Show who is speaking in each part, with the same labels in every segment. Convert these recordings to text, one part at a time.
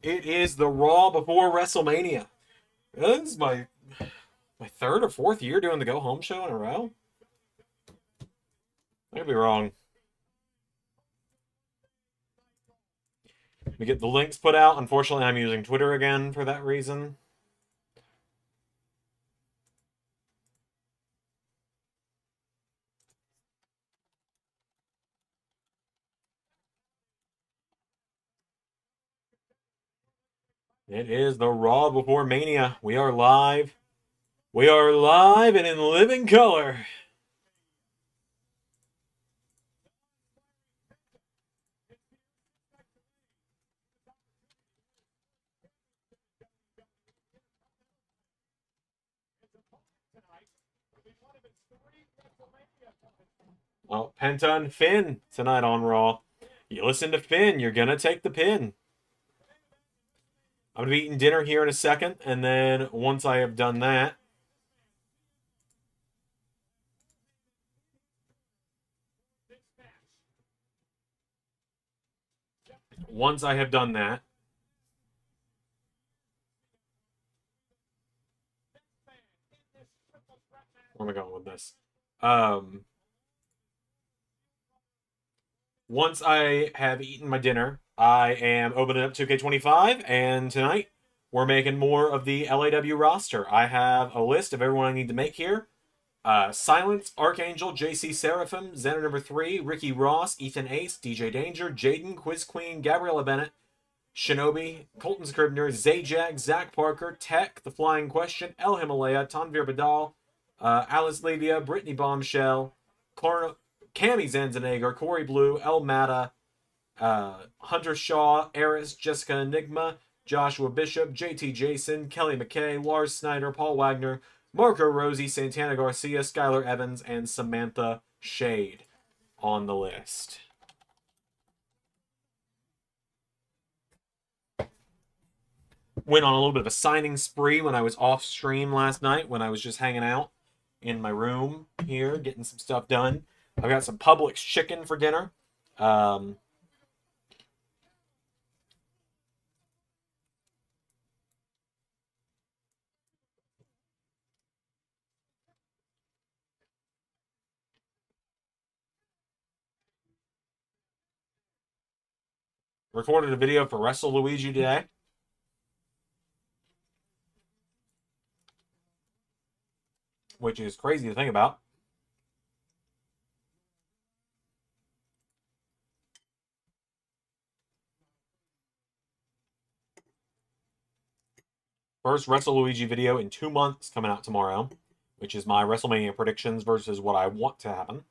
Speaker 1: It is the Raw before WrestleMania. This is my third or fourth year doing the Go Home show in a row. I could be wrong. We get the links put out. Unfortunately, I'm using Twitter again for that reason. It is the Raw before Mania. We are live. We are live and in living color. Oh, Penta and Finn tonight on Raw. You listen to Finn, you're going to take the pin. I'm going to be eating dinner here in a second, and then once I have done that, once I have done that, where am I going with this? Once I have eaten my dinner, I am opening up 2K25, and tonight we're making more of the LAW roster. I have a list of everyone I need to make here. Silence, Archangel, JC Seraphim, Zander number 3, Ricky Ross, Ethan Ace, DJ Danger, Jaden, Quiz Queen, Gabriella Bennett, Shinobi, Colton Scribner, Zajac, Zach Parker, Tech, The Flying Question, El Himalaya, Tanvir Badal, Alice Levia, Brittany Bombshell, Cami Zanzanagar, Corey Blue, El Mata, Hunter Shaw, Eris, Jessica Enigma, Joshua Bishop, JT Jason, Kelly McKay, Lars Snyder, Paul Wagner, Marco Rosie, Santana Garcia, Skylar Evans, and Samantha Shade on the list. Went on a little bit of a signing spree when I was off stream last night, when I was just hanging out in my room here, getting some stuff done. I've got some Publix chicken for dinner. Recorded a video for Wrestle Luigi today. Which is crazy to think about. First Wrestle Luigi video in 2 months coming out tomorrow, which is my WrestleMania predictions versus what I want to happen.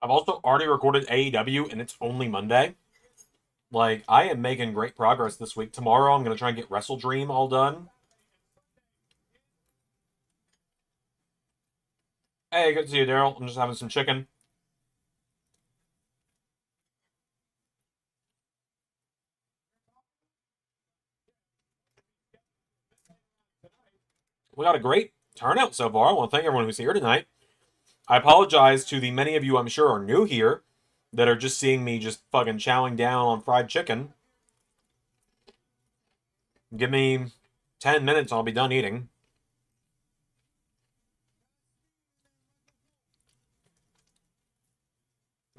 Speaker 1: I've also already recorded AEW, and it's only Monday. Like, I am making great progress this week. Tomorrow, I'm going to try and get Wrestle Dream all done. Hey, good to see you, Daryl. I'm just having some chicken. We got a great turnout so far. I want to thank everyone who's here tonight. I apologize to the many of you I'm sure are new here that are just seeing me just fucking chowing down on fried chicken. Give me 10 minutes, I'll be done eating.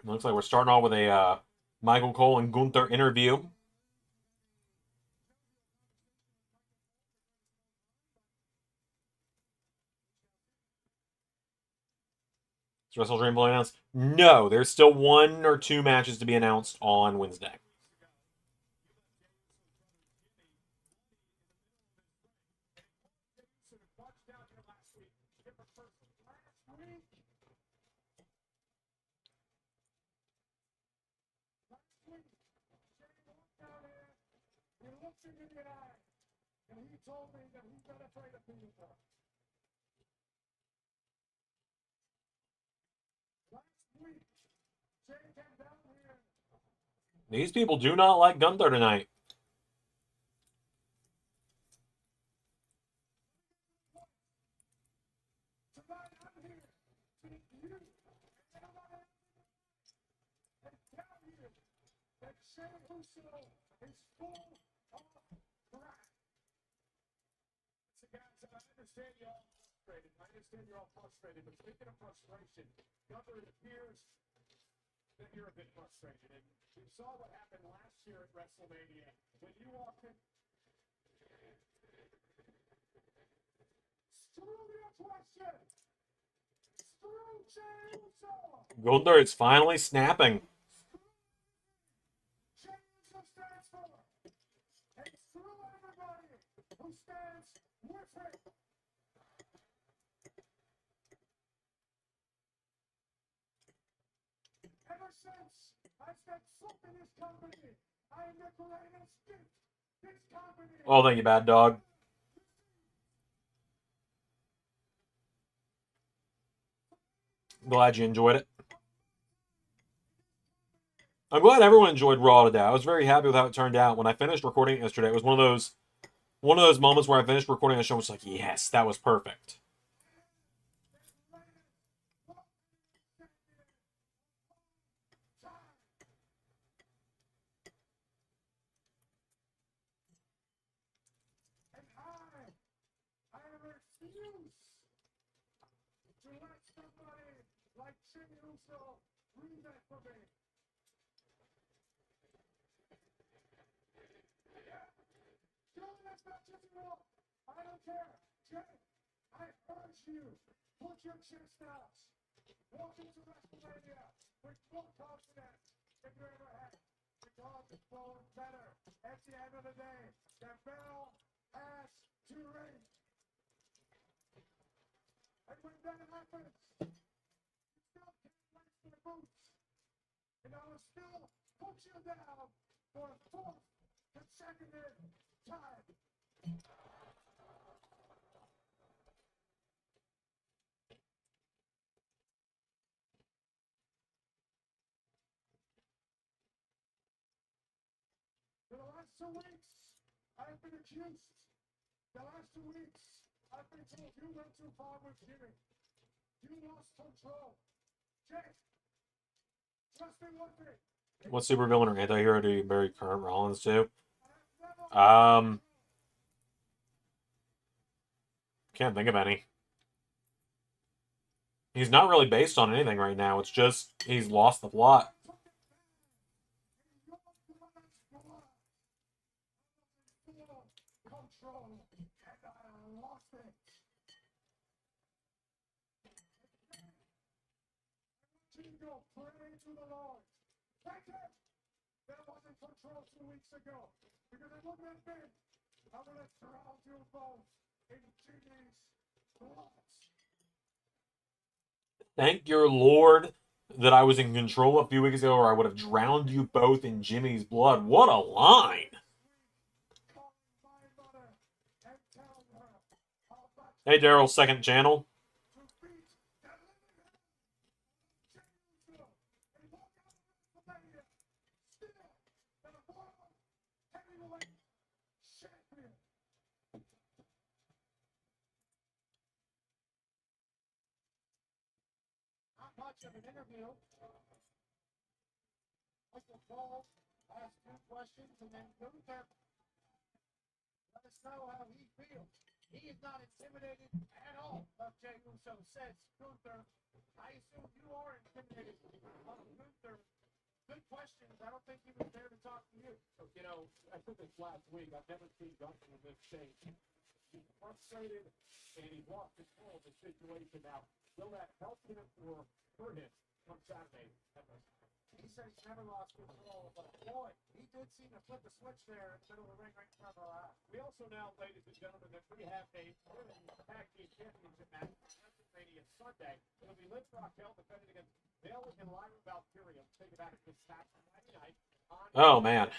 Speaker 1: Looks like we're starting off with a Michael Cole and Gunther interview. Is Wrestle Dream announced? No, there's still 1 or 2 matches to be announced on Wednesday. These people do not like Gunther tonight.
Speaker 2: I understand you're all frustrated, but speaking of frustration, Gunther, it appears that you're a bit frustrated. And we saw what happened last year at WrestleMania when you walked in. Screw your question! Screw Jey Uso!
Speaker 1: Gunther is finally snapping.
Speaker 2: Jey Uso stands for, and screw everybody who stands with him. Ever since I set foot in this company, I am the greatest gift this company.
Speaker 1: Oh, thank you, Bad Dog. Glad you enjoyed it. I'm glad everyone enjoyed Raw today. I was very happy with how it turned out. When I finished recording it yesterday, it was one of those moments where I finished recording the show and was like, yes, that was perfect.
Speaker 2: To let somebody like Jey Uso read that for me. Joe, that's not just enough. I don't care. Jey, I urge you, put your chest out. Walk into WrestleMania with full confidence that you ever had. Because it's going better. At the end of the day, the bell has to ring. And when that happens, you still can't lace your boots. And I will still put you down for a fourth consecutive time. For the last 2 weeks, I've been accused. The last 2 weeks, I've been told you went too far with Jimmy. You lost control. Jey, trust me one thing.
Speaker 1: What supervillain or anti-hero do you bury current Rollins to? Can't think of any. He's not really based on anything right now. It's just he's lost the plot.
Speaker 2: Pray to the Lord. Thank him that I was in control 2 weeks ago. Because it wouldn't have been. I would have drowned you both in Jimmy's blood.
Speaker 1: Thank your Lord that I was in control a few weeks ago, or I would have drowned you both in Jimmy's blood. What a line! Hey, Daryl, second channel.
Speaker 2: Much of an interview. Michael Paul asked 2 questions, and then Gunther let us know how he feels. He is not intimidated at all of Jey Uso, says Gunther. I assume you are intimidated of Gunther. Good questions. I don't think he was there to talk to you. So, you know, I said this last week. I've never seen Gunther in this state. He's frustrated, and he lost control of the situation. Now, will that help him or hurt him on Saturday? He said he's never lost control, but boy, he did seem to flip the switch there in the middle of the ring right in front of our eyes. We also now, ladies and gentlemen, that we have a tag team championship match on WrestleMania Sunday. It'll be Liv Raquel defending against Bayley and Lyra Valkyria. Take it back to this match Friday night.
Speaker 1: Oh, man.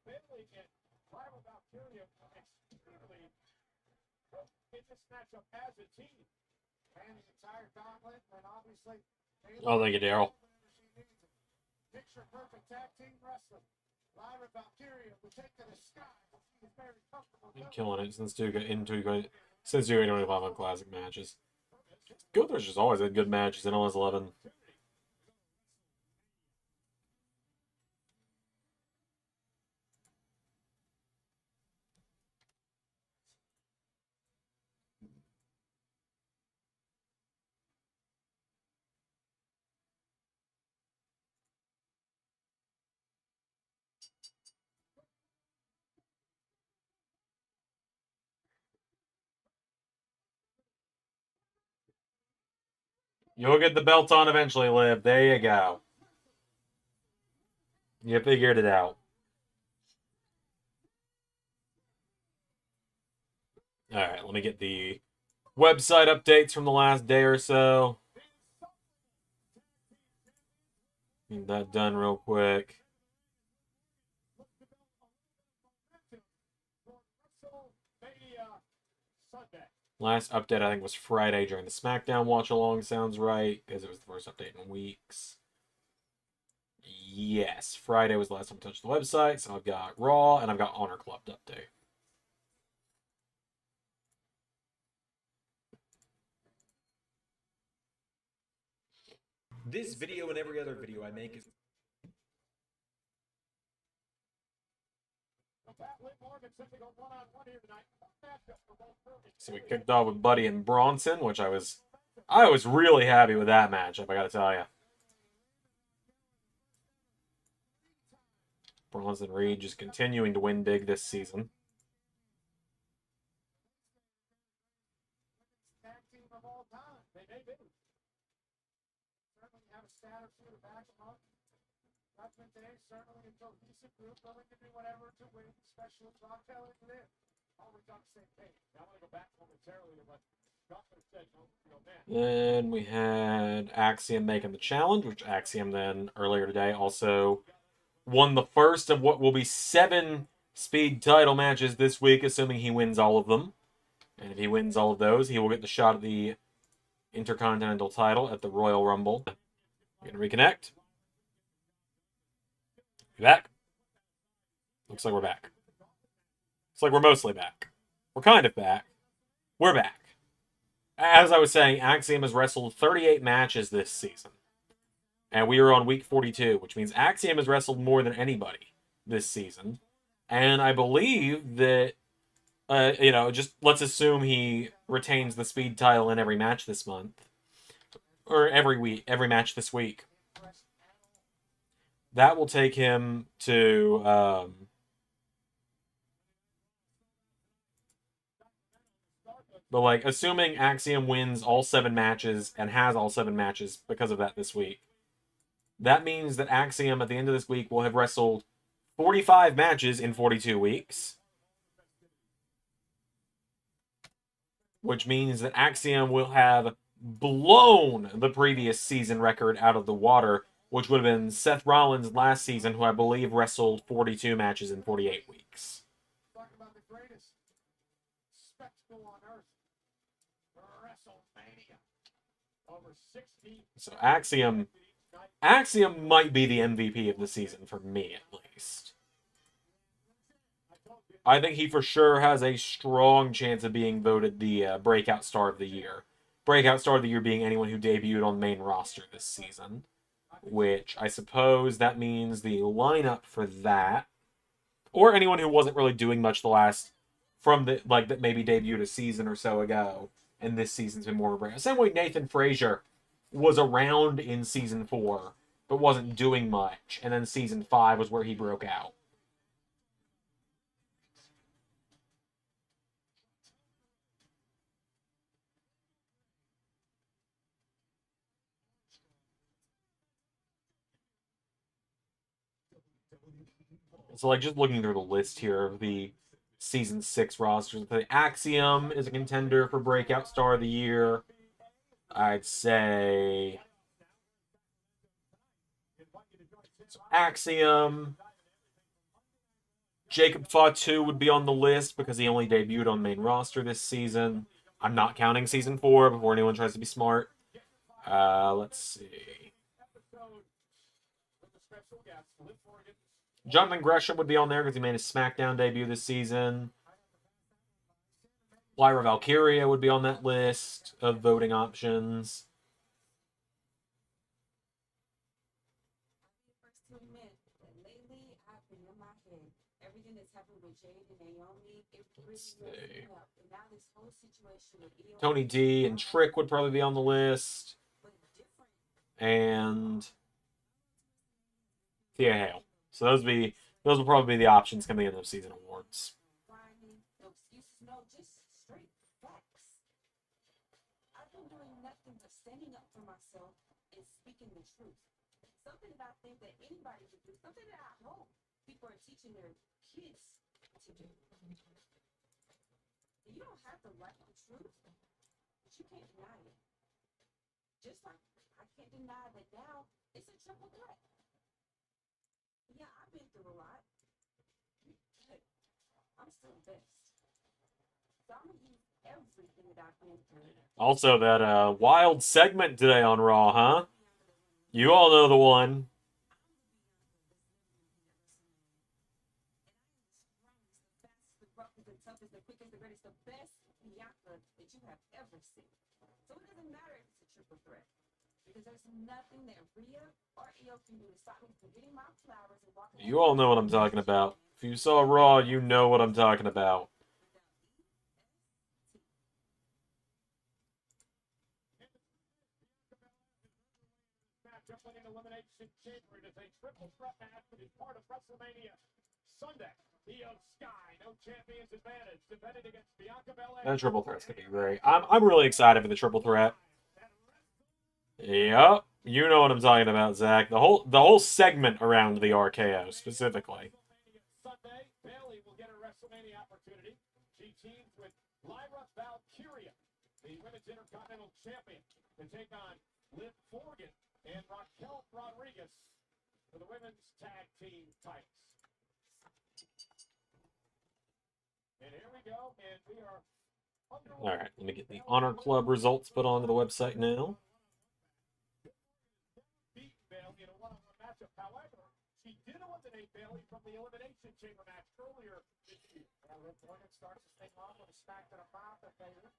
Speaker 2: Bailey and rival Valkyria extremely in this matchup as a team. And the entire gauntlet, and obviously,
Speaker 1: Oh, thank you, Daryl.
Speaker 2: picture perfect tag team wrestling. Lyra Valkyria will take to the sky. She's very comfortable.
Speaker 1: Killing it since since 2025 classic matches. Gunther's just always had good matches in LS11. You'll get the belt on eventually, Liv. There you go. You figured it out. Alright, let me get the website updates from the last day or so. Get that done real quick. Last update, I think, was Friday during the SmackDown watch-along. Sounds right, because it was the first update in weeks. Yes, Friday was the last time I touched the website, so I've got Raw, and I've got Honor Club to update. This video and every other video I make is... So we kicked off with Buddy and Bronson, which I was really happy with that matchup, I gotta tell you. Bronson Reed just continuing to win big this season.
Speaker 2: Certainly a cohesive group willing to do whatever to win, especially Rock Taylor and Liv. Always on the same page. Now I'm going to go back momentarily to what Gunther said.
Speaker 1: Then we had Axiom making the challenge, which Axiom then earlier today also won the first of what will be 7 speed title matches this week, assuming he wins all of them. And if he wins all of those, he will get the shot at the Intercontinental title at the Royal Rumble. We're going to reconnect. You back? Looks like we're back. Looks like we're mostly back. We're kind of back. We're back. As I was saying, Axiom has wrestled 38 matches this season. And we are on week 42, which means Axiom has wrestled more than anybody this season. And I believe that, just let's assume he retains the speed title in every match this month. Or every week, every match this week. That will take him to, but, like, assuming Axiom wins all 7 matches and has all 7 matches because of that this week, that means that Axiom at the end of this week will have wrestled 45 matches in 42 weeks. Which means that Axiom will have blown the previous season record out of the water, which would have been Seth Rollins last season, who I believe wrestled 42 matches in 48 weeks.
Speaker 2: Talking about the greatest spectacle on earth, WrestleMania. Over 16.
Speaker 1: So Axiom might be the MVP of the season for me, at least. I think he for sure has a strong chance of being voted the Breakout Star of the Year. Breakout Star of the Year being anyone who debuted on the main roster this season. Which I suppose that means the lineup for that, or anyone who wasn't really doing much that maybe debuted a season or so ago, and this season's been more of a breakout. Same way Nathan Frazier was around in season 4, but wasn't doing much, and then season 5 was where he broke out. So, like, just looking through the list here of the Season 6 rosters, the Axiom is a contender for Breakout Star of the Year. I'd say... So Axiom, Jacob Fatu would be on the list because he only debuted on the main roster this season. I'm not counting season 4 before anyone tries to be smart. Let's see. Jonathan Gresham would be on there because he made his SmackDown debut this season. Lyra Valkyria would be on that list of voting options. Let's see. Tony D and Trick would probably be on the list. And Thea Hale. So those will probably be the options coming in those season awards. Something that I think that anybody could do, something that I hope people are teaching their kids to do. You don't have to like the truth, but you can't deny it. Just like I can't deny that now it's a triple threat. Yeah, I've been through a lot. But I'm still the best. So I'm gonna use everything that I've been through. Also, that wild segment today on Raw, huh? You all know the one. You all know what I'm talking about. If you saw Raw, you know what I'm talking about.
Speaker 2: Elimination Chamber is a triple threat match that is part of WrestleMania Sunday. Io Sky, no champions advantage, defending against Bianca Belair.
Speaker 1: That triple threat's gonna be great. I'm really excited for the triple threat. Yep, you know what I'm talking about, Zach. The whole segment around the RKO specifically.
Speaker 2: Sunday, Bayley will get a WrestleMania opportunity. She teams with Lyra Valkyria, the Women's Intercontinental Champion, to take on Liv Morgan and Raquel Rodriguez for the women's tag team titles. And here we go, and we are
Speaker 1: all right, let me get the Honor Club results put onto the website now.
Speaker 2: Beat Bayley in a one-on-one matchup. However, she did eliminate Bayley from the Elimination Chamber match earlier this year. Liv Morgan starts this thing off with a smack to the mouth of Bayley.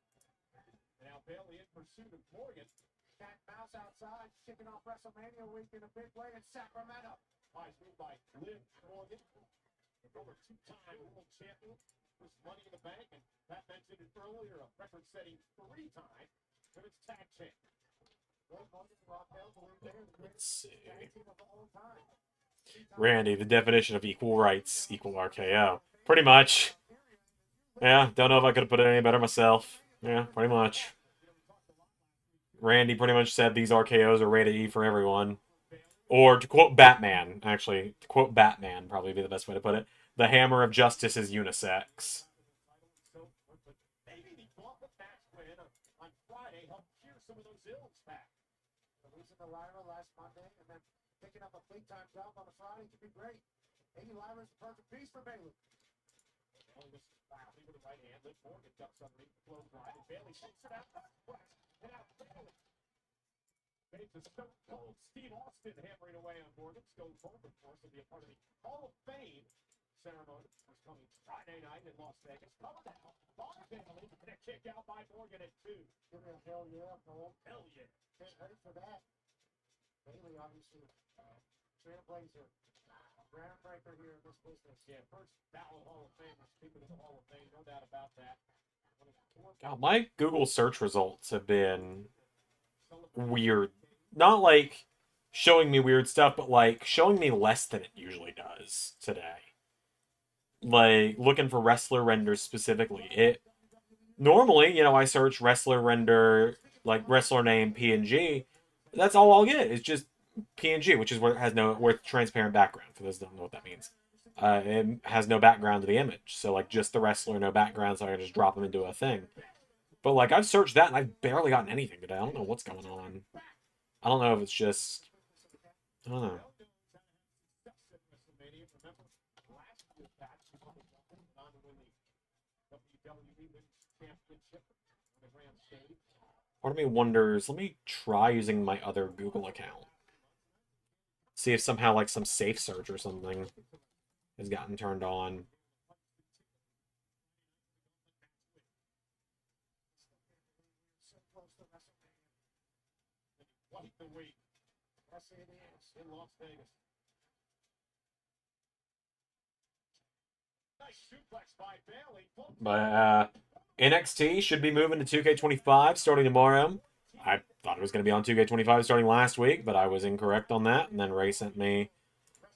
Speaker 2: Now Bayley in pursuit of Morgan. Cat mouse outside, kicking off WrestleMania week in a big way in Sacramento. Nice move by Liv Morgan, the former two-time world champion, was Money in the Bank, and Pat mentioned it earlier, a record-setting 3-time women's tag champ.
Speaker 1: Let's see. Randy, the definition of equal rights, equal RKO. Pretty much. Yeah, don't know if I could have put it any better myself. Yeah, pretty much. Randy pretty much said these RKOs are rated E for everyone. Or to quote Batman, actually, to quote Batman, probably be the best way to put it. The hammer of justice is unisex.
Speaker 2: Maybe the gauntlet match win on Friday helped cure some of those ills back. Losing to Lyra last Monday and then picking up a big-time job on a Friday could be great. Maybe Lyra's a perfect piece for Bayley. Bayley was finally with the right hand. Liv Morgan ducks underneath the close right, and Bayley shakes it out. And now Bayley made the Stone Cold Steve Austin hammering away on Morgan. Stone Cold, of course, will be a part of the Hall of Fame ceremony. It's coming Friday night in Las Vegas. Cover now by Bayley, and a kick out by Morgan at 2. Give me a hell yeah, Cole. Hell yeah. Get ready for that. Bayley, obviously, trailblazer. Groundbreaker here in this business. Yeah, first battle Hall of Fame. Speaking of the Hall of Fame, no doubt about that.
Speaker 1: God, my Google search results have been weird. Not like showing me weird stuff, but like showing me less than it usually does today. Like looking for wrestler renders specifically. It normally, I search wrestler render, like wrestler name PNG. That's all I'll get. It's just PNG, which is where it has with transparent background. For those who don't know what that means, it has no background to the image. So like just the wrestler, no background, so I can just drop them into a thing. But like I've searched that and I've barely gotten anything today. I don't know what's going on. I don't know if it's just, I don't know. Part of me wonders, let me try using my other Google account. See if somehow, like, some safe search or something has gotten turned on. But NXT should be moving to 2K25 starting tomorrow. I thought it was going to be on 2K25 starting last week, but I was incorrect on that. And then Ray sent me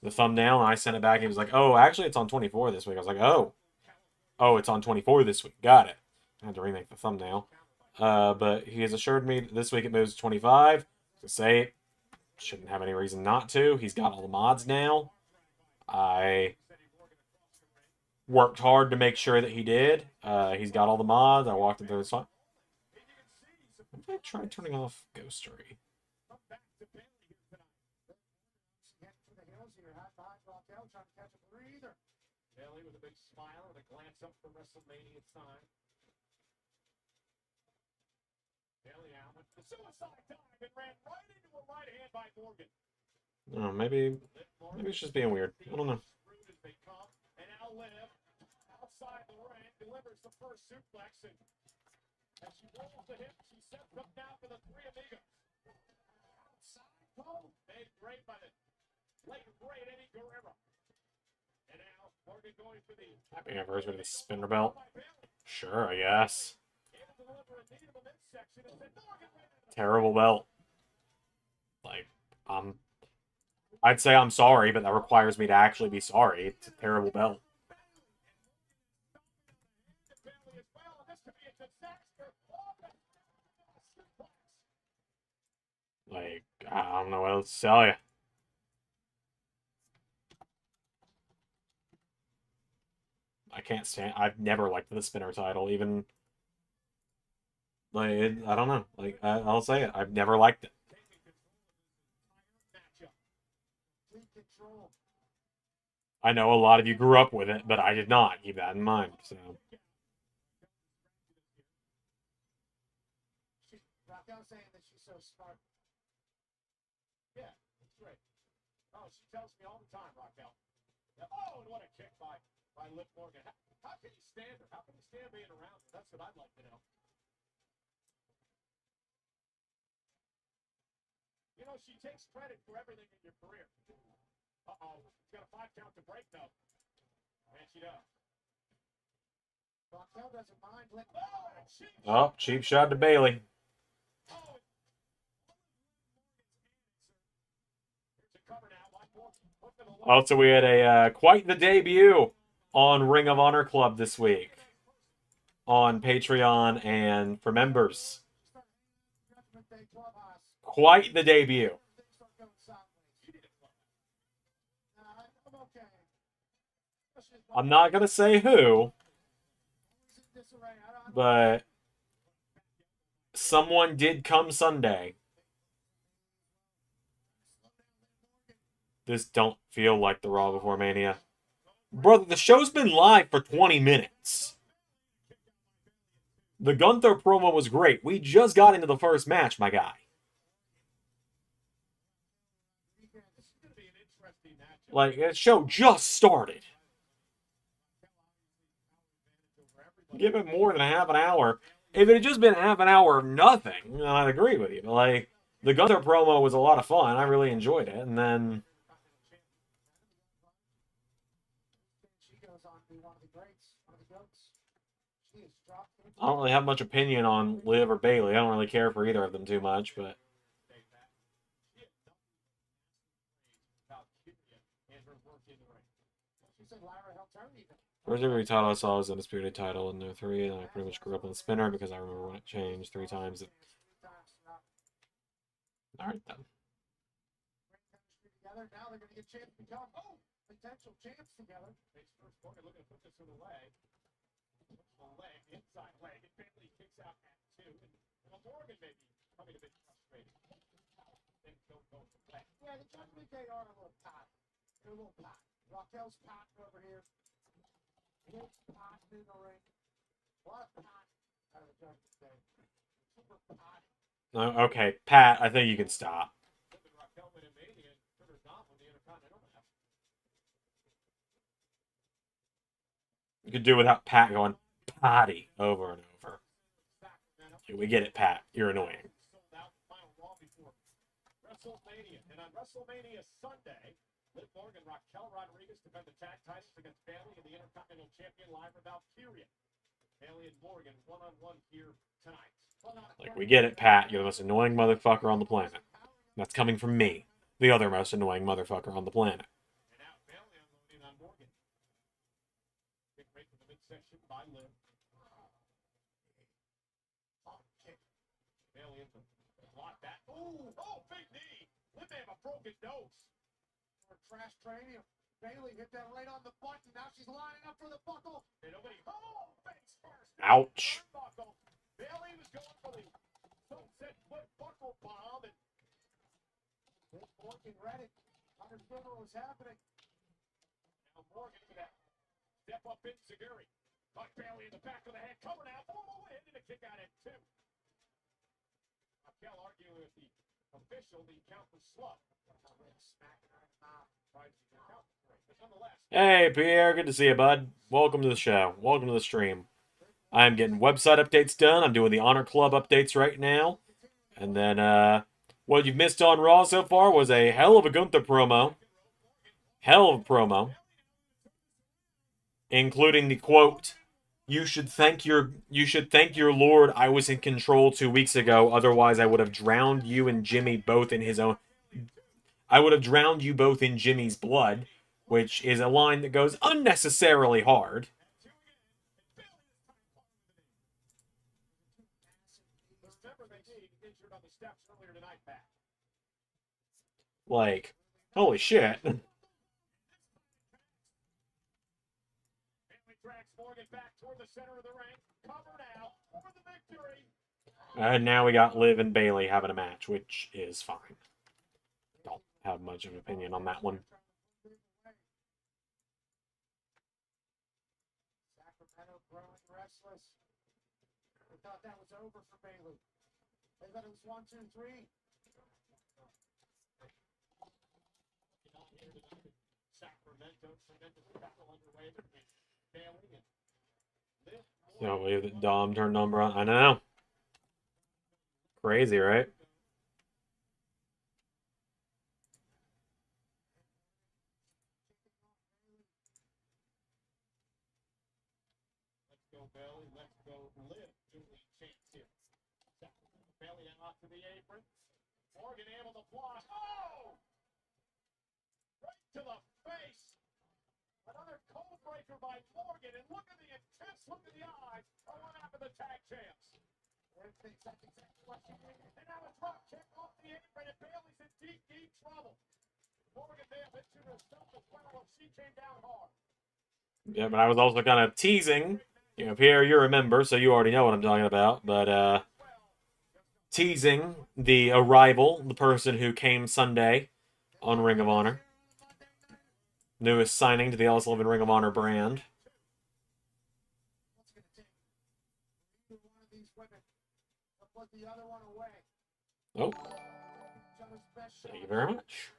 Speaker 1: the thumbnail, and I sent it back. He was like, "Oh, actually, it's on 24 this week." I was like, "Oh, it's on 24 this week. Got it." I had to remake the thumbnail. But he has assured me that this week it moves to 25. To say, shouldn't have any reason not to. He's got all the mods now. I worked hard to make sure that he did. He's got all the mods. I walked him through the song. I'm going to try turning off Ghostery.
Speaker 2: Bailey with a big smile and a glance up for WrestleMania time. Bailey out with the suicide dive and ran right into a right hand by Morgan.
Speaker 1: Oh, maybe it's just being weird. I don't know.
Speaker 2: And now Liv outside the ring delivers the first suplex, and as she rolls the hip, she sets up now for the Three Amigos. Outside pole made great by the late great Eddie Guerrero. And now Morgan going for the
Speaker 1: Happy anniversary of the spinner belt. Sure, I guess. Terrible belt. Like, I'd say I'm sorry, but that requires me to actually be sorry. It's a terrible belt. Like, I don't know what else to tell you. I can't stand. I've never liked the spinner title, even. Like, I don't know. Like, I'll say it. I've never liked it. I know a lot of you grew up with it, but I did not. Keep that in mind. So.
Speaker 2: Raquel saying that she's so smart. Yeah, that's great. Oh, she tells me all the time, Raquel. Oh, and what a kick by Liv Morgan. How can you stand her? How can you stand being around her? That's what I'd like to know. You know, she takes credit for everything in your career. Uh-oh. She's got a 5 count to break, though. And she does. Raquel doesn't mind.
Speaker 1: Oh, cheap shot to Bailey. Also, we had a quite the debut on Ring of Honor Club this week on Patreon and for members. Quite the debut. I'm not going to say who, but someone did come Sunday. This don't feel like the Raw before Mania. Brother, the show's been live for 20 minutes. The Gunther promo was great. We just got into the first match, my guy. Like, that show just started. Give it more than a half an hour. If it had just been half an hour of nothing, I'd agree with you. But, like, the Gunther promo was a lot of fun. I really enjoyed it. And then... I don't really have much opinion on Liv or Bailey. I don't really care for either of them too much, but... First WWE title I saw was the Undisputed title in their 3, and I pretty much grew up on the spinner because I remember when it changed 3 times. Alright then.
Speaker 2: Now they're going to get a chance to become potential champs together. First Morgan looking to put this in the leg. Leg, inside leg, and Bailey kicks out at 2. And Morgan maybe coming a bit frustrated. Then go for the leg. Yeah, the Judgment Day are a little pot. They're a little pot. Raquel's pot over here. His pot in the ring. A lot of pot out of the Judgment Day.
Speaker 1: Okay, Pat, I think you can stop. You could do without Pat going potty over and over. We get it, Pat. You're annoying.
Speaker 2: WrestleMania. And on WrestleMania Sunday, Liv Morgan, Raquel Rodriguez defend the tag titles against Bayley and the Intercontinental Champion live with Valkyria. Bayley and Morgan one-on-one here tonight.
Speaker 1: Like, we get it, Pat. You're the most annoying motherfucker on the planet. That's coming from me, the other most annoying motherfucker on the planet.
Speaker 2: And now Bayley unloading on Morgan. Kick right from the midsection by Liv. Bayley into block that. Ooh, oh, big knee. Liv may have a broken nose. For trash training. Bayley hit that right on the button. Now she's lining up for the buckle. And nobody. Oh, face first.
Speaker 1: Ouch.
Speaker 2: Bayley was going for the sunset foot buckle bomb. And Morgan read it. Understood what was happening. Now Morgan with that step up in Seguri. Caught Bayley in the back of the head. Coming out. Oh, hitting a kick out at 2. Raquel arguing with the official. The count was slow. Smacking her in the mouth.
Speaker 1: Hey, Pierre. Good to see you, bud. Welcome to the show. Welcome to the stream. I'm getting website updates done. I'm doing the Honor Club updates right now. And then, what you've missed on Raw so far was a hell of a Gunther promo. Hell of a promo. Including the quote, You should thank your Lord I was in control 2 weeks ago, otherwise I would have drowned you and Jimmy both in his own... I would have drowned you both in Jimmy's blood, which is a line that goes unnecessarily hard. Like, holy shit. And now we got Liv and Bayley having a match, which is fine. Don't have much of an opinion on that one.
Speaker 2: Sacramento growing restless. We thought that was over for Bayley. They thought it was 1, 2, 3. Sacramento, tremendous battle underway between Bayley and Liv.
Speaker 1: Can't believe that Dom turned number on. I know. Crazy, right?
Speaker 2: Let's go, Bayley. Let's go, Liv. Newly chance here. Bayley out to the apron. Morgan able to block. Oh! Right to the face. Another cold breaker by Morgan. And look at the intense look in the eyes of one half of the tag champs. And now a drop kick off the apron, and Bayley's in deep, deep trouble. Morgan may have hit to herself as well. She came down hard.
Speaker 1: Yeah, but I was also kind of teasing. You know, Pierre, you're a member, so you already know what I'm talking about. But, teasing the arrival, the person who came Sunday on Ring of Honor. Newest signing to the LS11 Ring of Honor brand. Oh. Thank you very much.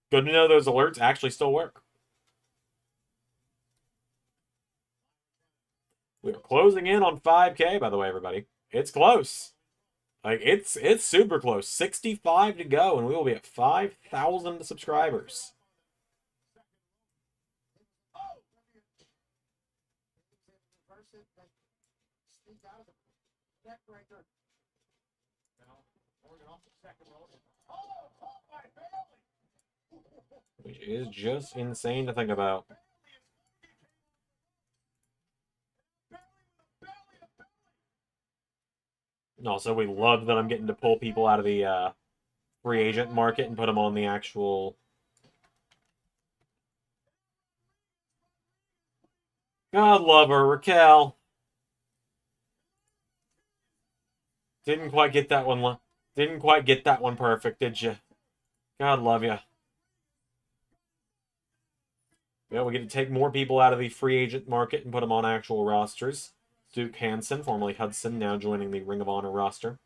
Speaker 1: Good to know those alerts actually still work. We're closing in on 5K, by the way, everybody. It's close. Like, it's super close. 65 to go, and we will be at 5,000 subscribers. Which is just insane to think about. And also, we love that I'm getting to pull people out of the free agent market and put them on the actual... God love her, Raquel. Didn't quite get that one. Didn't quite get that one perfect, did you? God love you. Yeah, we get to take more people out of the free agent market and put them on actual rosters. Duke Hansen, formerly Hudson, now joining the Ring of Honor roster.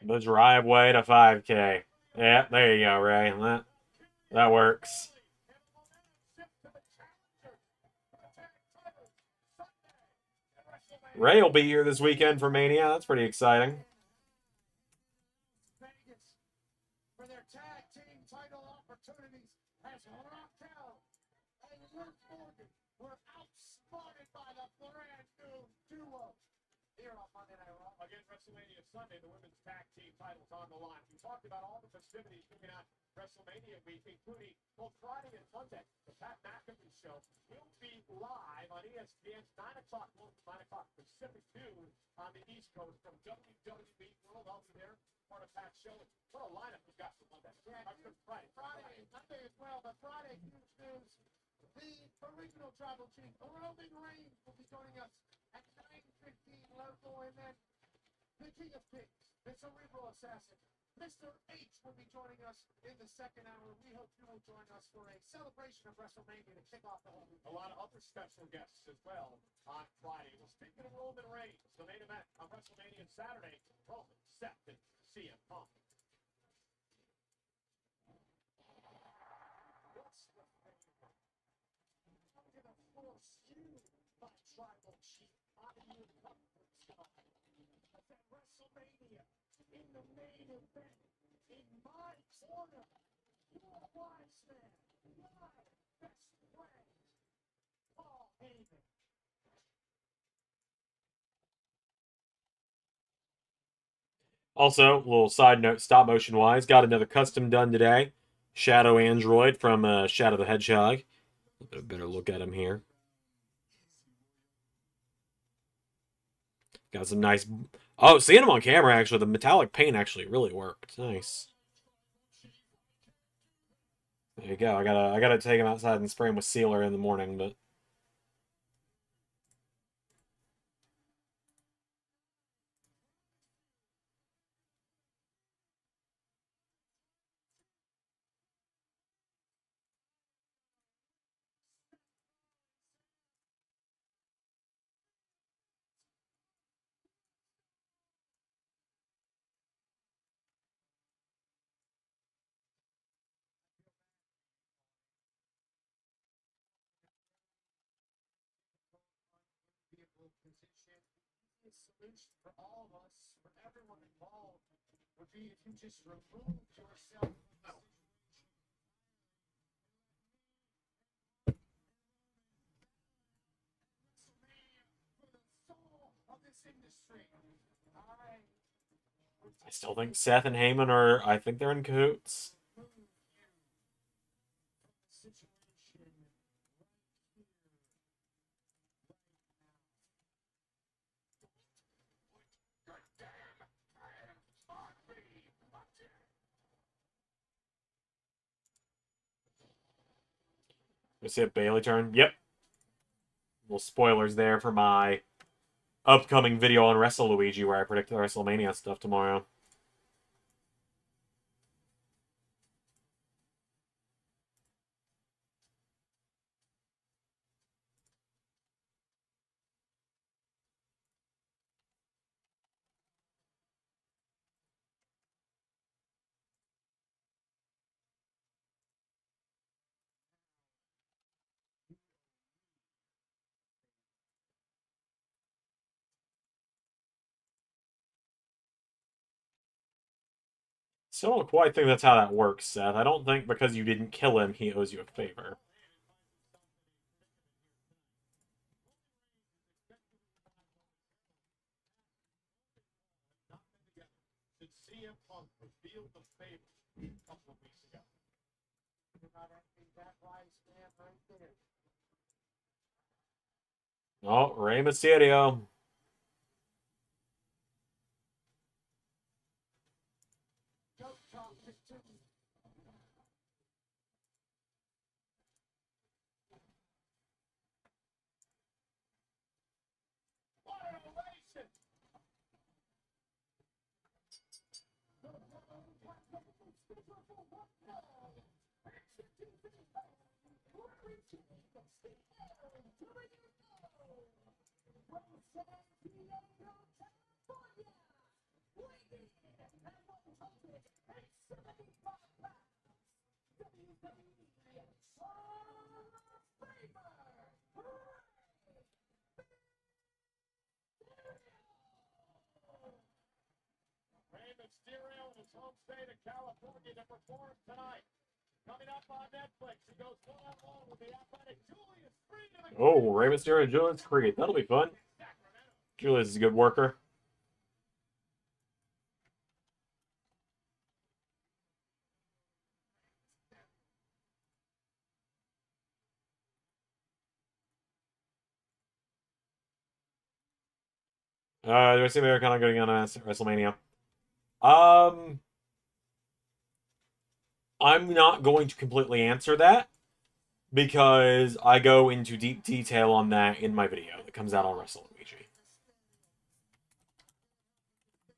Speaker 1: The driveway to 5K. Yeah, there you go, Ray. That works. Ray will be here this weekend for Mania. That's pretty exciting.
Speaker 2: For their tag team title opportunities as Raquel and Liv Morgan were outsmarted by the brand new duo. Here on Monday Night Raw. Again, WrestleMania Sunday, the women's tag team titles on the line. We talked about all the festivities coming out WrestleMania week, including both Friday and Sunday. The Pat McAfee show will be live on ESPN's 9 o'clock local, 9 o'clock Pacific noon on the East Coast from WWE World. I'll be there, part of Pat's show. What a lineup we've got for Monday. Yeah, Friday and Monday as well, but Friday, huge news. The original tribal chief, Roman Reigns, will be joining us at 9:15 local, and then the King of Kings, the Cerebral Assassin, Mr. H will be joining us in the second hour. We hope you will join us for a celebration of WrestleMania to kick off the whole week. A lot of other special guests as well on Friday. Well, speaking of Roman Reigns, the main event on WrestleMania Saturday, Roman, Seth, and CM Punk. What's the favorite? I'm going to force you, my tribal chief, out of your comfort zone. At WrestleMania, in the main event, in my corner, your wise man, my best friend, Paul Heyman.
Speaker 1: Also, a little side note, stop motion wise, got another custom done today. Shadow Android from Shadow the Hedgehog. A better look at him here. Got some nice. Oh, seeing him on camera, actually, the metallic paint actually really worked. Nice. There you go. I gotta take him outside and spray him with sealer in the morning, but.
Speaker 2: Position. The solution for all of us, for everyone involved, would be if you just removed yourself from the situation. WrestleMania for the soul of this industry.
Speaker 1: I still think Seth and Heyman are. I think they're in cahoots. We see a Bailey turn. Yep. Little spoilers there for my upcoming video on WrestleLuigi, where I predict the WrestleMania stuff tomorrow. Still don't quite think that's how that works, Seth. I don't think because you didn't kill him, he owes you a favor.
Speaker 2: CM Punk revealed the favor a couple of weeks ago. You're not asking that wise man right there.
Speaker 1: Oh, Rey Mysterio.
Speaker 2: Goat talk continues. What an ovation! Rey Mysterio in his home state of California to perform tonight. Coming up on Netflix, he goes one-on-one with the athletic Julius Freedom.
Speaker 1: Oh, Rey Mysterio and Julius Creed. That'll be fun. Julius is a good worker. Do I see Americana going on at WrestleMania? Um, I'm not going to completely answer that because I go into deep detail on that in my video that comes out on WrestleMania.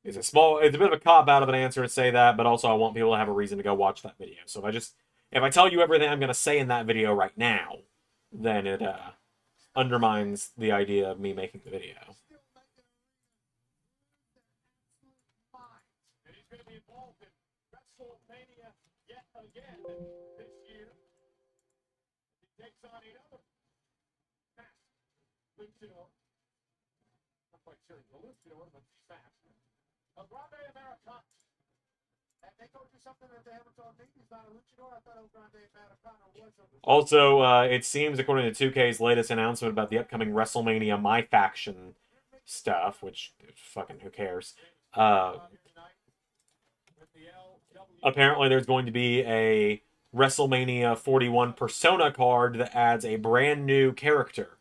Speaker 1: It's a bit of a cop out of an answer to say that, but also I want people to have a reason to go watch that video. So if I tell you everything I'm going to say in that video right now, then it undermines the idea of me making the video.
Speaker 2: And he's going to be involved in WrestleMania yet again this year. He takes on another mask, luchador. Not quite sure he's a luchador, but he's fast. A Grande Americana. And they told you something that they haven't told me. He's not a luchador. I thought El Grande Americana was a luchador.
Speaker 1: Also, it seems, according to 2K's latest announcement about the upcoming WrestleMania My Faction stuff, which, fucking, who cares? Apparently there's going to be a WrestleMania 41 Persona card that adds a brand new character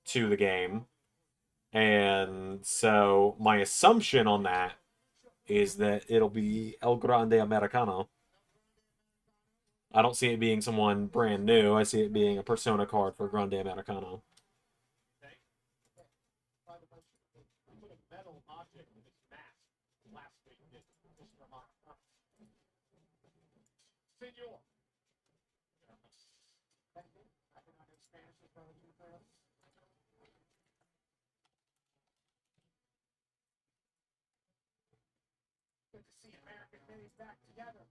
Speaker 1: to the game. And so my assumption on that is that it'll be El Grande Americano. I don't see it being someone brand new. I see it being a Persona card for Grande Americano.
Speaker 2: Senor. Good to see American getting back together.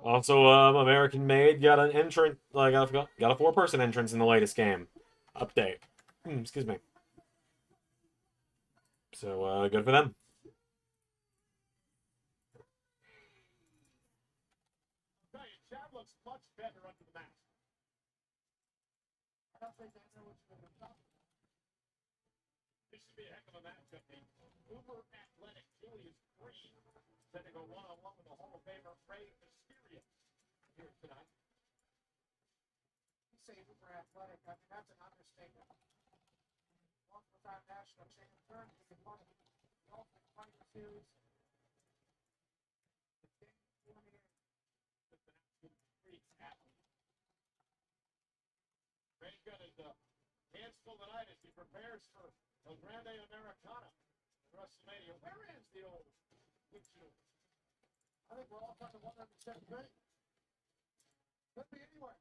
Speaker 1: Also, American Made got an entrant. Got a 4-person entrance in the latest game update. Excuse me. So good for them.
Speaker 2: Chad looks much better under the mask. I don't think they know what's going to stop. This should be a heck of a matchup. The uber athletic Julius Freed set to go one-on-one with the Hall of Famer Rey Mysterio here tonight. You say uber athletic, I mean, that's an understatement. One for national champion, turn to the part of the Ultimate Fighter Series. Ray's got his hands full tonight as he prepares for El Grande Americana WrestleMania. Where is the old luchador? I think we're all kind of wondering the same thing. Could be anywhere.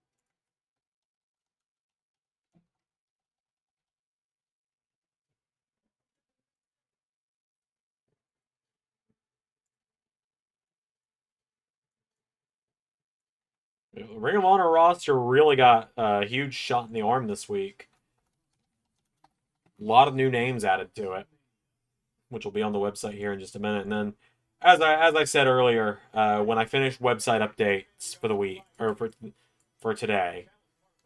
Speaker 1: Ring of Honor roster really got a huge shot in the arm this week. A lot of new names added to it, which will be on the website here in just a minute. And then, as I said earlier, when I finish website updates for the week or for today,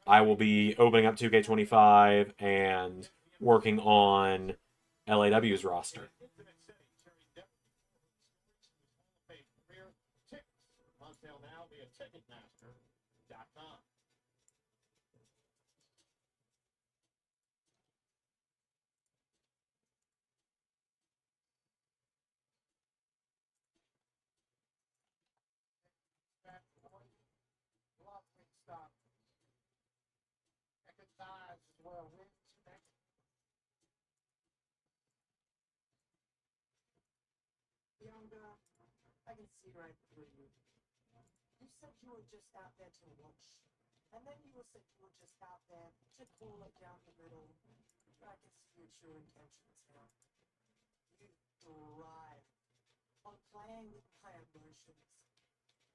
Speaker 1: I will be opening up 2K25 and working on LAW's roster.
Speaker 2: Recognize as well. Wins next.
Speaker 3: Younger, I can see right through you. You said you were just out there to watch. And then you said you were just out there to call it down the middle. I can see your true intentions now. You thrive on playing with my emotions.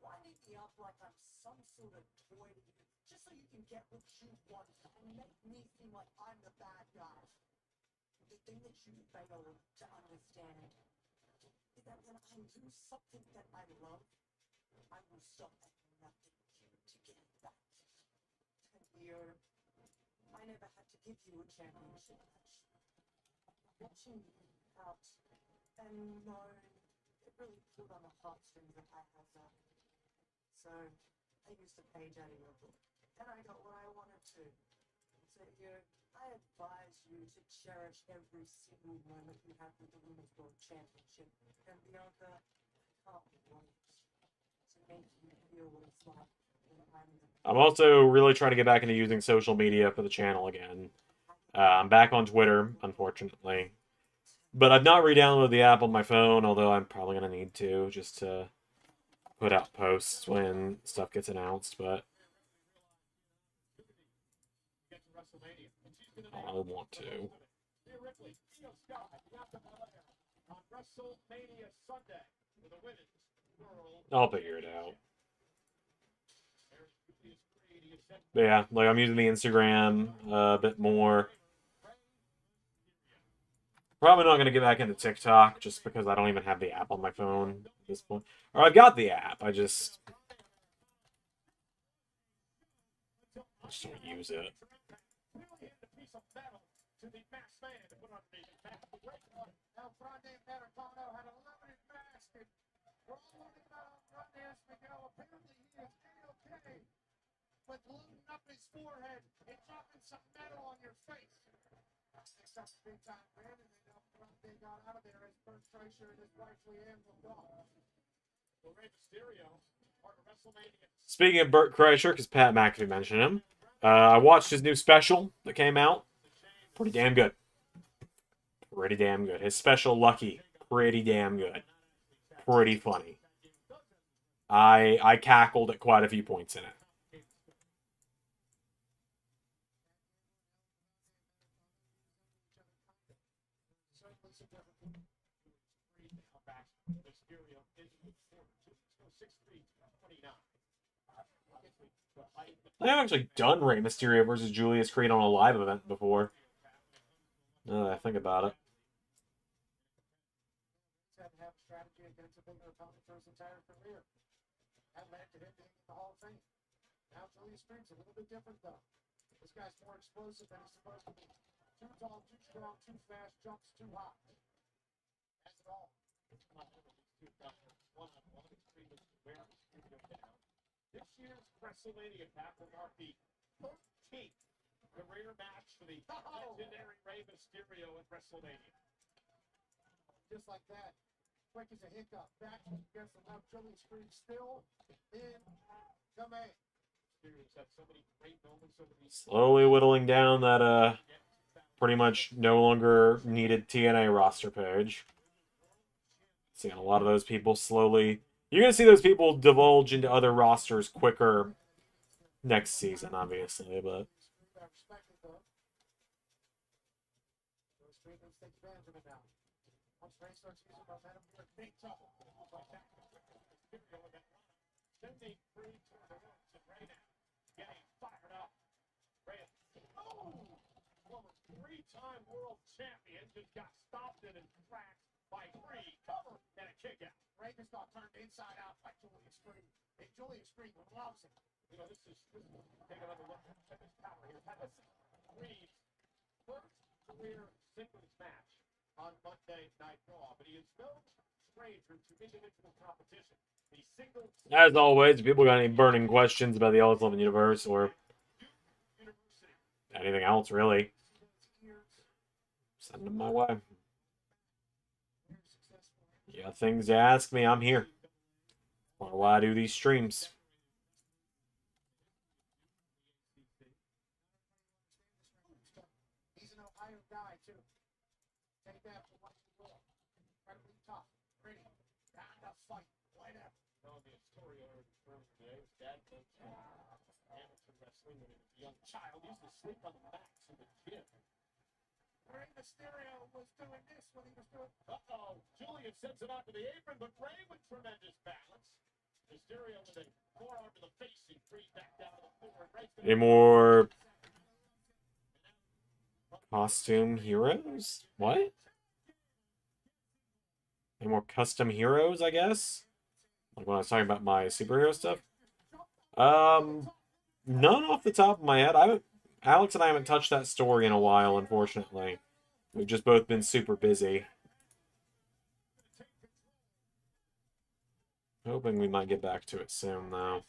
Speaker 3: Winding me up like I'm some sort of toy to you, just so you can get what you want and make me seem like I'm the bad guy. The thing that you fail to understand is that when I lose something that I love, I will stop at nothing to get it back. And here, I never had to give you a championship match. Watching you out and knowing it really pulled on the heartstrings that I have now. So, I used a page out of your book, and I got what I wanted to. So here, I advise you to cherish every single moment you have with the Women's World Championship. And Bianca, I can't wait to make you feel what it's like when I'm the...
Speaker 1: I'm also really trying to get back into using social media for the channel again. I'm back on Twitter, unfortunately. But I've not re-downloaded the app on my phone, although I'm probably going to need to, just to put out posts when stuff gets announced, but I want to. I'll figure it out. But yeah, like I'm using the Instagram a bit more. Probably not going to get back into TikTok just because I don't even have the app on my phone at this point. Or I've got the app, I just don't use it.
Speaker 2: But loading up his forehead and dropping some metal on your face. Next up, big time win, and then they got out of there as Bert Kreischer and his wife Leanne moved on. So Rey Mysterio, part of WrestleMania.
Speaker 1: Speaking of Bert Kreischer, because Pat McAfee mentioned him, I watched his new special that came out. Pretty damn good. Pretty damn good. His special, Lucky, pretty damn good. Pretty funny. I cackled at quite a few points in it. I've actually done Rey Mysterio versus Julius Creed on a live event before. Now that I think about it.
Speaker 2: Had to have a strategy against a bigger opponent for his entire career. That led to him being in the Hall of Fame. Now Julius Creed's a little bit different though. This guy's more explosive than he's supposed to be. Too tall, too strong, too fast, jumps too high. Has it all. This year's WrestleMania pack will mark the 13th career match for the legendary Rey Mysterio at WrestleMania. Just like that, quick as a hiccup, back against the left, Julius Creed still in command. Mysterio's had so many great moments over these.
Speaker 1: Slowly whittling down that pretty much no longer needed TNA roster page. Seeing a lot of those people slowly. You're going to see those people divulge into other rosters quicker next season, obviously, but.
Speaker 2: Three-time world champion just got stopped in and cracked by Creed. Cover and a kick out. Rey Mysterio turned inside out by Julius Creed. And Julius Creed loves it. You know, this is take another look at this power here. This is Creed's first career singles match on Monday Night Raw, but he is no stranger to individual competition. The singles.
Speaker 1: As always, if people got any burning questions about the LS11 universe or anything else, really, send them my way. Yeah, things to ask me, I'm here. Why do I do these streams?
Speaker 2: iron guy, too. Take that for what you will. Incredibly tough, pretty, down to fight, whatever.
Speaker 4: Telling me a story earlier today. His dad coached amateur wrestling when he was a young child. He used to sleep on the mats in the gym.
Speaker 2: Rey Mysterio was doing this when he was doing.
Speaker 4: Uh-oh. Julius sends it onto the apron, but Rey with tremendous balance. Mysterio with a forearm to the face and three back down to the floor.
Speaker 1: Any more costume heroes? What? Any more custom heroes, I guess? Like when I was talking about my superhero stuff? None off the top of my head. Alex and I haven't touched that story in a while, unfortunately. We've just both been super busy. Hoping we might get back to it soon, though.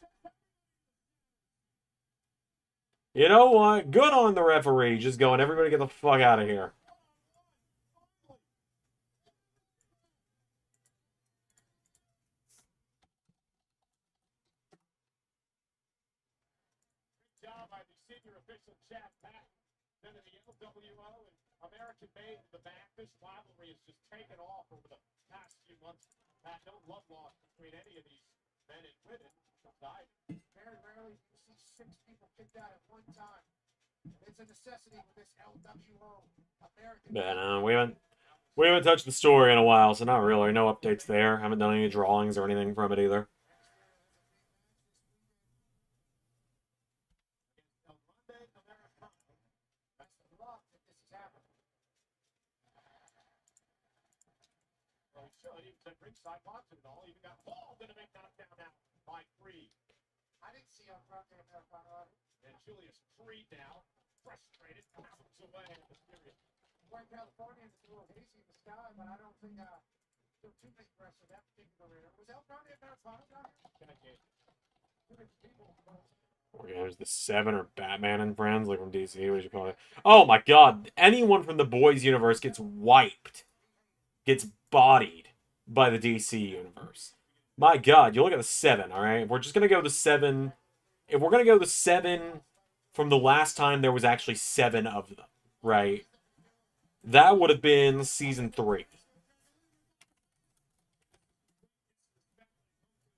Speaker 1: You know what? Good on the referee. Just going, everybody get the fuck out of here.
Speaker 4: Job by the senior official Chad Pat. Then in the LWO and American made in the back. This rivalry has just taken off over the past few months. Pat, no love lost between any of these men and women.
Speaker 2: Very rarely you see 6 people kicked out at one time. It's a necessity with this LWO American.
Speaker 1: But we haven't touched the story in a while, so not really. No updates there. Haven't done any drawings or anything from it either.
Speaker 4: Well, he should. He was at ringside watching it all. Even got involved in a big knockdown now by Creed.
Speaker 2: I didn't see on front there Americano.
Speaker 4: And Julius Creed now, frustrated, pounds away at Mysterio.
Speaker 2: We're in California, it's a little hazy in the sky, but I don't think there were too many press for that particular area. Was El Grande Americano down here?
Speaker 4: Can I get
Speaker 2: Too many people.
Speaker 1: There's the 7 or Batman and Friends, like from DC. What did you call it? Oh my god. Anyone from the Boys universe gets wiped. Gets bodied by the DC universe. My god, you look at the 7, alright? If we're just going to go the 7... If we're going to go the 7 from the last time there was actually 7 of them, right? That would have been season 3.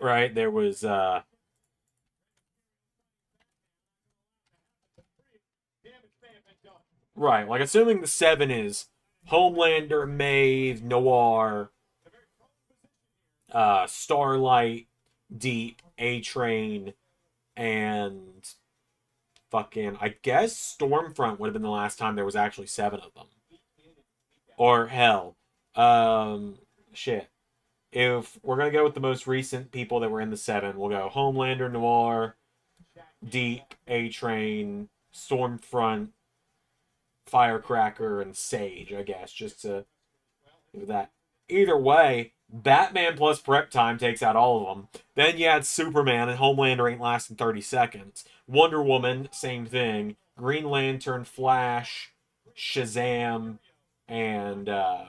Speaker 1: Right? There was, Right, like assuming the 7 is Homelander, Maeve, Noir, Starlight, Deep, A-Train, and fucking, I guess Stormfront would have been the last time there was actually 7 of them. Or hell, shit. If we're gonna go with the most recent people that were in the 7, we'll go Homelander, Noir, Deep, A-Train, Stormfront, Firecracker, and Sage, I guess, just to do that. Either way, Batman plus prep time takes out all of them. Then you add Superman, and Homelander ain't lasting 30 seconds. Wonder Woman, same thing. Green Lantern, Flash, Shazam, and, I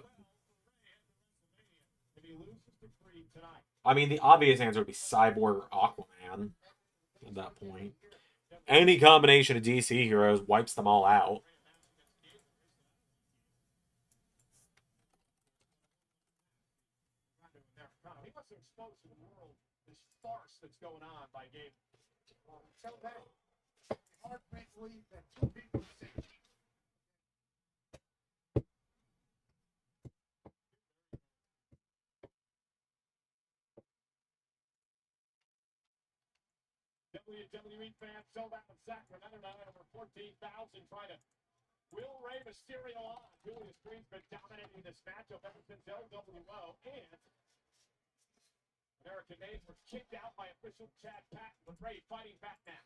Speaker 1: mean, the obvious answer would be Cyborg or Aquaman at that point. Any combination of DC heroes wipes them all out.
Speaker 4: He wants to expose to the world this farce that's going on by Gabe.
Speaker 2: So that hard to believe that 2 people say
Speaker 4: WWE fans sold out in Sacramento tonight, over 14,000 trying to will Rey Mysterio on. Julius Creed's been dominating this matchup ever since LWO, and American Made was kicked out by official Chad Patton, with Rey fighting back now.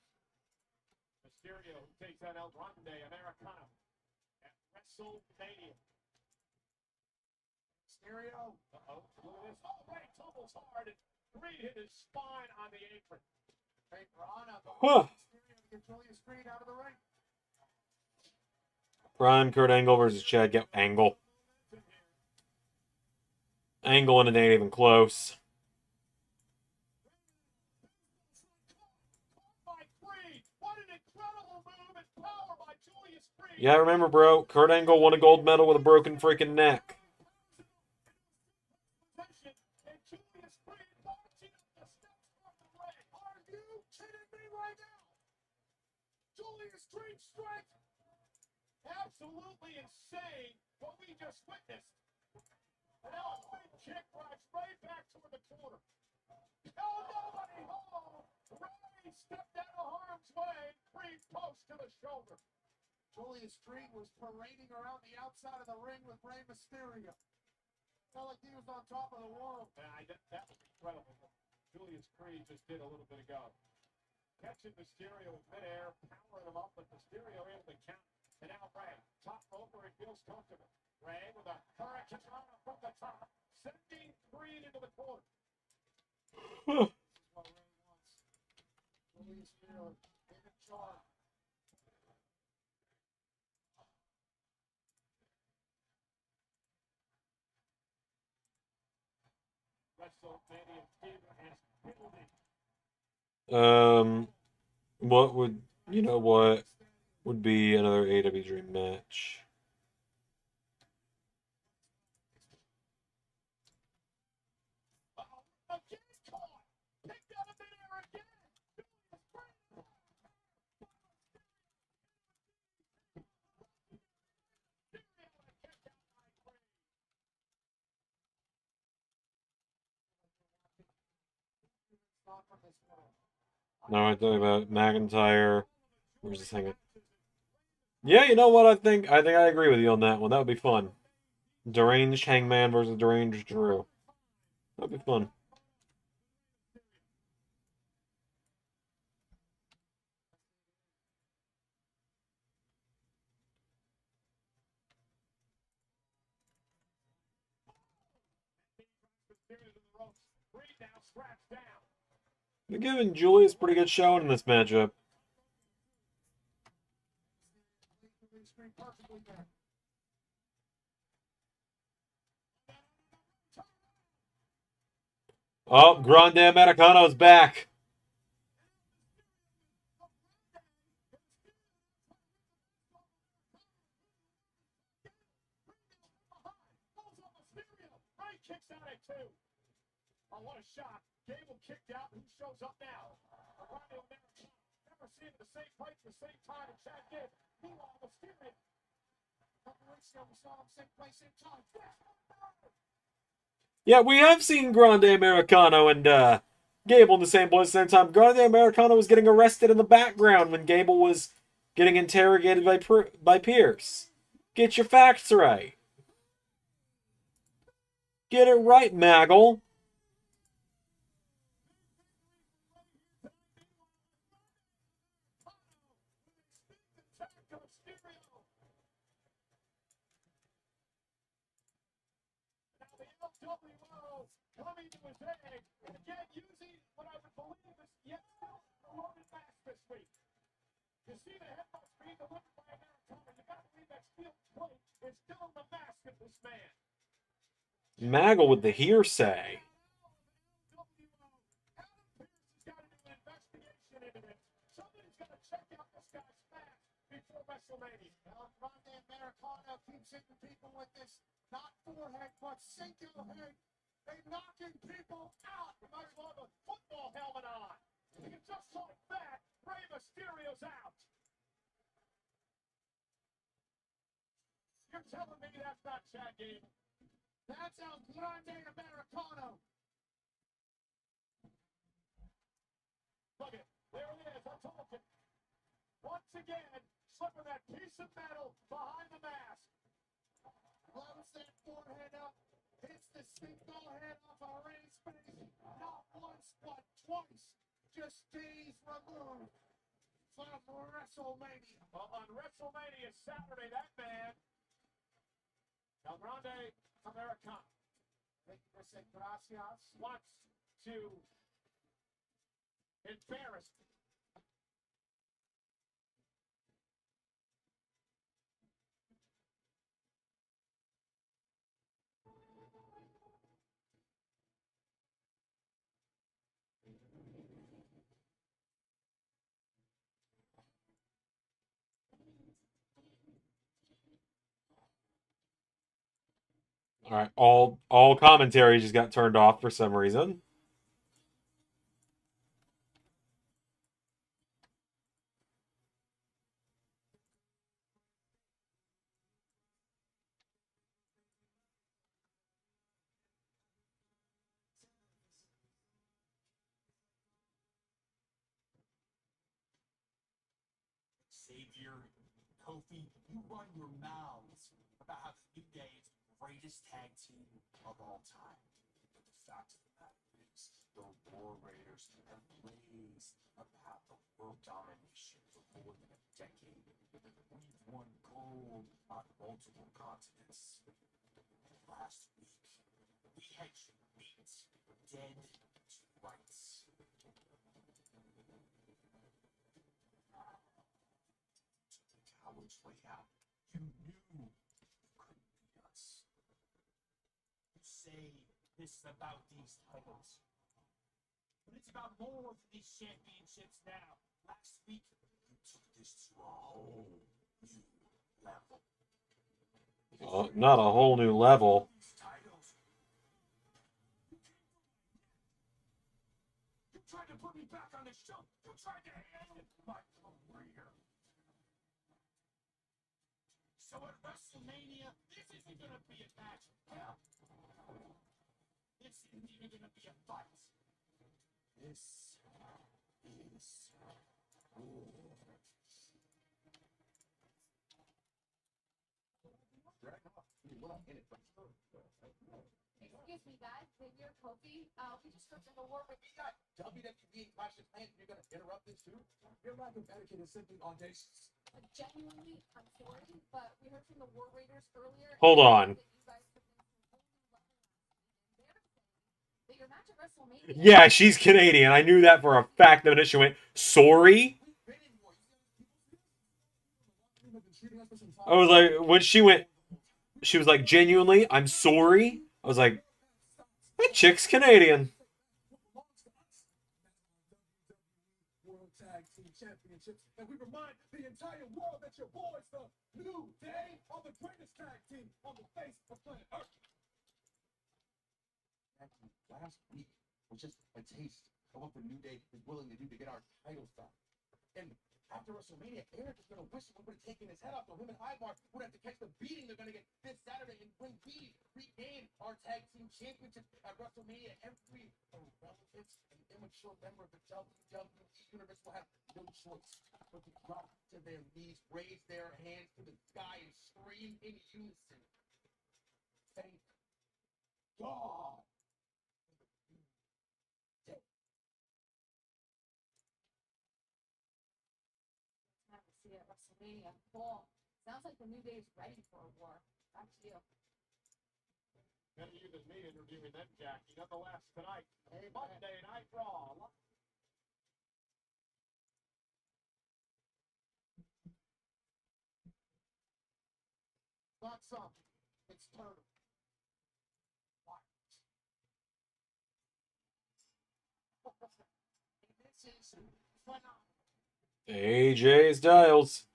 Speaker 4: Mysterio takes on El Grande Americano at WrestleMania.
Speaker 2: Mysterio.
Speaker 4: Uh-oh, look at this. Oh, Rey tumbles hard, and Creed hit his spine on the apron.
Speaker 2: Hey, Piranha.
Speaker 1: Huh.
Speaker 2: Mysterio to get Julius Creed out of the ring.
Speaker 1: Prime Kurt Angle versus Chad Angle. Angle and it ain't even close.
Speaker 4: By Creed. What an incredible move and power by Julius Creed.
Speaker 1: Yeah, remember, bro. Kurt Angle won a gold medal with a broken freaking neck.
Speaker 4: Possession, and Julius Creed marching up the steps from the ring.
Speaker 2: Are you kidding me right now? Julius Creed strike.
Speaker 4: Absolutely insane what we just witnessed. And now a quick kick drives right back toward the corner. Oh, nobody home. Ray stepped out of harm's way. Creed post to the shoulder.
Speaker 2: Julius Creed was parading around the outside of the ring with Rey Mysterio. Felt like he was on top of the world.
Speaker 4: That was incredible. Julius Creed just did a little bit ago. Catching Mysterio in midair, powering him up, but Mysterio able to count. And now Ray, top rope where he feels comfortable. Ray with a hurricane from the top, sending Creed into the corner.
Speaker 2: This is what Ray wants. Julius Creed in charge.
Speaker 4: WrestleMania fever has building.
Speaker 1: What would, you know what would be another AEW Dream match?
Speaker 4: Again caught. Picked out of midair again. Julius Creed.
Speaker 2: Not from this world.
Speaker 1: No, I thought about McIntyre. Where's this hanging? Yeah, you know what? I think I agree with you on that one. That would be fun. Deranged Hangman versus Deranged Drew. That'd be fun.
Speaker 4: Creed now straps down.
Speaker 1: They're giving Julius a pretty good showing in this matchup.
Speaker 2: Julius Creed perfectly there.
Speaker 1: Oh, Grande Americano's back.
Speaker 4: Ray kicks out at two. Oh, what a shot. Gable kicked out. Who shows up now? Orlando American. Never seen him in the same place at the same time as Chad did. Meanwhile, Mysterio.
Speaker 2: A couple weeks ago, we saw him same place, same time.
Speaker 1: Yeah, we have seen Grande Americano and Gable in the same place at the same time. Grande Americano was getting arrested in the background when Gable was getting interrogated by Pierce. Get your facts right. Get it right, Maggle.
Speaker 4: LWO coming to his aid, and again using what I would believe is yet still a loaded mask this week. You see the headbutt being delivered by Americana. You got to believe that steel plate is still in the mask of this man.
Speaker 1: Maggle with the hearsay.
Speaker 4: LWO. Adam Pearce has got to do an investigation into this. Somebody's got to check out this guy's mask before WrestleMania.
Speaker 2: Well, Grande Americano keeps hitting people with this, not forehead, but singular head. They're knocking people out.
Speaker 4: You might as well have a football helmet on. Because just like that, Rey Mysterio's out. You're telling me that's not Chad Gable?
Speaker 2: That's El Grande Americano.
Speaker 4: Look at it. There it is. I told you. Once again, slipping that piece of metal behind the mask.
Speaker 2: Blows that forehead up. Hits the single head off a Ray's face. Not once, but twice. Just days removed from WrestleMania.
Speaker 4: Well, on WrestleMania Saturday, that man, El Grande Americano,
Speaker 2: Gracias.
Speaker 4: wants to embarrass me.
Speaker 1: right, all commentary just got turned off for some reason.
Speaker 5: Xavier, Kofi, you run your mouths about how the New Day is the greatest tag team of all time. But the fact of the matter is, the War Raiders have blazed a path of world domination for more than a decade. We've won gold on multiple continents. Last week, we had you beat dead to rights. Coward's way out. You knew you couldn't beat us. You say this is about these titles, but it's about more than these championships now. Last week, you took this to a whole new level.
Speaker 1: Not a whole new level.
Speaker 5: These titles. You tried to put me back on the show. You tried to end my career. So at WrestleMania, this isn't going to be a match. Hell, this isn't even going to be a fight. This is war.
Speaker 6: Excuse me, guys. Xavier, Kofi, we just heard from the war with
Speaker 2: You got WWE and Clash of Clans, and you're going to interrupt this too? Your lack of etiquette is simply audacious.
Speaker 6: genuinely, I'm sorry, but we heard from the War Raiders earlier.
Speaker 1: Hold on.
Speaker 6: That you guys took this to a whole new level last week, and they're saying that your match at WrestleMania.
Speaker 1: Yeah, she's Canadian. I knew that for a fact. The minute she went, sorry. I was like, when she went, she was like, genuinely, I'm sorry. I was like, that chick's Canadian.
Speaker 2: World Tag Team Championships, and we remind the entire world that your boys, the New Day, are the greatest tag team on the face of planet Earth.
Speaker 5: Last week was just a taste of what the New Day is willing to do to get our titles back. And after WrestleMania, Eric is going to wish we would have taken his head off, so him and Ivar would have to catch the beating they're going to get this Saturday. And when we regain our tag team championship at WrestleMania, every irrelevant and immature member of the WWE Universe will have no choice but to drop to their knees, raise their hands to the sky, and scream in unison. Thank God.
Speaker 6: Have to see at WrestleMania. Cool. Sounds like the New Day is ready for a war. Back to you.
Speaker 4: Better you than me interviewing them, Jackie. Nonetheless, tonight, Monday Night Raw.
Speaker 2: Not some, it's turtle.
Speaker 3: This is phenomenal.
Speaker 1: AJ Styles.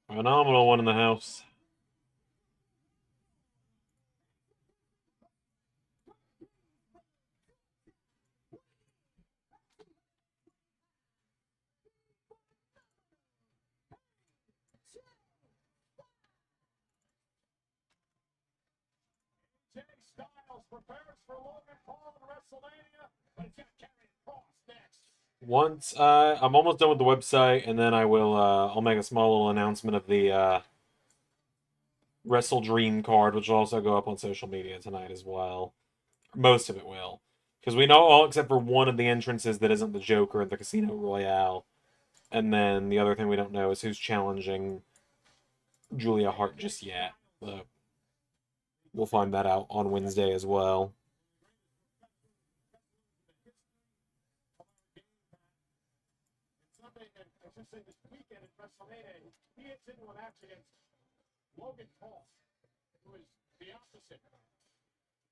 Speaker 1: Phenomenal one in the house.
Speaker 4: Jay Styles prepares for Logan Paul in WrestleMania, but he's got Karrion Kross next.
Speaker 1: Once I'm almost done with the website, and then I will I'll make a small little announcement of the Wrestle Dream card, which will also go up on social media tonight as well. Most of it will, because we know all except for one of the entrances that isn't the Joker at the Casino Royale, and then the other thing we don't know is who's challenging Julia Hart just yet. So we'll find that out on Wednesday as well.
Speaker 4: Sunday, and I should say this weekend at WrestleMania, he hits into a match against Logan Paul, who is the opposite of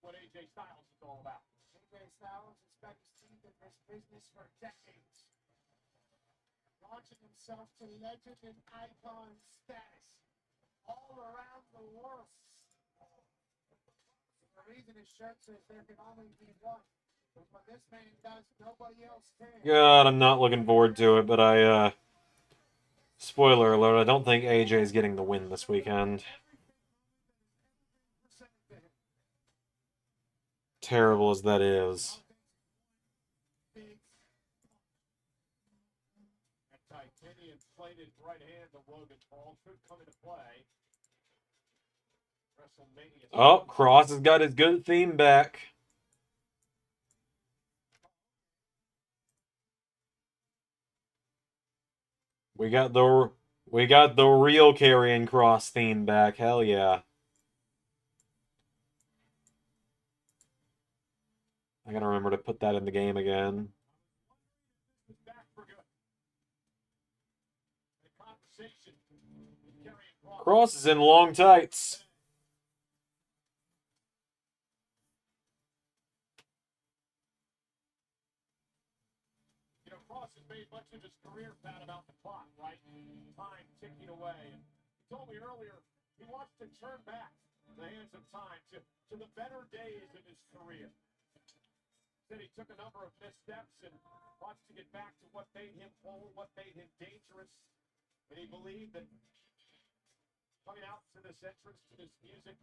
Speaker 4: what AJ Styles is all about.
Speaker 2: AJ Styles has spent his teeth in this business for decades, launching himself to legend and icon status all around the world. The reason his shirt says there can only be one. But what this man does, nobody else can.
Speaker 1: God, I'm not looking forward to it, but spoiler alert, I don't think AJ is getting the win this weekend. Terrible as that is.
Speaker 4: That titanium plated right hand of Logan Paul could come into play. WrestleMania.
Speaker 1: Oh, Cross has got his good theme back. We got the real Karrion Cross theme back. Hell yeah. I gotta remember to put that in the game again.
Speaker 4: Back for good. The conversation. Karrion
Speaker 1: Cross is in long tights.
Speaker 4: You know, Cross has made much of his career, Pat, about the clock, right? Time ticking away. And he told me earlier he wants to turn back the hands of time to the better days of his career. Said he took a number of missteps and wants to get back to what made him whole, what made him dangerous. And he believed that coming out to this entrance, to this music,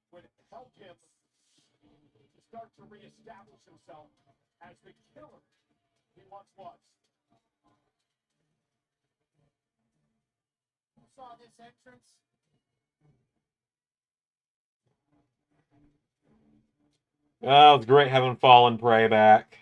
Speaker 4: would help him to start to reestablish himself as the killer he once was.
Speaker 2: Who saw this entrance?
Speaker 1: Oh, it's great having Fallen Prey back.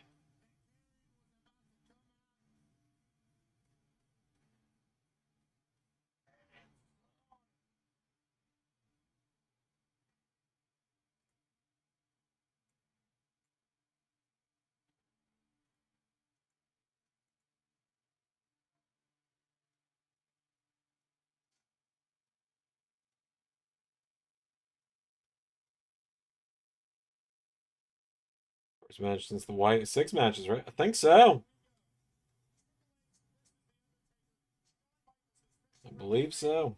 Speaker 1: First match since the White 6 matches, right? I think so. I believe so.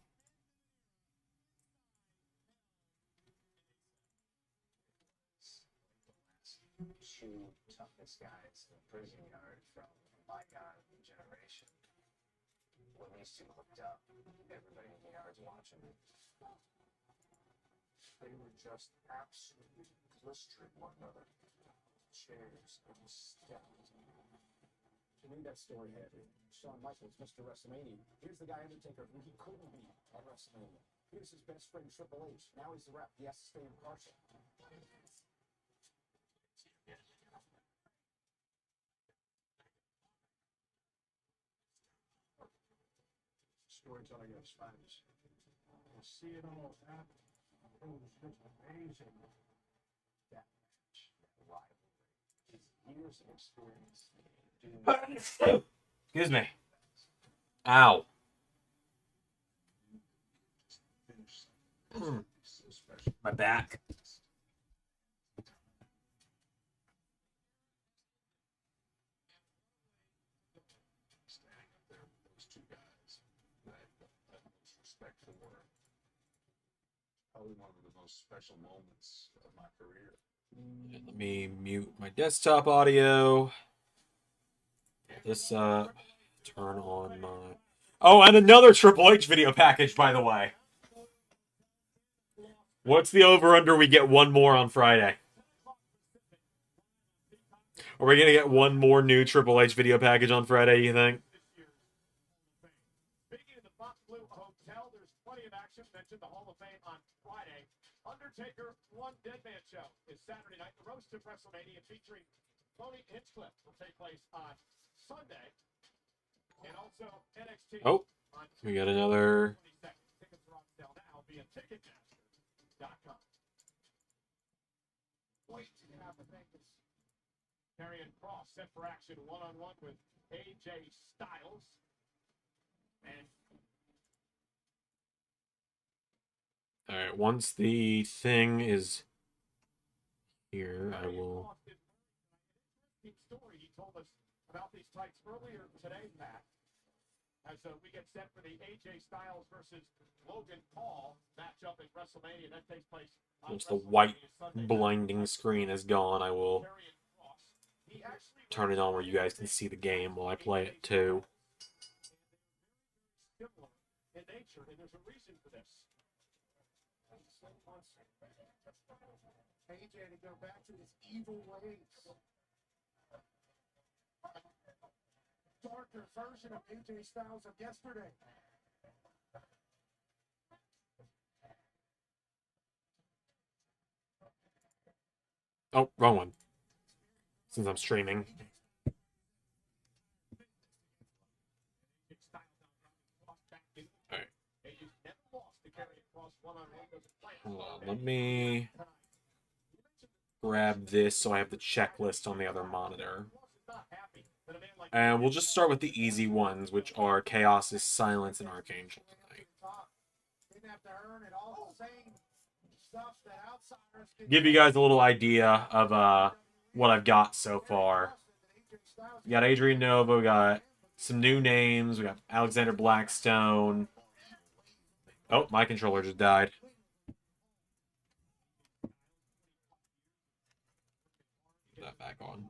Speaker 7: Two toughest guys in the prison yard from a bygone generation. When these two hooked up, everybody in the yard's watching. They were just absolutely blistering one another. Chairs and stepped. To me, that story had Shawn Michaels, Mr. WrestleMania. Here's the guy Undertaker who he couldn't be at WrestleMania. Here's his best friend Triple H. Now he's the rep. He has to stay impartial. Storytelling at its finest.
Speaker 2: To see it all happen. It was just amazing.
Speaker 7: That match, that rivalry, his years of experience doing
Speaker 1: Excuse me. Ow. My back.
Speaker 7: those two guys that I have the utmost respect for. Probably one of the most special moments of my career.
Speaker 1: Let me mute my desktop audio. This turn on my. Oh, and another Triple H video package, by the way. What's the over-under? We get one more on Friday. Are we going to get one more new Triple H video package on Friday, you think?
Speaker 4: Speaking of the Fox Blue Hotel, there's plenty of action. Mentioned the Hall of Fame on Friday. Undertaker One Dead Man Show is Saturday night. The Roast of WrestleMania featuring Tony Hinchcliffe will take place on Sunday. And also NXT.
Speaker 1: Oh, we got another.
Speaker 4: Tickets are on sale now via Ticketmaster.com.
Speaker 2: Wait till you have to think this.
Speaker 4: Karrion Cross set for action one-on-one with AJ Styles. And
Speaker 1: All right, once the thing is Here, I will.
Speaker 4: Story he told us about these tights earlier today, Pat. As we get set for the AJ Styles versus Logan Paul matchup at WrestleMania, that takes place.
Speaker 1: Once the white blinding screen is gone, I will turn it on where you guys can see the game while I play it too.
Speaker 4: Similar in nature, and there's a reason for this.
Speaker 2: AJ to go back to his evil ways. Darker version of AJ Styles of yesterday.
Speaker 1: Oh, wrong one. Since I'm streaming. Alright. Hold on, let me grab this so I have the checklist on the other monitor. And we'll just start with the easy ones, which are Chaos's Silence and Archangel tonight. Give you guys a little idea of what I've got so far. We got Adrian Nova, we got some new names, we got Alexander Blackstone. Oh, my controller just died. Put that back on.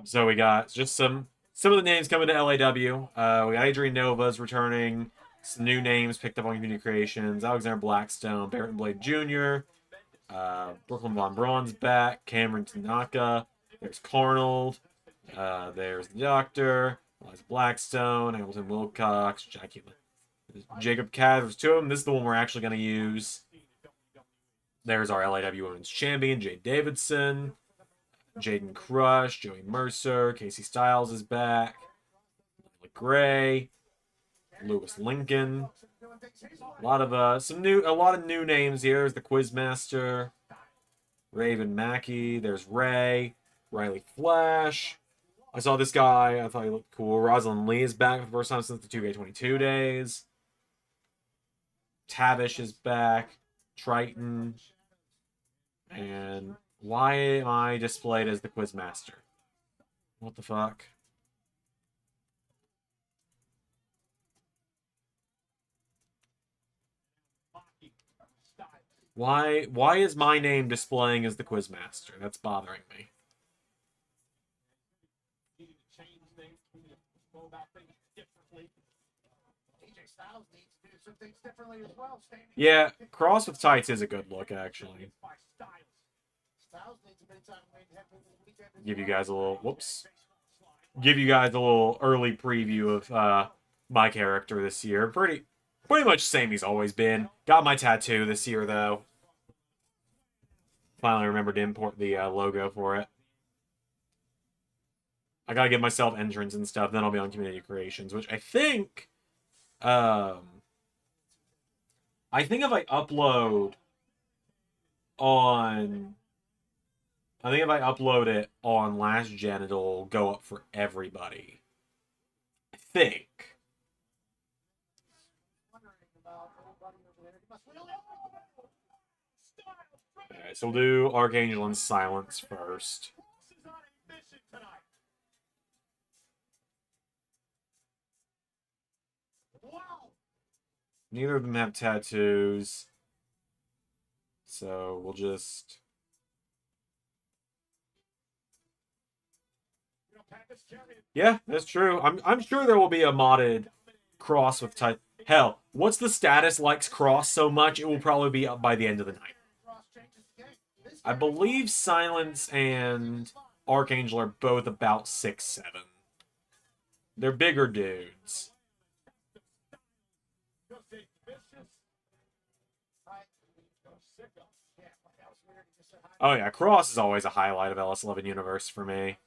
Speaker 1: So we got just some of the names coming to LAW. We got Adrian Nova's returning. Some new names picked up on Community Creations. Alexander Blackstone, Barrett Blade Jr., Brooklyn Von Braun's back. Cameron Tanaka. There's Carnold. There's the Doctor. Eliza Blackstone. Hamilton Wilcox. Jacob Cav. There's two of them. This is the one we're actually going to use. There's our LAW Women's Champion, Jade Davidson. Jaden Crush, Joey Mercer, Casey Styles is back. Gray, Lewis Lincoln. A lot of new names here. There's the Quizmaster, Raven Mackey. There's Ray, Riley Flash. I saw this guy. I thought he looked cool. Rosalind Lee is back for the first time since the 2K22 days. Tavish is back. Triton. And why am I displayed as the Quizmaster? What the fuck? Why is my name displaying as the Quizmaster? That's bothering me. Yeah, Cross with Tights is a good look, actually. Give you guys a little, give you guys a little early preview of my character this year. Pretty much same he's always been. Got my tattoo this year, though. Finally remembered to import the logo for it. I gotta give myself entrance and stuff, then I'll be on Community Creations, which I think if I upload it on Last Gen, it'll go up for everybody. I think. Alright, so we'll do Archangel and Silence first. Neither of them have tattoos. So we'll just... Yeah, that's true. I'm sure there will be a modded Cross with Tight. Hell, what's the status likes Cross so much it will probably be up by the end of the night. I believe Silence and Archangel are both about 6'7". They're bigger dudes. Oh yeah, Cross is always a highlight of LS11 Universe for me.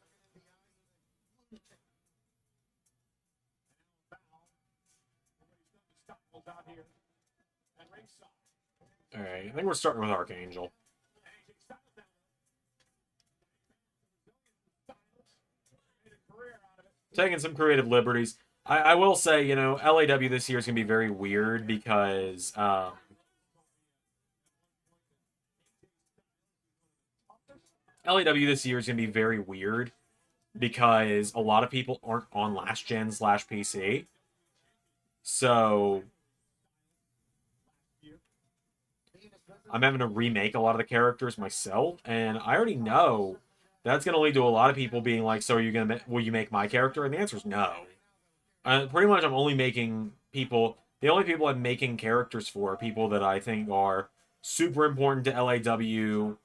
Speaker 1: Alright, I think we're starting with Archangel. Taking some creative liberties. I will say, you know, LAW this year is going to be very weird because LAW this year is going to be very weird because a lot of people aren't on last gen / PC. So I'm having to remake a lot of the characters myself, and I already know that's going to lead to a lot of people being like, "So are you will you make my character?" And the answer is no. Pretty much, I'm only making people. The only people I'm making characters for are people that I think are super important to LAW,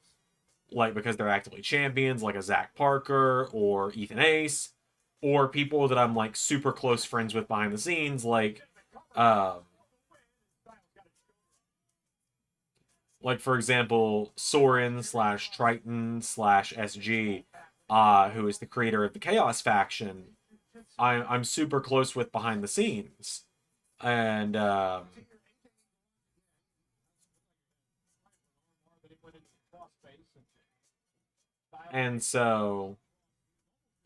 Speaker 1: like because they're actively champions, like a Zach Parker or Ethan Ace, or people that I'm like super close friends with behind the scenes, like for example, Soren / Triton / SG, who is the creator of the Chaos faction. I'm super close with behind the scenes, and so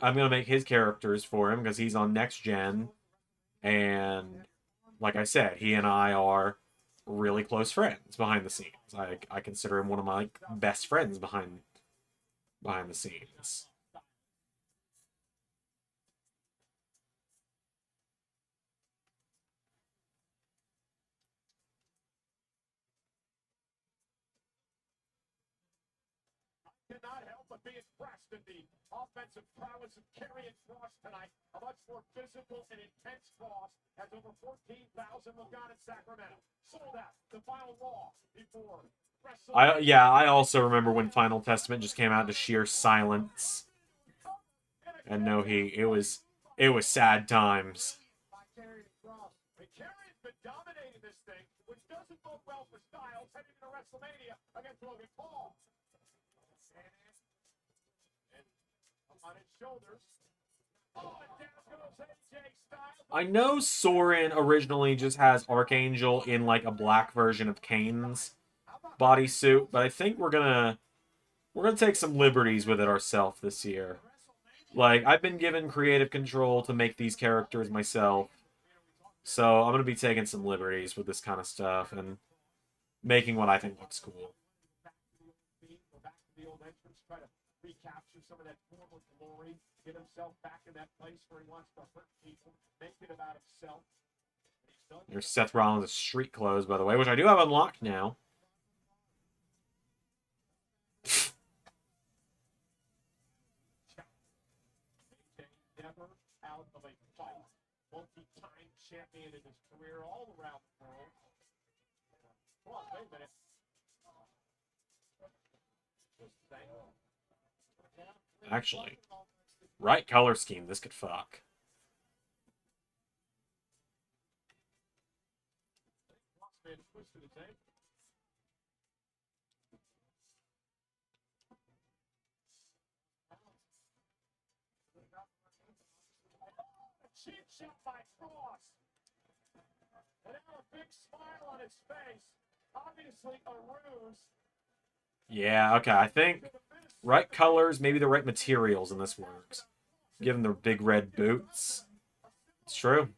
Speaker 1: I'm gonna make his characters for him because he's on next gen, and like I said, he and I are really close friends behind the scenes. I consider him one of my like, best friends behind the scenes.
Speaker 4: Cannot help but be impressed in the offensive prowess of Karrion Kross tonight. A much more physical and intense Kross has over 14,000 look on in Sacramento. Sold out the final Raw before
Speaker 1: I also remember when Final Testament just came out to sheer silence. And no, it was sad times.
Speaker 4: Karrion's been dominating this thing, which doesn't bode well for Styles heading into WrestleMania against Logan Paul. On his shoulders. Oh, and down goes AJ Styles.
Speaker 1: I know Soren originally just has Archangel in like a black version of Kane's bodysuit, but I think we're gonna take some liberties with it ourselves this year. Like I've been given creative control to make these characters myself, so I'm gonna be taking some liberties with this kind of stuff and making what I think looks cool.
Speaker 4: Recapture some of that former glory, get himself back in that place where he wants to hurt people, make it about himself.
Speaker 1: There's Seth Rollins' street clothes, by the way, which I do have unlocked now.
Speaker 4: Never out of a fight. Multi-time champion in his career all around the world. Hold on, wait a minute.
Speaker 1: Actually, right color scheme, this could fuck.
Speaker 4: Cheap shot by Kross. And now a big smile on his face. Obviously a ruse.
Speaker 1: Yeah, okay, I think right colors, maybe the right materials, and this works. Give them their big red boots. It's true.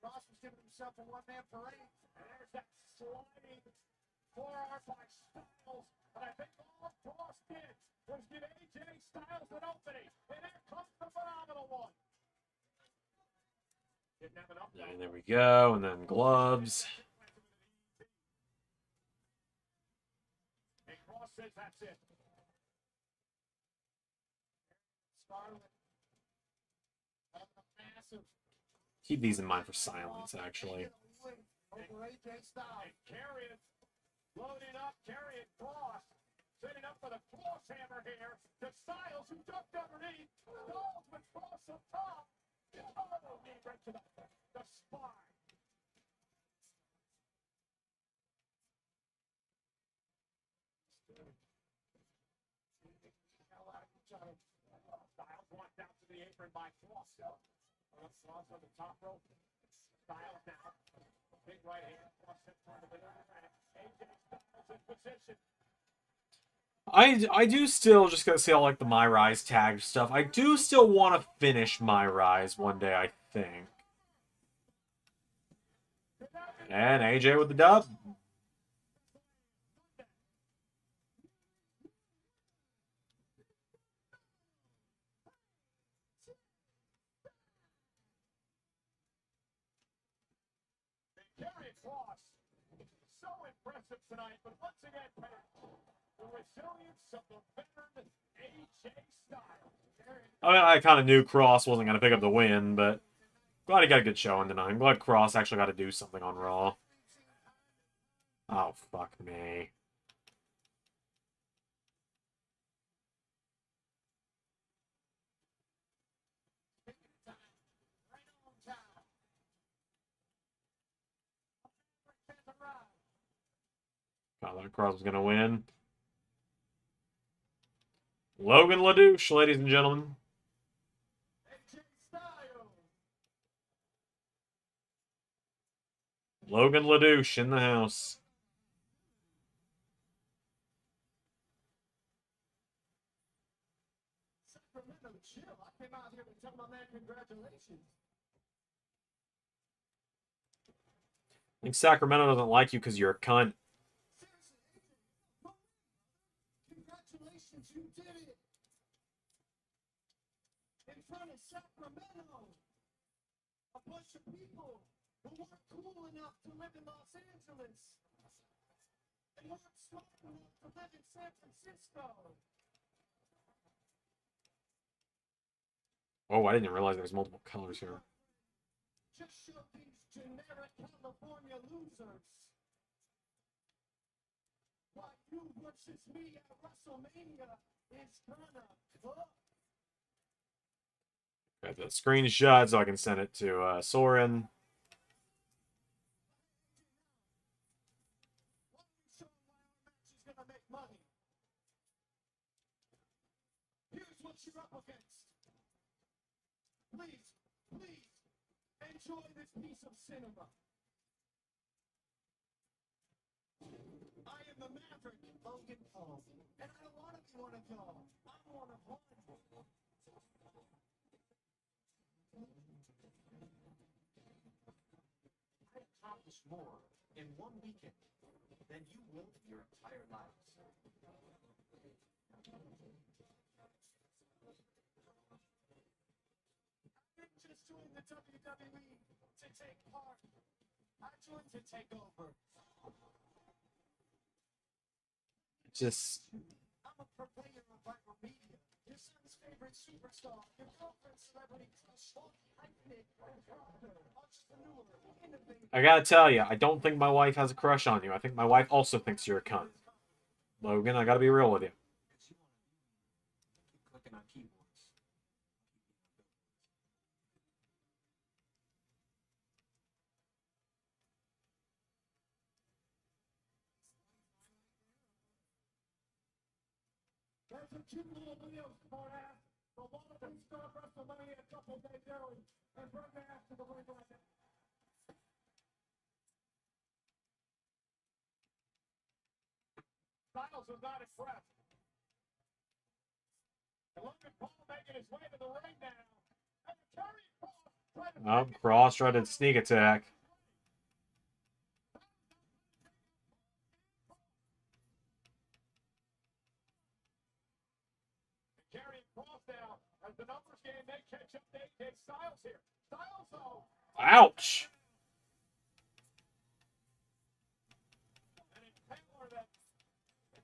Speaker 2: Kross was giving himself a one-man parade.
Speaker 4: And there's that sliding forearm by Styles. And I think all Kross did was give AJ Styles an opening. And here comes the phenomenal one.
Speaker 1: And there we go, and then gloves.
Speaker 4: And Kross says that's it.
Speaker 2: Scarlet. Massive.
Speaker 1: Keep these in mind for silence, actually.
Speaker 2: Over AJ Styles.
Speaker 4: And Karrion loading up. Karrion Kross setting up for the cross hammer here to Styles, who ducked underneath. Styles with Kross up top. Oh, knee right to the spine. Styles walked out to the apron by Kross. Kross on the top rope. Styles now. Big right hand. Kross in front of it. AJ Styles in position.
Speaker 1: I do still, just gonna say all like the My Rise tag stuff, I do still want to finish My Rise one day, I think. And AJ with the dub.
Speaker 4: Carry across. So impressive tonight, but once again, the resilience of the veteran AJ Styles.
Speaker 1: I mean, I kind of knew Cross wasn't gonna pick up the win, but glad he got a good showing tonight. I'm glad Cross actually got to do something on Raw. Oh, fuck me. I thought Cross was going to win. Logan LaDouche, ladies and gentlemen. Logan LaDouche in the house.
Speaker 4: Sacramento chill. I came out here to tell my man congratulations.
Speaker 1: I think Sacramento doesn't like you because you're a cunt.
Speaker 2: Congratulations, you did it! In front of Sacramento! A bunch of people who weren't cool enough to live in Los Angeles! And weren't smart enough to live in San Francisco!
Speaker 1: Oh, I didn't realize there's multiple colors here.
Speaker 2: Just show these generic California losers why you versus me at WrestleMania is gonna cook.
Speaker 1: Got the screenshot so I can send it to Soren.
Speaker 2: Why don't you show them why our match is gonna make money? Here's what you're up against. Please, please, enjoy this piece of cinema. I am the Maverick, Logan Paul, and I don't want to be one of y'all. I'm one of one.
Speaker 5: I accomplished more in one weekend than you will in your entire lives.
Speaker 2: I didn't just join the WWE to take part. I joined to take over.
Speaker 1: Just
Speaker 2: I'm a purveyor of viral media. Your son's favorite superstar, your girlfriend's celebrity crush, iconic, entrepreneur, innovator.
Speaker 1: I gotta tell you, I don't think my wife has a crush on you. I think my wife also thinks you're a cunt. Logan, I gotta be real with you.
Speaker 5: Keep clicking on keyboards.
Speaker 2: There's a cute little video, smart ass. The Walla can start WrestleMania a couple days early and bring their ass to the ring right now.
Speaker 4: Styles was not impressed. And Logan Paul making his way to the ring now. And carry Cross trying to
Speaker 1: Oh, Cross tried to sneak attack.
Speaker 4: carry Cross now as the numbers game may catch up to AJ Styles here. Styles though.
Speaker 1: Ouch!
Speaker 4: An impaler that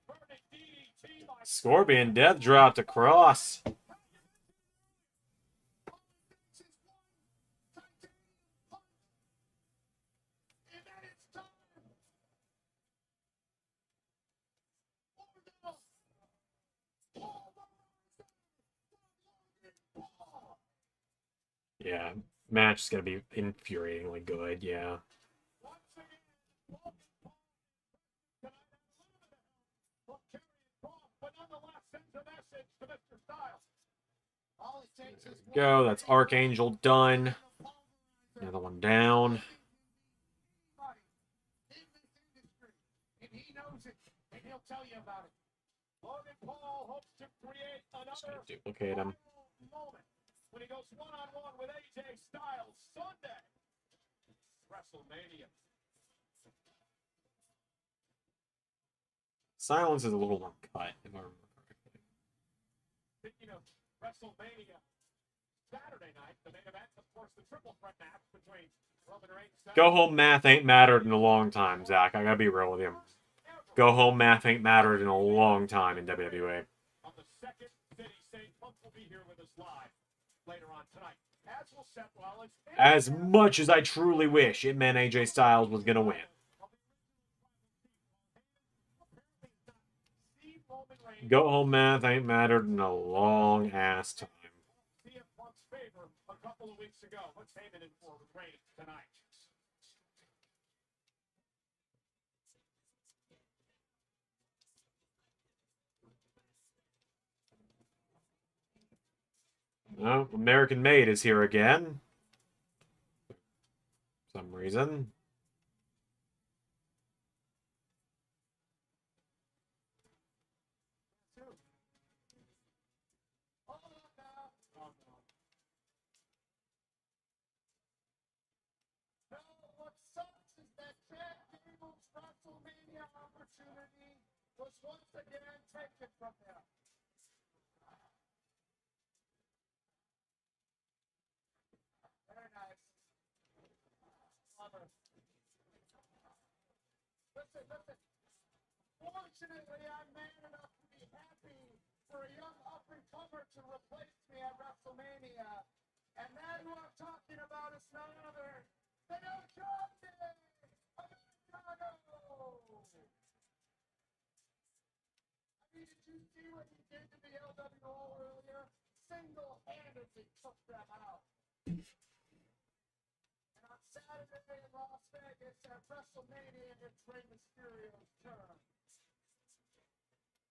Speaker 4: burning DDT by
Speaker 1: Scorpion death drop to Cross.
Speaker 2: And then it's time. For the Paul.
Speaker 1: Yeah, match is gonna be infuriatingly good, yeah.
Speaker 4: once again, Logan Paul tonight will carry Cross, but nonetheless sends a message to Mr. Styles.
Speaker 2: All it takes is
Speaker 1: Go, that's Archangel done. Another one down.
Speaker 2: in this industry, and he knows it, and he'll tell you about it.
Speaker 4: Logan Paul hopes to create
Speaker 1: Just
Speaker 4: another
Speaker 1: gonna duplicate him.
Speaker 4: moment when he goes one-on-one with AJ Styles Sunday. WrestleMania.
Speaker 1: Silence is a little more cut, if I remember correctly.
Speaker 4: Speaking of WrestleMania, Saturday night, the main event, of course, the triple threat match between Roman Reigns.
Speaker 1: Go home math ain't mattered in a long time, Zach. I gotta be real with you. Go home math ain't mattered in a long time in WWE.
Speaker 4: On the second city, St. Punk will be here with us live later on tonight. As will Seth Rollins.
Speaker 1: As much as I truly wish it meant AJ Styles was gonna win. Go home math ain't mattered in a long ass time.
Speaker 4: CM Punk's favor a couple of weeks ago. What's Heyman in for with Reigns tonight?
Speaker 1: No, American Made is here again. For some reason.
Speaker 4: What sucks is that Chad Gable's WrestleMania opportunity was once again taken from him. Very nice. Clever. Listen. Fortunately, I'm man enough to be happy for a young up-and-comer to replace me at WrestleMania. And that who I'm talking about is none other than El Grande Americano. I mean, did you see what he did to the LWO earlier? Single-handedly took them out. And on Saturday in Las Vegas at WrestleMania, it's Rey Mysterio's turn.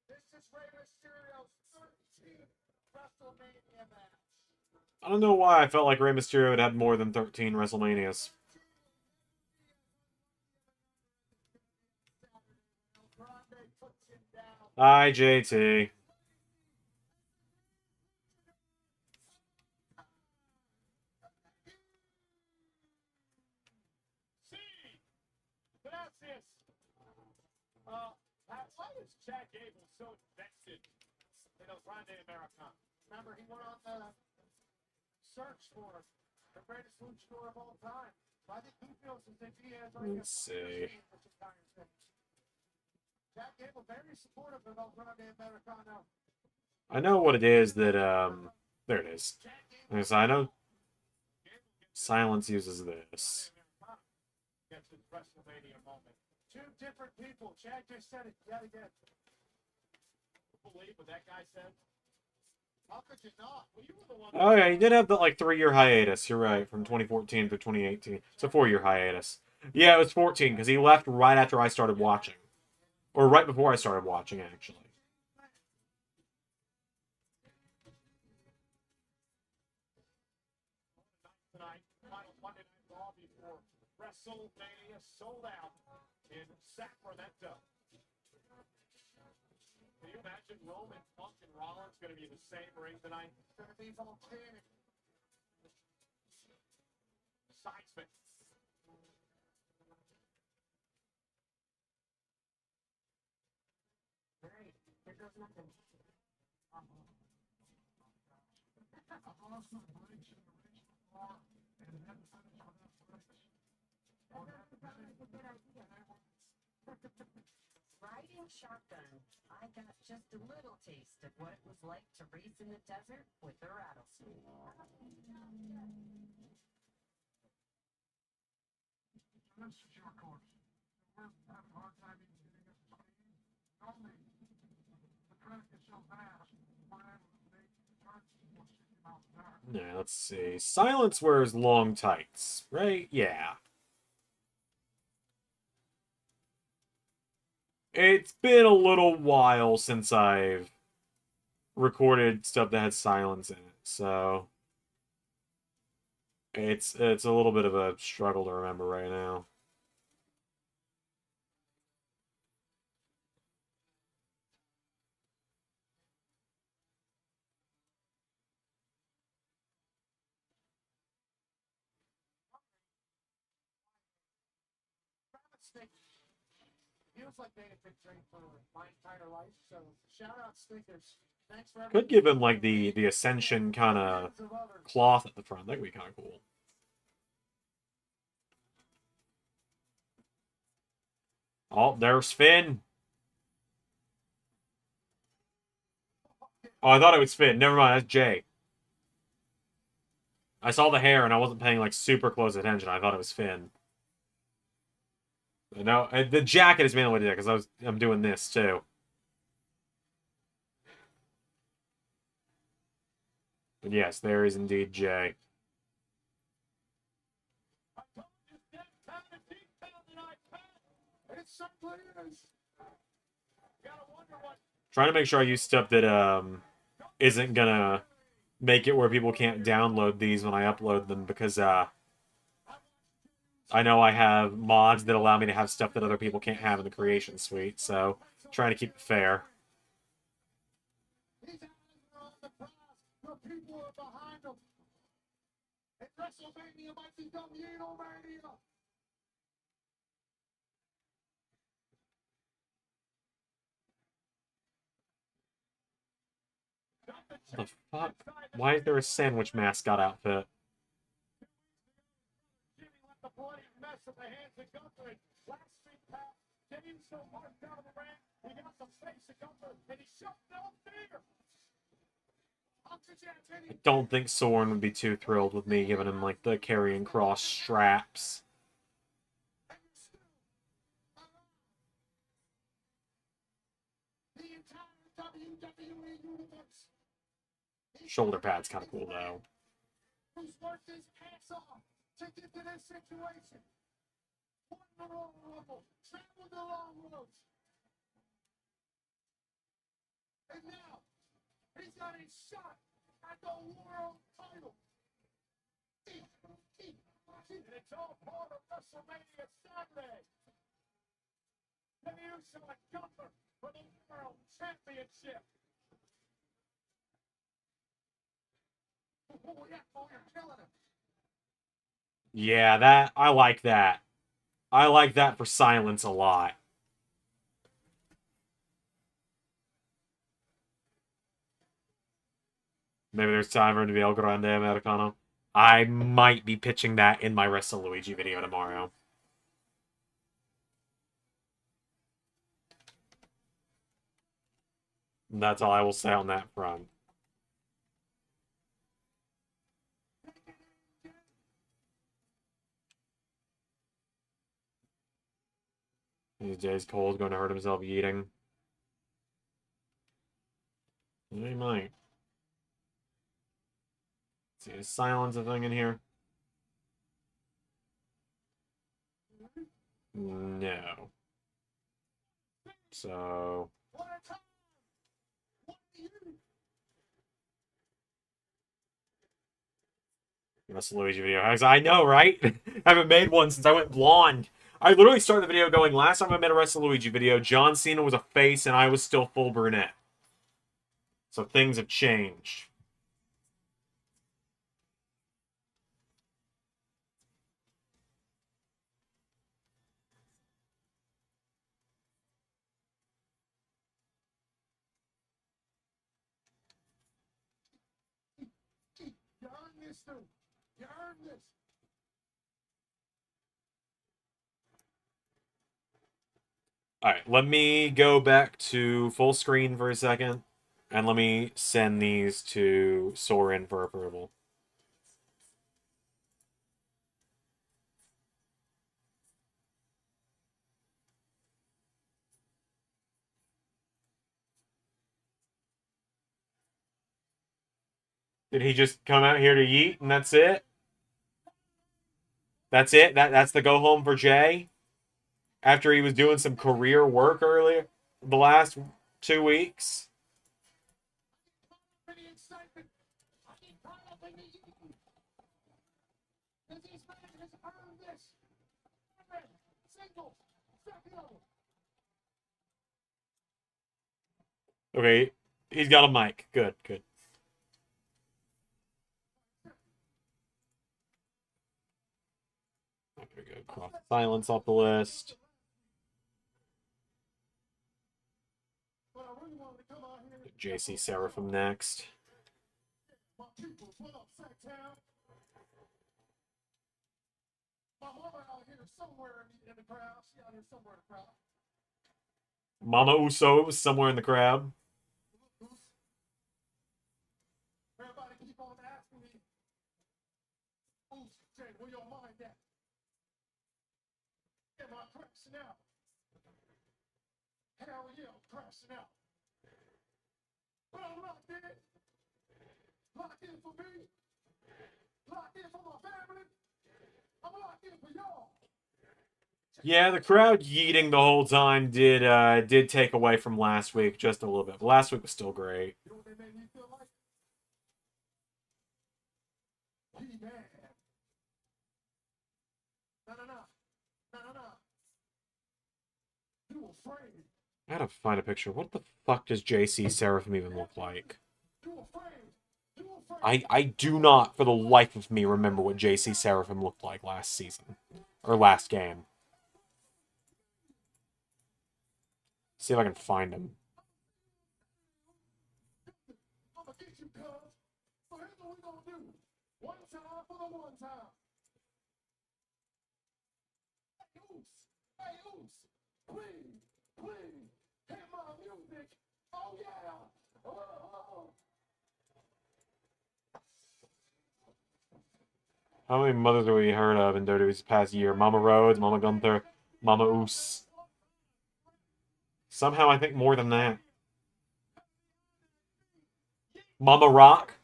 Speaker 4: This is Rey Mysterio's 13th WrestleMania match.
Speaker 1: I don't know why I felt like Rey Mysterio had had more than 13 WrestleManias. Hi, JT.
Speaker 4: Gracias. Why is Chad Gable so invested in El Grande Americano? Remember, he went on the search for the greatest luchador of all time. So I think he feels as if he has already
Speaker 1: Let's see.
Speaker 4: this entire thing. Chad Gable very supportive of El Grande Americano.
Speaker 1: I know what it is that, there it is. So I know Silence uses this.
Speaker 4: Gets his WrestleMania moment. Two different people. Chad just said it yet again. Believe what that guy said? How could you not? Well, you were the one.
Speaker 1: Oh yeah, he did have the, like, 3-year hiatus. You're right, from 2014 to 2018. It's a 4-year hiatus. Yeah, it was 14, because he left right after I started watching. Or right before I started watching, actually.
Speaker 4: Tonight, final Monday Night Raw before WrestleMania sold out in Sacramento. Can you imagine Roman, Punk, and Rollins going to be in the same ring tonight? It's going to be volcanic. Seismic.
Speaker 3: Great. Here goes nothing. Riding shotgun, I got just a little taste of what it was like to race in the desert with a rattlesnake.
Speaker 2: This is your course. We're having a hard time even getting it clean. Normally, the track is so fast, we're able to make turns to 60 miles an hour.
Speaker 1: Yeah, let's see. Silence wears long tights, right? Yeah. It's been a little while since I've recorded stuff that had silence in it, so it's a little bit of a struggle to remember right now.
Speaker 2: Feels like they had been trained for my entire life. So shout out Stickers. Thanks for
Speaker 1: Could give him like the Ascension kind of cloth at the front. That would be kind of cool. Oh, there's Finn. Oh, I thought it was Finn. Never mind, that's Jay. I saw the hair and I wasn't paying like super close attention. I thought it was Finn. But no, the jacket is mainly what I did because I'm doing this too. But yes, there is indeed Jay. Trying to make sure I use stuff that isn't gonna make it where people can't download these when I upload them, because I know I have mods that allow me to have stuff that other people can't have in the creation suite, so trying to keep it fair.
Speaker 2: People are behind them. And WrestleMania might be WrestleMania.
Speaker 1: What the fuck? Why is there a sandwich mascot outfit?
Speaker 4: Jimmy left the bloody mess at the hands of Gunther. Last week, James so marked out of the ring. He got the face of Gunther, and he shoved no finger.
Speaker 1: I don't think Soren would be too thrilled with me giving him like the carrying cross straps. Shoulder pad's kind of cool though.
Speaker 2: Who's worked his ass off to get to this situation? Won the Royal Rumble, traveled the long roads. And now, he's got a shot at the world title.
Speaker 4: And it's all part of WrestleMania Saturday. The Uso and Gunther for the World Championship.
Speaker 2: Oh, yeah, oh, you're killing him.
Speaker 1: Yeah, I like that. I like that for Silence a lot. Maybe there's time for him to be El Grande Americano. I might be pitching that in my WrestleLuigi video tomorrow. And that's all I will say on that front. These days, Cole's going to hurt himself eating. He might. See, is Silence a thing in here? No. So... WrestleLuigi video. I know, right? I haven't made one since I went blonde. I literally started the video going, last time I made a WrestleLuigi video, John Cena was a face and I was still full brunette. So things have changed.
Speaker 2: You earned this, dude. You earned this.
Speaker 1: Alright, let me go back to full screen for a second. And let me send these to Soren for approval. Did he just come out here to yeet and that's it? That's it? That's the go home for Jay? After he was doing some career work earlier, the last 2 weeks? Okay, he's got a mic. Good, good. There we go. Cross Silence off the list. JC Seraphim next.
Speaker 2: My people, what up, Sacktown? My mama out here somewhere in the crowd. She out here somewhere in the crowd.
Speaker 1: Mama Uso is somewhere in the crowd.
Speaker 2: Everybody keep on asking me, who's Jay, where your mind at? Am I crashing out? Hell yeah, I'm crashing out. But I'm locked in. Locked in for me. Locked in for my family. I'm locked in for y'all.
Speaker 1: Yeah, the crowd yeeting the whole time did take away from last week just a little bit. But last week was still great.
Speaker 2: You know what they made me feel like? He-Man. No. You afraid.
Speaker 1: I gotta find a picture. What the fuck does JC Seraphim even look like?
Speaker 2: You afraid. You afraid.
Speaker 1: I do not, for the life of me, remember what JC Seraphim looked like last season. Or last game. See if I can find him.
Speaker 2: I'm gonna get you, cuz. So here's what we gonna do. One time for the one time. Hey, Oos. Please. Hit my music. Oh, yeah. Oh.
Speaker 1: How many mothers have we heard of in WWE this past year? Mama Rhodes, Mama Gunther, Mama Oos. Somehow I think more than that. Mama Rock.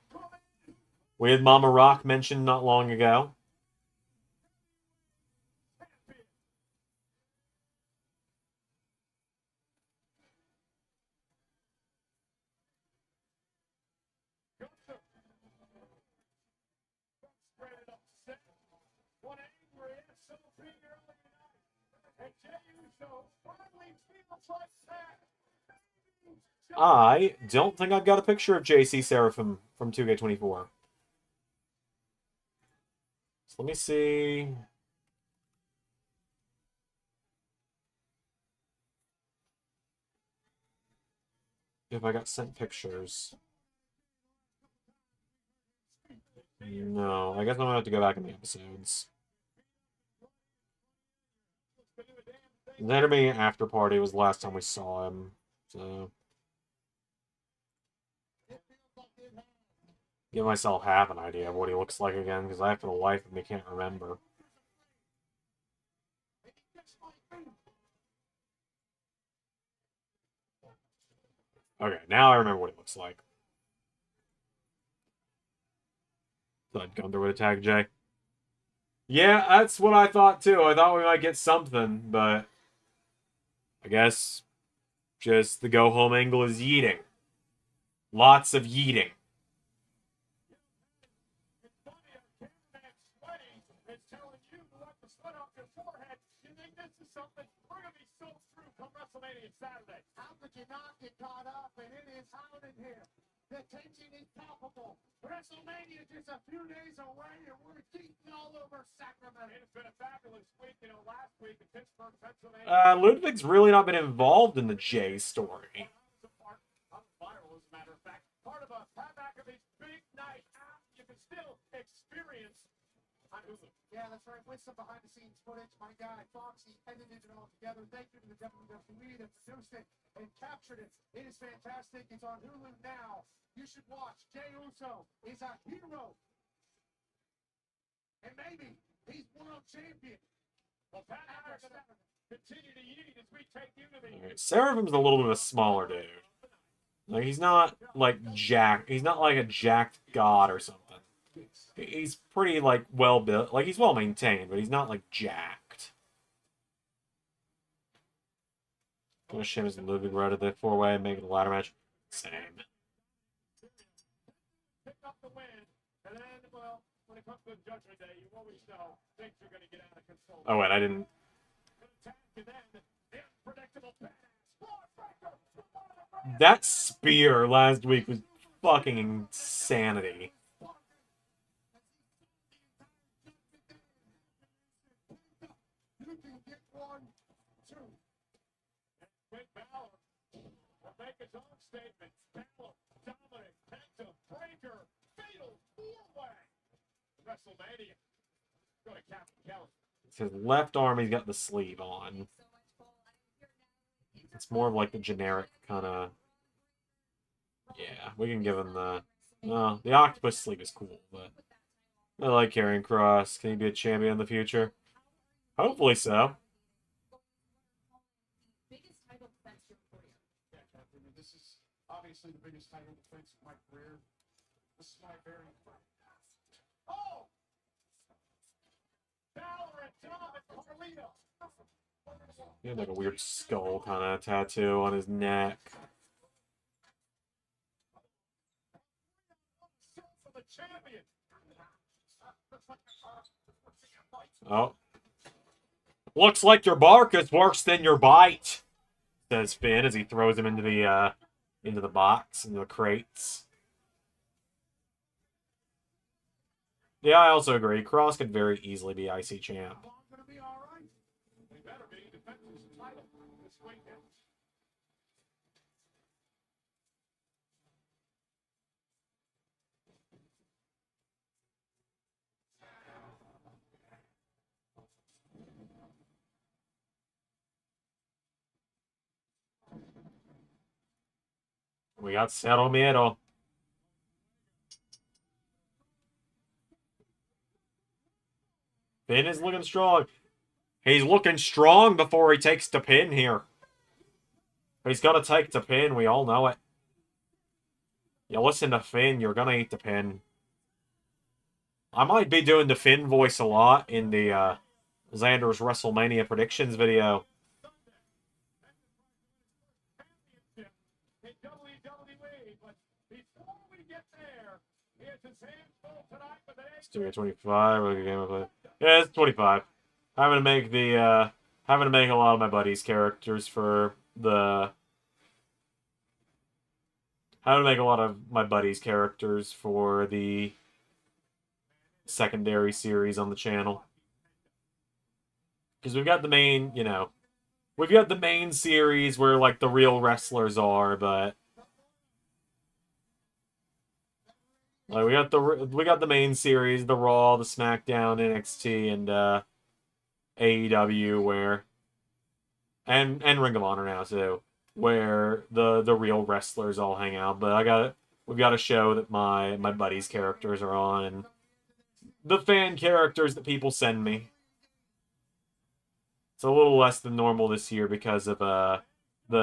Speaker 1: We had Mama Rock mentioned not long ago. I don't think I've got a picture of JC Seraphim from 2K24. So let me see. If I got sent pictures. No, I guess I'm gonna have to go back in the episodes. Enemy After Party was the last time we saw him, so give myself half an idea of what he looks like again, because I, for the life of me, can't remember. Okay, now I remember what he looks like. Thought Gunther would attack Jay. Yeah, that's what I thought too. I thought we might get something, but I guess just the go-home angle is yeeting. Lots of yeeting.
Speaker 2: Saturday. How could you not get caught up? And it is hot in here. The tension is palpable. WrestleMania just a few days away, and we're geeking all over Sacramento.
Speaker 4: It's been a fabulous week. You know, last week in Pittsburgh, Pennsylvania.
Speaker 1: Ludwig's really not been involved in the Jay story.
Speaker 4: Viral, as a matter of fact. Part of a comeback of his big night out. You can still experience on Hulu.
Speaker 2: Yeah, that's right. With some behind-the-scenes footage, my guy Foxy edited it all together. Thank you to the WWE that produced it and captured it. It is fantastic. It's on Hulu now. You should watch. Jey Uso is a hero. And maybe he's world champion.
Speaker 4: Well, Pat and I are going to continue to eat as we take you to the...
Speaker 1: Right, Seraphim's a little bit of a smaller dude. Like, he's not like jacked. He's not like a jacked god or something. He's pretty, like, well built. Like, he's well maintained, but he's not, like, jacked. What a shame is Ludwig right at the four-way and making the ladder match. Same.
Speaker 4: Pick up the win, and then, well, when it comes to Judgment Day, you always know things are going to get out of control.
Speaker 1: Oh, wait, I didn't...
Speaker 4: And then the unpredictable
Speaker 1: That spear last week was fucking insanity.
Speaker 2: You can get 1, 2.
Speaker 4: Quick Balor will make his own statement. Balor WrestleMania. Go to Captain Kelly.
Speaker 1: It's his left arm, he's got the sleeve on. It's more of like the generic kind of... Yeah, we can give him the... the octopus sleeve is cool, but... I like carrying Cross. Can he be a champion in the future? Hopefully so.
Speaker 4: Yeah, Captain, this is obviously the biggest title defense of my career. This is my very... Oh! Balor and Dom and Carlito.
Speaker 1: He had like a weird skull kind of tattoo on his neck.
Speaker 4: For the champion.
Speaker 1: Oh. Looks like your bark is worse than your bite, says Finn as he throws him into the box, into the crates. Yeah, I also agree. Cross could very easily be IC champ.
Speaker 4: Gonna be all right. They better be defending his title this weekend.
Speaker 1: We got Cero Miedo. Finn is looking strong. He's looking strong before he takes the pin here. He's got to take the pin. We all know it. You listen to Finn, you're going to eat the pin. I might be doing the Finn voice a lot in the Zander's WrestleMania predictions video.
Speaker 4: In WWE, but before we get there, here's his hands full tonight with an
Speaker 1: Let's do it 25. Yeah, it's 25. Having to make the having to make a lot of my buddies' characters for the secondary series on the channel. Because we've got the main, we've got the main series where like the real wrestlers are, but like we got the main series, the Raw, the SmackDown, NXT, and AEW, where and Ring of Honor now too, where the real wrestlers all hang out. But we've got a show that my buddies' characters are on, and the fan characters that people send me. It's a little less than normal this year because of the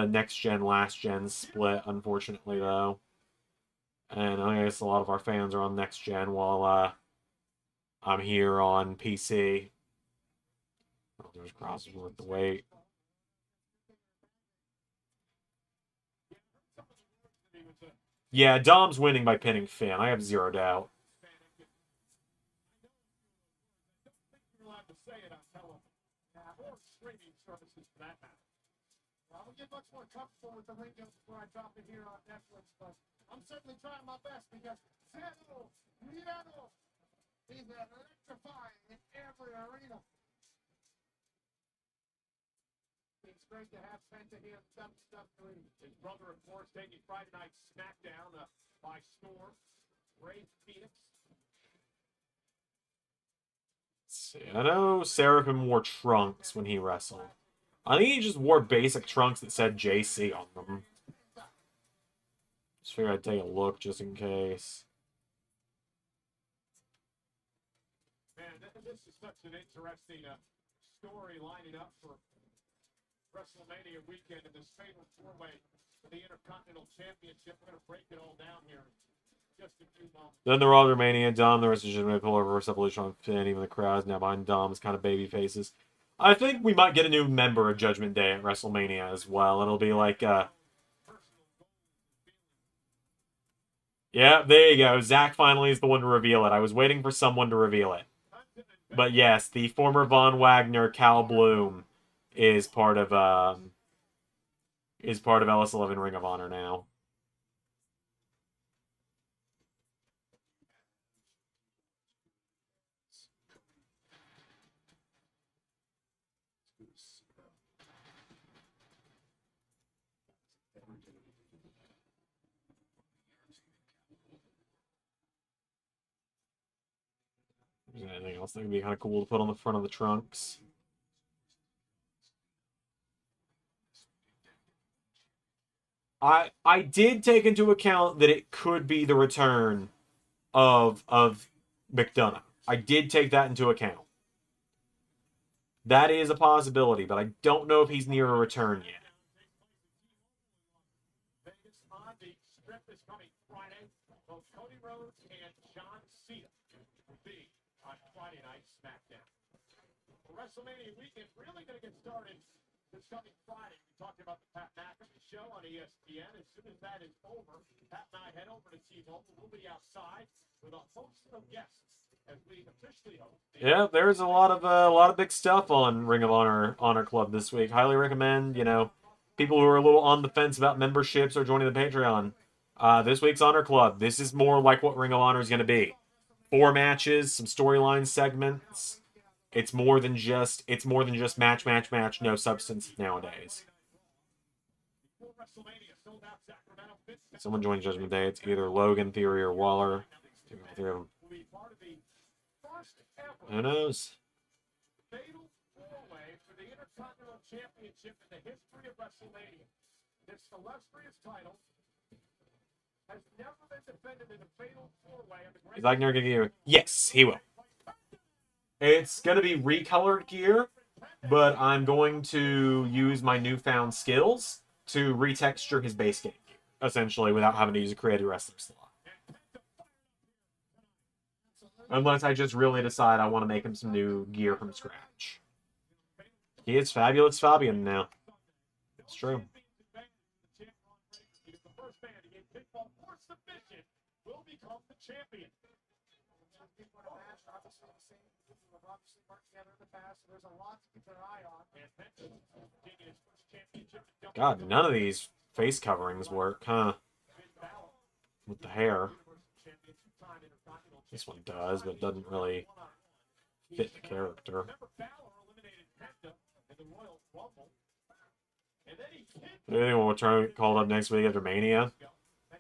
Speaker 1: next gen last gen split, unfortunately though. And I guess a lot of our fans are on next gen while I'm here on PC. Oh, there's crosses worth the wait. Yeah, Dom's winning by pinning Finn. I have zero doubt.
Speaker 4: or streaming services for that matter. I will get much more comfortable with the lingo before I drop it here on Netflix, but I'm certainly trying my best because Zander, he's electrifying in every arena. It's great to have Penta here in WWE. His brother, of course, taking Friday Night SmackDown by storm. Ray Phoenix.
Speaker 1: See, I know Seraphim wore trunks when he wrestled. I think he just wore basic trunks that said JC on them. Just figured I'd take a look just in case.
Speaker 4: Man, this is such an interesting story lining up for WrestleMania weekend in this fatal four-way for the Intercontinental Championship. We're going to break it all down here in just a few moments.
Speaker 1: Then the Raw Romania, Dom, the rest is just going to pull over Reverse Evolution on Finn. Even the crowd's now behind Dom's kind of baby faces. I think we might get a new member of Judgment Day at WrestleMania as well. It'll be like, yeah, there you go. Zach finally is the one to reveal it. I was waiting for someone to reveal it. But yes, the former Von Wagner, Cal Bloom, is part of LS11 Ring of Honor now. Is there anything else that would be kind of cool to put on the front of the trunks? I did take into account that it could be the return of McDonough. I did take that into account. That is a possibility, but I don't know if he's near a return yet.
Speaker 4: Vegas on the strip this coming Friday. Both Cody Rhodes and John Cena will be on Friday Night SmackDown. The WrestleMania weekend really going to get started this coming Friday. We talked about the Pat McAfee show on ESPN. As soon as that is over, Pat and I head over to T-Mobile. We'll be outside with a host of guests as we officially host.
Speaker 1: Yeah, there's a lot of big stuff on Ring of Honor Club this week. Highly recommend, people who are a little on the fence about memberships or joining the Patreon. This week's Honor Club. This is more like what Ring of Honor is going to be. 4 matches, some storyline segments. It's more than just match, no substance nowadays. Someone joined Judgment Day. It's either Logan, Theory, or Waller. Who knows?
Speaker 4: Fatal 4-way for the Intercontinental Championship in the history of WrestleMania. This illustrious title has never been defended in a fatal 4-way.
Speaker 1: Is Wagner going to give you? Yes, he will. It's going to be recolored gear, but I'm going to use my newfound skills to retexture his base game gear, essentially, without having to use a creative wrestling slot. Unless I just really decide I want to make him some new gear from scratch. He is Fabulous Fabian now. It's true. God, none of these face coverings work, huh? With the hair. This one does, but it doesn't really fit the character. Anything will return called up next week after Mania.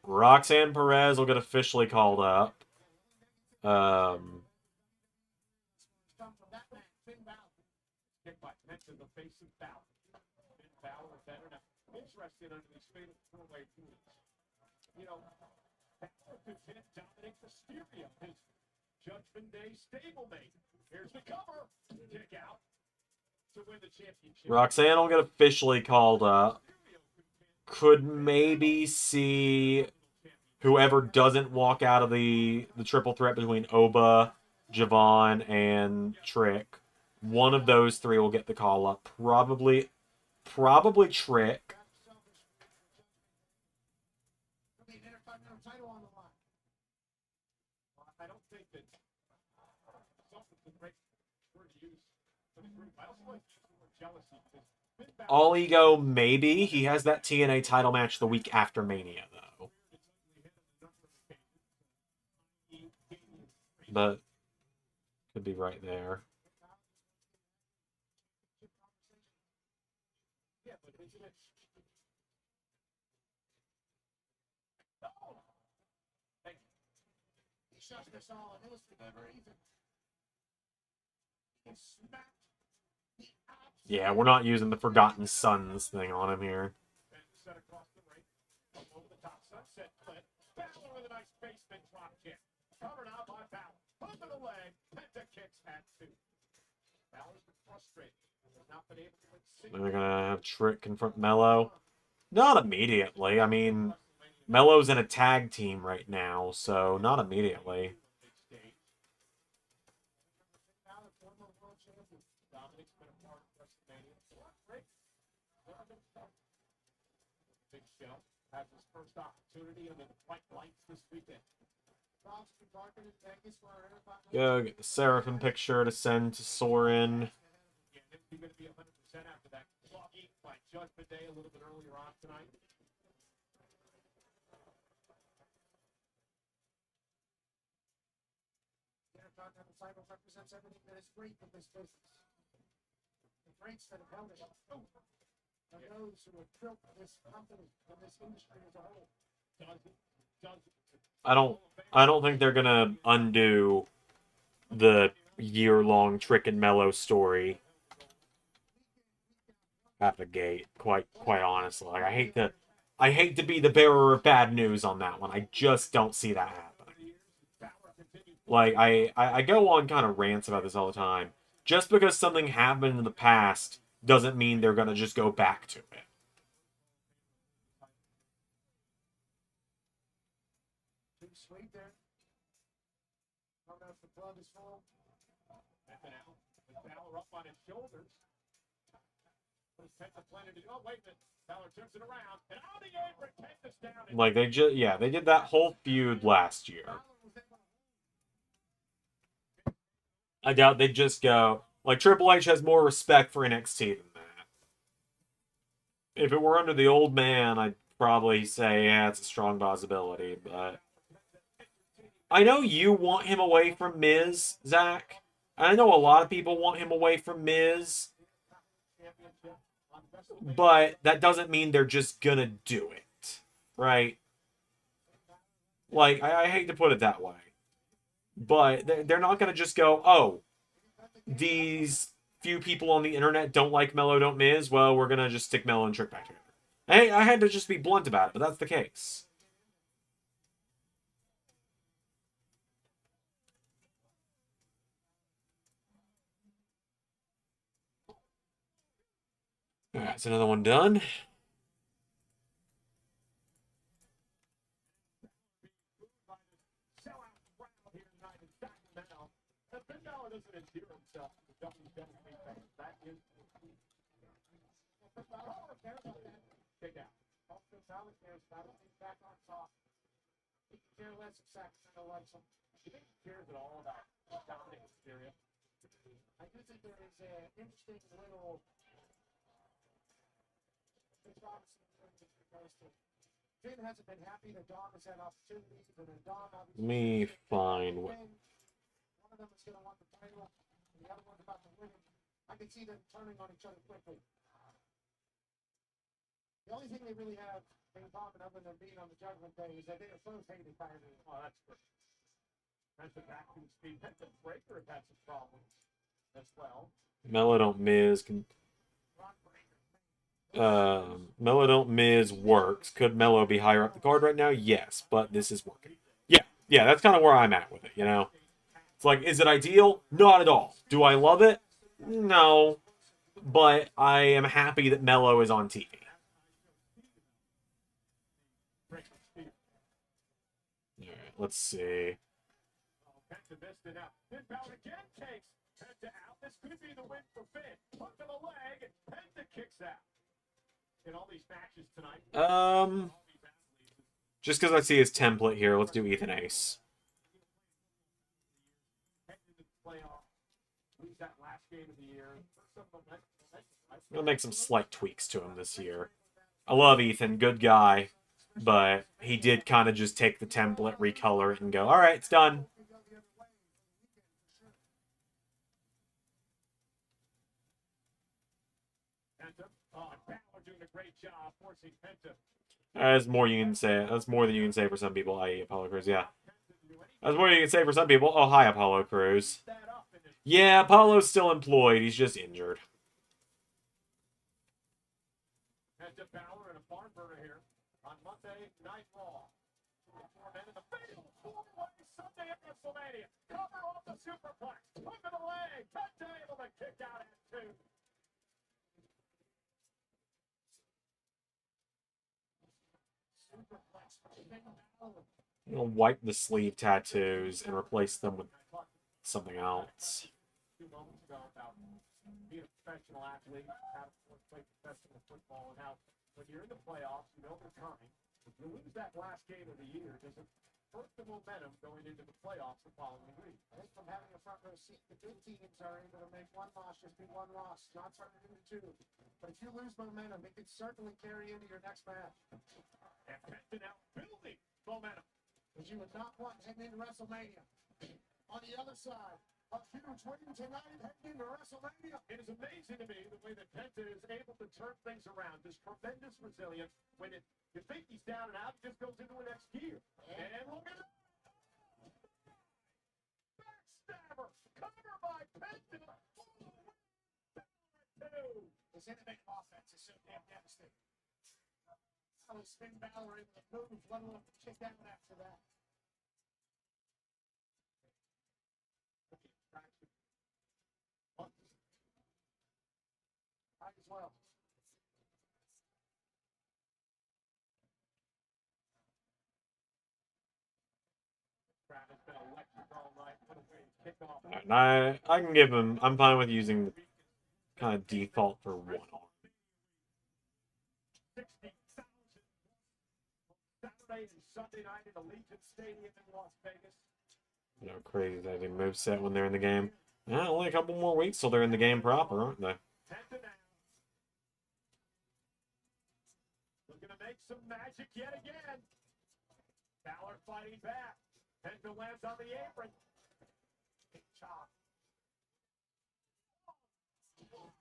Speaker 1: Roxanne Perez will get officially called up.
Speaker 4: Judgment Day stablemate. Here's the cover. Kick out to win the championship.
Speaker 1: Roxanne will get officially called up. Could maybe see whoever doesn't walk out of the triple threat between Oba, Javon, and Trick. One of those 3 will get the call up. Probably Trick.
Speaker 4: I don't think that something's the right word to use for the group. I also like jealousy.
Speaker 1: All Ego, maybe. He has that TNA title match the week after Mania, though. But could be right there. Yeah, we're not using the Forgotten Sons thing on him here. Then they're gonna have Trick confront Mello. Not immediately. I mean, Mello's in a tag team right now, so not immediately.
Speaker 4: Big Show has his first opportunity under the white lights this weekend.
Speaker 1: Go get the Seraphim picture to send to Soren.
Speaker 4: He's going to be 100% after that clogging by Judgment Day a little bit earlier on tonight.
Speaker 2: Intercontinental title represents everything that is great in this business. The greats that have held it up are those who have built this company and this industry as a whole.
Speaker 1: I don't think they're gonna undo the year-long Trick and Mellow story at the gate. Quite honestly, like I hate to be the bearer of bad news on that one. I just don't see that happening. Like I go on kind of rants about this all the time. Just because something happened in the past doesn't mean they're gonna just go back to it.
Speaker 2: Too sweet there. I don't know if the club is full.
Speaker 4: And out with Balor up on his shoulders. Penta planning to, oh, wait a minute. Balor turns it around. And out the apron, Penta's down.
Speaker 1: Like they did that whole feud last year. I doubt they'd just go, like, Triple H has more respect for NXT than that. If it were under the old man, I'd probably say, yeah, it's a strong possibility, but I know you want him away from Miz, Zach. I know a lot of people want him away from Miz, but that doesn't mean they're just gonna do it, right? Like, I hate to put it that way. But they're not going to just go, oh, these few people on the internet don't like Mello, don't Miz. Well, we're going to just stick Mello and Trick back together. Hey, I had to just be blunt about it, but that's the case. All right, that's another one done.
Speaker 4: Doesn't endear himself to the WWE fans. That is kick out.
Speaker 2: Also, Balor cares about it. He's back on top. He can care less if Sacramento likes him.
Speaker 4: You think he cares at all about Dominic Mysterio?
Speaker 2: I do think there is an interesting little. It's obviously because Finn hasn't been happy that Dom has had opportunities, and then Dom obviously.
Speaker 1: Me fine.
Speaker 2: One of them is going to want the title, and the other one's about to win it. I can see them turning on each other quickly. The only thing they really have in common, other than being on the Judgment Day, is that they are both hated by everyone.
Speaker 4: Oh, that's great. Penta back to his feet. Penta Breaker had some problems as well.
Speaker 1: Mello don't Miz. Mello don't Miz works. Could Mello be higher up the card right now? Yes, but this is working. Yeah, that's kind of where I'm at with it, you know? It's like, is it ideal? Not at all. Do I love it? No. But I am happy that Mello is on TV. Alright, let's see.
Speaker 4: Penta missed it out. Then Balor again takes Penta out. This could be the win for Finn. Hook to the leg, and Penta kicks out. In all these matches tonight.
Speaker 1: Just because I see his template here, let's do Ethan Ace. I'm going to make some slight tweaks to him this year. I love Ethan, good guy, but he did kind of just take the template, recolor it, and go, alright, it's done. That's more you can say. That's more than you can say for some people, i.e. Apollo Crews, yeah. That's more you can say for some people. Oh, hi, Apollo Crews. Yeah, Apollo's still employed. He's just injured.
Speaker 4: Penta Balor and a barn burner here on Monday Night Raw. Four men in the fatal four-way Sunday at WrestleMania. Cover off the superplex. Hook of the leg. Penta able to kick out at two.
Speaker 1: I'm going to wipe the sleeve tattoos and replace them with something else.
Speaker 4: 2 moments ago about being a professional athlete, how to play professional football, and how when you're in the playoffs, you know they're coming. If you lose that last game of the year, does it hurt the momentum going into the playoffs the following week?
Speaker 2: I think from having a front row seat, the good teams are able to make one loss just be one loss, not turn it into two. But if you lose momentum, it could certainly carry into your next match.
Speaker 4: And Penta now building momentum.
Speaker 2: Because you would not want heading into WrestleMania. On the other side, a huge win tonight heading into WrestleMania.
Speaker 4: It is amazing to me the way that Penta is able to turn things around. This tremendous resilience. When you think he's down and out, he just goes into the next gear. And look at it. Backstabber. Cover by Penta.
Speaker 2: His innovative offense is so damn devastating. How is Finn Balor able to move, let alone kick out after that?
Speaker 4: Might as well. Crowd has been electric all night. What a way to kick off.
Speaker 1: All right, I can give him. I'm fine with using kind of default for one arm.
Speaker 4: 60,000 Saturday and Sunday night at Allegiant Stadium in Las Vegas.
Speaker 1: No crazy diving moveset when they're in the game. Only a couple more weeks till they're in the game proper, aren't they?
Speaker 4: Penta down. Looking to make some magic yet again. Balor fighting back. Penta lands on the apron. Big chop.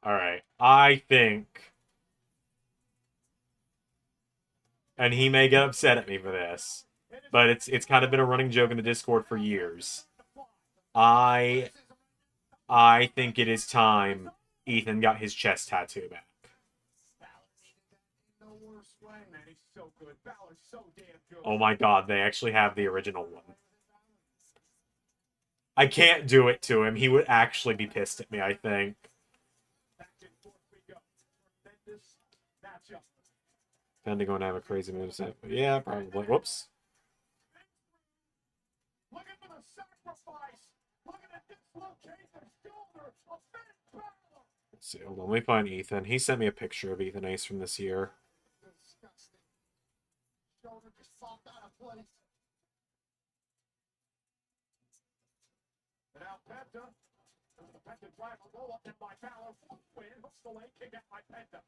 Speaker 1: All right, I think, and he may get upset at me for this, but it's kind of been a running joke in the Discord for years. I think it is time Ethan got his chest tattoo back.
Speaker 4: No worse way, man. He's so good. Balor's so damn good.
Speaker 1: Oh my god, they actually have the original one. I can't do it to him. He would actually be pissed at me, I think.
Speaker 4: Back and forth we go. Tremendous matchup.
Speaker 1: Depending on have a crazy moveset. But yeah, probably. Whoops.
Speaker 4: Looking for the sacrifice. Looking to dislocate the shoulder of Finn Balor.
Speaker 1: Let's see, hold on. Let me find Ethan. He sent me a picture of Ethan Ace from this year.
Speaker 2: Disgusting. Shoulder just popped out of place.
Speaker 4: And now Penta. The Penta driver roll up in by Balor. Win. Hooks the leg kick out by Penta.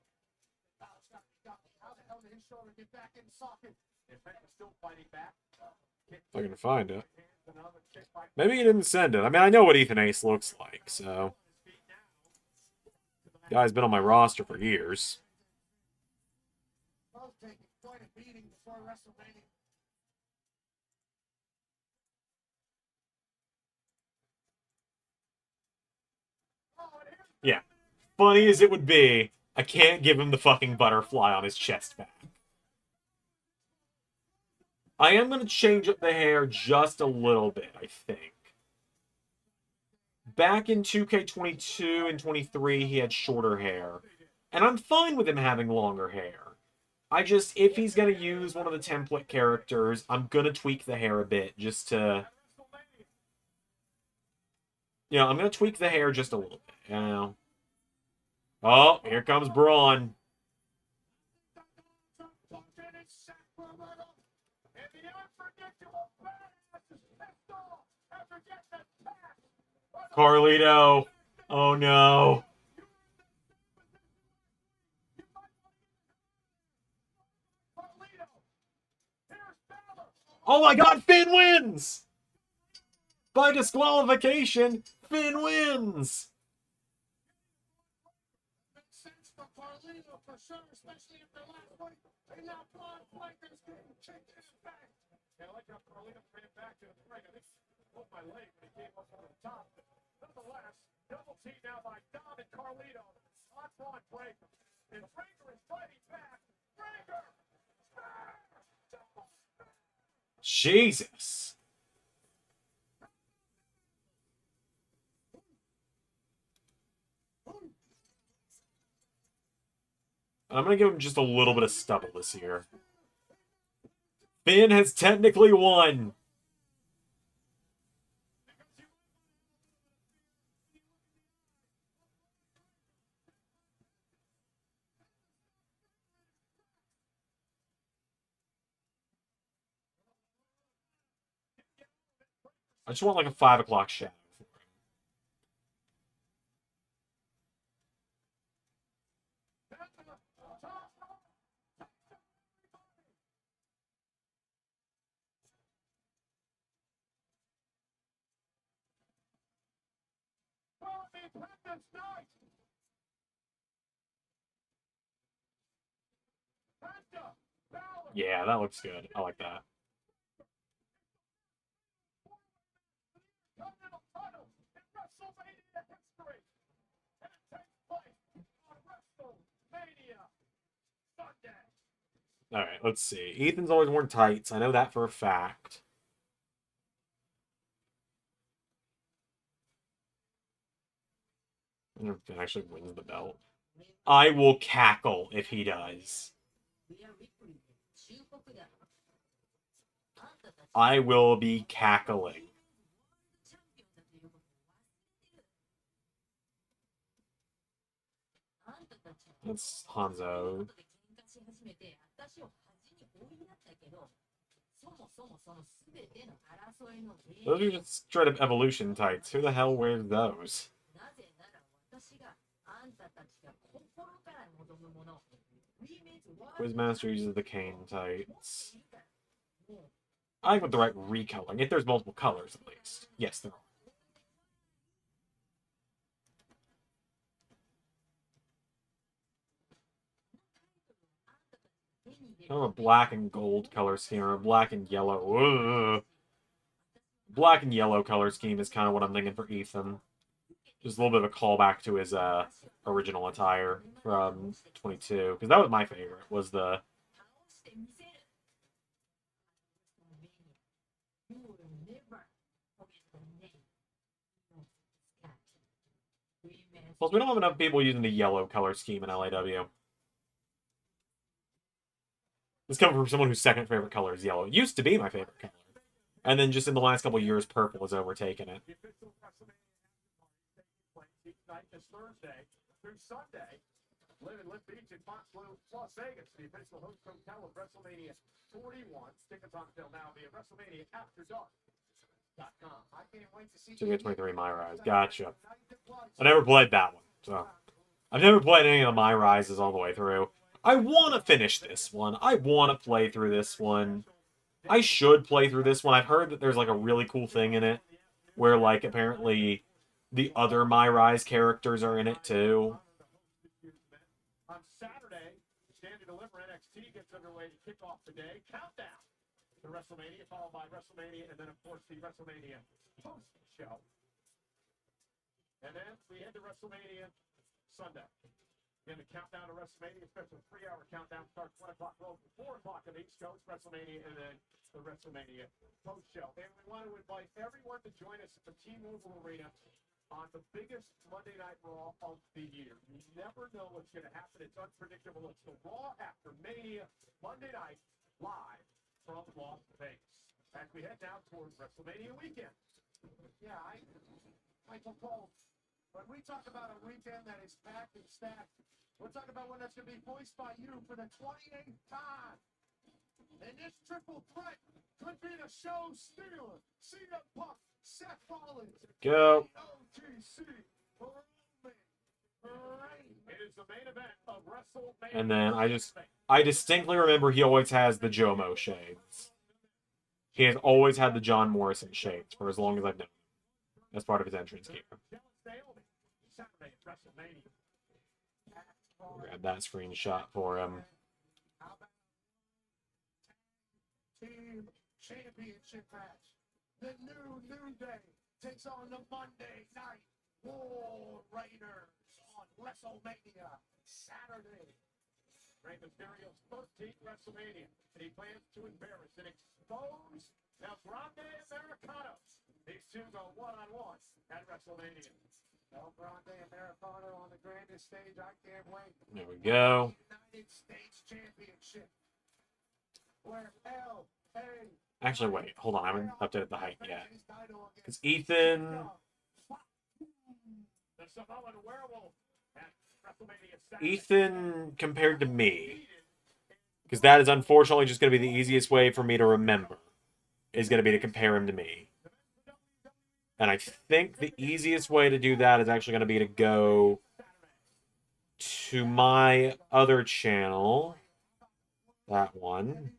Speaker 2: Balor's got to be ducking. How the hell did his shoulder get back in socket?
Speaker 4: And Penta's still fighting back. Kick
Speaker 1: If I can find it.
Speaker 4: hands, another kick by
Speaker 1: Maybe he didn't send it. I mean, I know what Ethan Ace looks like, so.
Speaker 4: his feet now.
Speaker 1: Guy's been on my roster for years.
Speaker 2: Both taking quite a beating before WrestleMania.
Speaker 1: Yeah. Funny as it would be, I can't give him the fucking butterfly on his chest back. I am going to change up the hair just a little bit, I think. Back in 2K22 and 23, he had shorter hair. And I'm fine with him having longer hair. I just, if he's going to use one of the template characters, I'm going to tweak the hair a bit just to... You know, I'm going to tweak the hair just a little bit, you know. Oh, here comes Braun. Carlito. Oh, no. Oh, my God. Finn wins. By disqualification, Finn wins.
Speaker 2: Makes sense for Carlito for sure, especially if their last fight. And now Braun Breaker's getting kicked in the back.
Speaker 4: Yeah, I like how Carlito ran back to the ring. I think he pulled my leg when he came up over the top. Nonetheless, double team now by Dom and Carlito on Braun Breaker. And Breaker is fighting back. Breaker!
Speaker 1: Jesus. I'm going to give him just a little bit of stubble this year. Finn has technically won. I just want like a 5 o'clock shadow for him.
Speaker 4: Well, the Independence Night! Penta! Balor!
Speaker 1: Yeah, that looks good. I like that.
Speaker 4: Continental title in
Speaker 1: Alright, let's see. Ethan's always worn tights. I know that for a fact. I wonder if he actually wins the belt. I will cackle if he does. I will be cackling. That's Hanzo. Those are just straight up evolution tights. Who the hell wears those? Quizmaster uses the cane tights. I think with the right recoloring. If there's multiple colors, at least. Yes, there are. Kind of a black and gold color scheme, or a black and yellow. Ugh. Black and yellow color scheme is kind of what I'm thinking for Ethan. Just a little bit of a callback to his original attire from 22. Because that was my favorite, was the... Plus, we don't have enough people using the yellow color scheme in LAW. This comes from someone whose second favorite color is yellow. It used to be my favorite color. And then just in the last couple of years, purple has overtaken it.
Speaker 4: This Thursday through Sunday, live in Live Beach in Foxglove, Las Vegas, the official host hotel of WrestleMania 41. Tickets on sale now via WrestleManiaAfterDark.com. I can't wait to see.
Speaker 1: 2K23 My Rise. Gotcha. I never played that one, so I've never played any of the My Rises all the way through. I want to finish this one. I want to play through this one. I should play through this one. I've heard that there's like a really cool thing in it where like apparently the other My Rise characters are in it too.
Speaker 4: On Saturday, Stand and Deliver NXT gets underway to kick off the day. Countdown to WrestleMania, followed by WrestleMania, and then of course the WrestleMania post show. And then we head to WrestleMania Sunday. Again, the countdown to WrestleMania, special 3-hour countdown starts 1 o'clock local, 4 o'clock on the East Coast, WrestleMania, and then the WrestleMania post show. And we want to invite everyone to join us at the T-Mobile Arena on the biggest Monday Night Raw of the year. You never know what's going to happen. It's unpredictable. It's the Raw after Mania Monday night live from Las Vegas. As we head now towards WrestleMania weekend.
Speaker 2: Yeah, Michael Cole, when we talk about a weekend that is packed and stacked, we're talking about one that's going to be voiced by you for the 28th time. And this triple threat could be the show stealer. CM Punk, Seth Rollins,
Speaker 1: Go.
Speaker 2: OTC,
Speaker 4: It is the main event of WrestleMania.
Speaker 1: And then I distinctly remember he always has the Jomo shades. He has always had the John Morrison shades for as long as I've known him. That's part of his entrance gear. Grab that screenshot for him.
Speaker 2: Team Championship match. The New Day takes on the Monday Night War Raiders on WrestleMania Saturday.
Speaker 4: Rey Mysterio's 13th WrestleMania, and he plans to embarrass and expose El Grande Americano. These two go one-on-one at WrestleMania.
Speaker 2: El Grande Americano on the grandest stage. I can't wait.
Speaker 1: There we go.
Speaker 2: United States Championship. Where L.A.
Speaker 1: Actually, wait. Hold on. I haven't updated the height yet. Because Ethan...
Speaker 4: The Samoan Werewolf at WrestleMania Saturday.
Speaker 1: Ethan compared to me. Because that is unfortunately just going to be the easiest way for me to remember. Is going to be to compare him to me. And I think the easiest way to do that is actually going to be to go to my other channel. That one.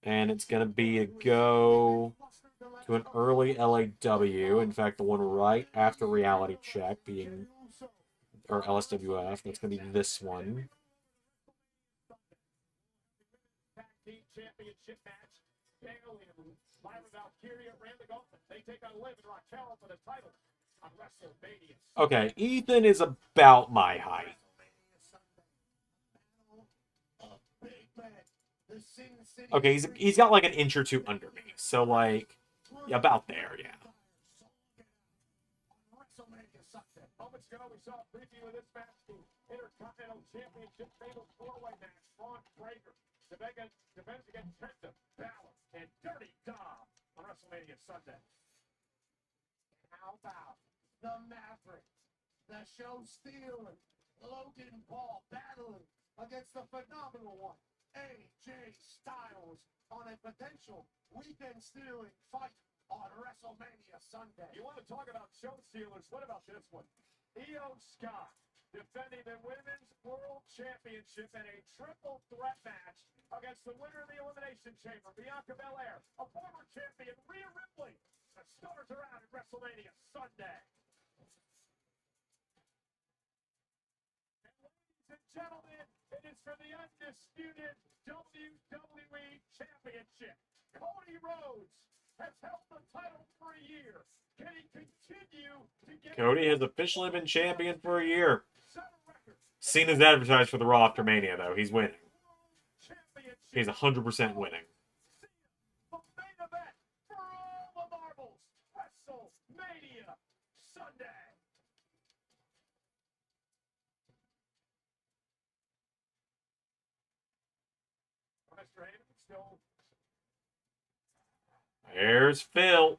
Speaker 1: And it's going to be to go to an early LAW. In fact, the one right after Reality Check being, or LSWF. That's going to be this one.
Speaker 4: Tag Team Championship match. Bailey and Lyra Valkyria ran the gauntlet. They take on Liv and Raquel for the title on WrestleMania.
Speaker 1: Okay, Ethan is about my height.
Speaker 2: The Sin City
Speaker 1: Okay, he's got like an inch or two under me. So, like, about there, yeah.
Speaker 2: WrestleMania Sunday.
Speaker 4: Moments ago, we saw a preview of this match, the Intercontinental Championship Fatal 4-Way match. Braun Breaker defends against Penta, Balor, and Dirty Dom on WrestleMania Sunday.
Speaker 2: How about the Maverick, the show stealer, Logan Paul battling against the phenomenal one, AJ Styles, on a potential weekend-stealing fight on WrestleMania Sunday.
Speaker 4: You want to talk about show stealers? What about this one? Io Sky defending the Women's World Championship in a triple threat match against the winner of the Elimination Chamber, Bianca Belair, a former champion, Rhea Ripley. The stars are out at WrestleMania Sunday. And ladies and gentlemen, it is for the undisputed WWE Championship. Cody Rhodes has held the title for a year. Can he continue to get...
Speaker 1: Cody has officially been champion for a year. Cena's advertised for the Raw after Mania, though. He's winning. He's 100% winning.
Speaker 4: The main event for all the marbles. WrestleMania Sunday. Mr. Hayden still...
Speaker 1: There's Phil.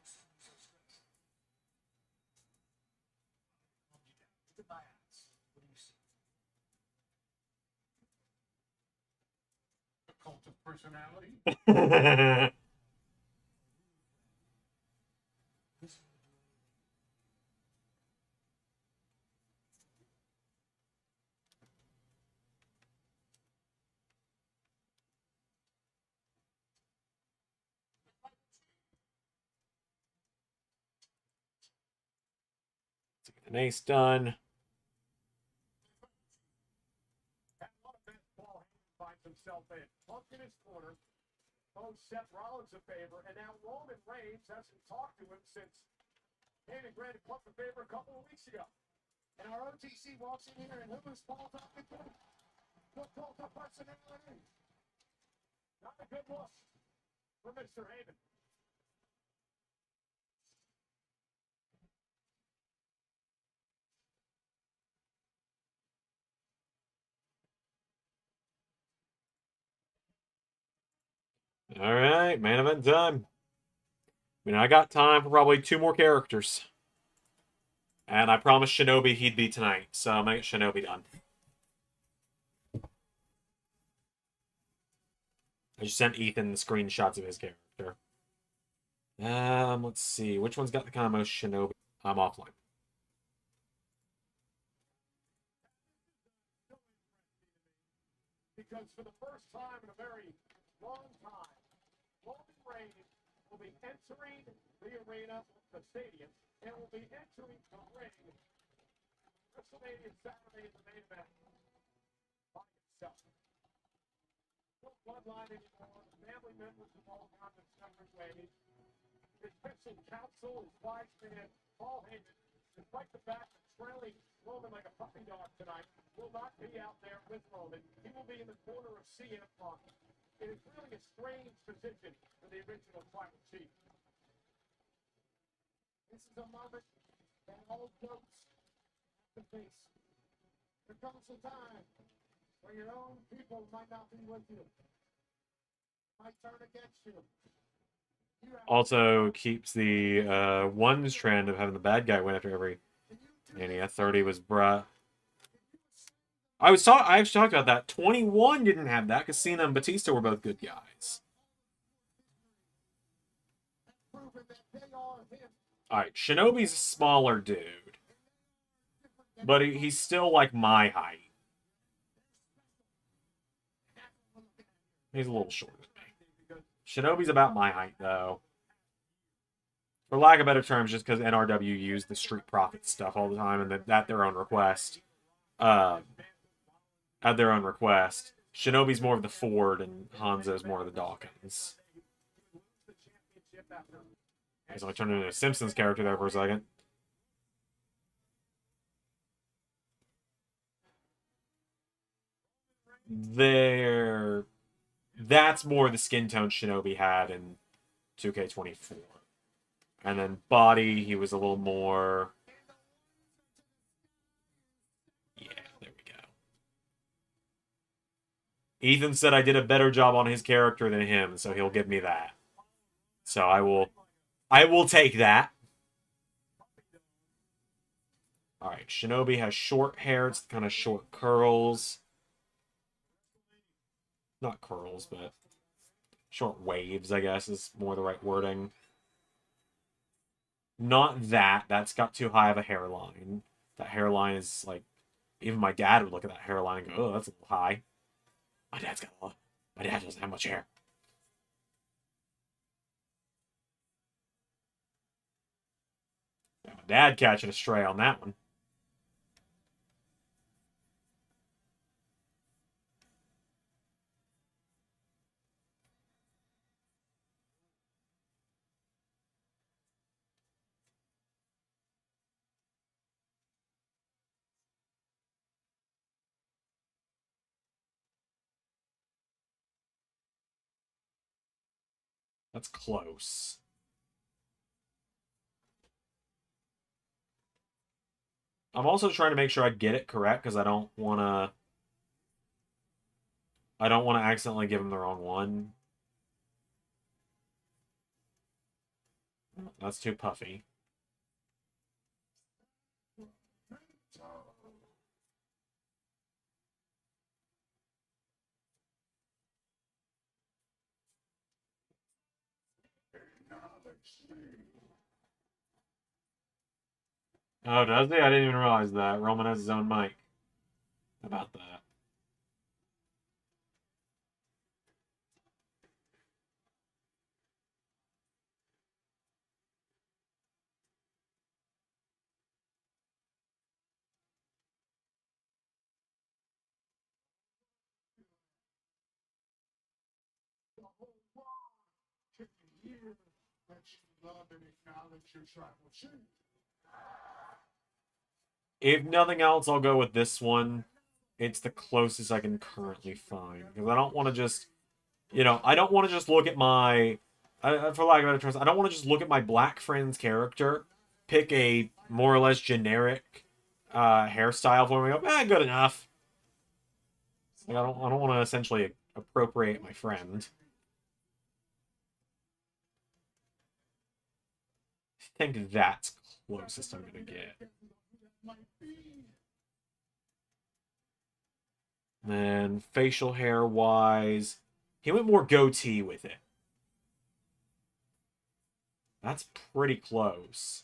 Speaker 2: The cult of personality.
Speaker 1: An ace done.
Speaker 4: At one event, Paul Heyman finds himself in. Punk in his corner, owes Seth Rollins a favor, and now Roman Reigns hasn't talked to him since Heyman granted Punk a favor a couple of weeks ago.
Speaker 2: And our OTC walks in here, and who is Paul talking to? The cult of personality.
Speaker 4: Not a good look for Mr. Heyman.
Speaker 1: All right, main event time. I mean, I got time for probably 2 more characters. And I promised Shinobi he'd be tonight, so I'm going to get Shinobi done. I just sent Ethan the screenshots of his character. Let's see. Which one's got the kind of most Shinobi? I'm offline.
Speaker 4: Because for the first time in a very long time, Roman Reigns will be entering the arena, the stadium, and will be entering the ring. WrestleMania Saturday is the main event by itself. No bloodline anymore. Family members have all gone their separate ways. His special counsel, his wise man, Paul Heyman, despite the fact that trailing Roman like a puppy dog tonight, will not be out there with Roman. He will be in the corner of CM Punk. It is really a strange position for the original tribal chief.
Speaker 2: This is a moment that all goats have to face. There comes a time where your own people might not be with you, might turn against you.
Speaker 1: Also keeps the ones trend of having the bad guy win after every Mania. 30 was Bruh. I've talked about that. 21 didn't have that because Cena and Batista were both good guys. Alright, Shinobi's a smaller dude. But he's still like my height. He's a little shorter than me. Shinobi's about my height, though. For lack of better terms, just because NRW used the Street Profits stuff all the time, and at their own request. At their own request. Shinobi's more of the Ford, and Hanzo's more of the Dawkins. So I turned into a Simpsons character there for a second. That's more the skin tone Shinobi had in 2K24. And then body, he was a little more... Yeah, there we go. Ethan said I did a better job on his character than him, so he'll give me that. So I will take that. Alright, Shinobi has short hair. It's kind of short curls. Not curls, but short waves, I guess, is more the right wording. Not that. That's got too high of a hairline. That hairline is like... Even my dad would look at that hairline and go, oh, that's a little high. My dad doesn't have much hair. Yeah, my dad catching a stray on that one. That's close. I'm also trying to make sure I get it correct because I don't want to accidentally give him the wrong one. That's too puffy. Oh, does he? I didn't even realize that. Roman has his own mic. How about that?
Speaker 2: The whole world can hear that you love and acknowledge your tribal chief.
Speaker 1: If nothing else, I'll go with this one. It's the closest I can currently find. Because I don't want to just... You know, I don't want to just look at my... for lack of a better term, I don't want to just look at my black friend's character, pick a more or less generic hairstyle for me, and go, good enough. Like, I don't want to essentially appropriate my friend. I think that's closest I'm going to get. And facial hair wise, he went more goatee with it. That's pretty close.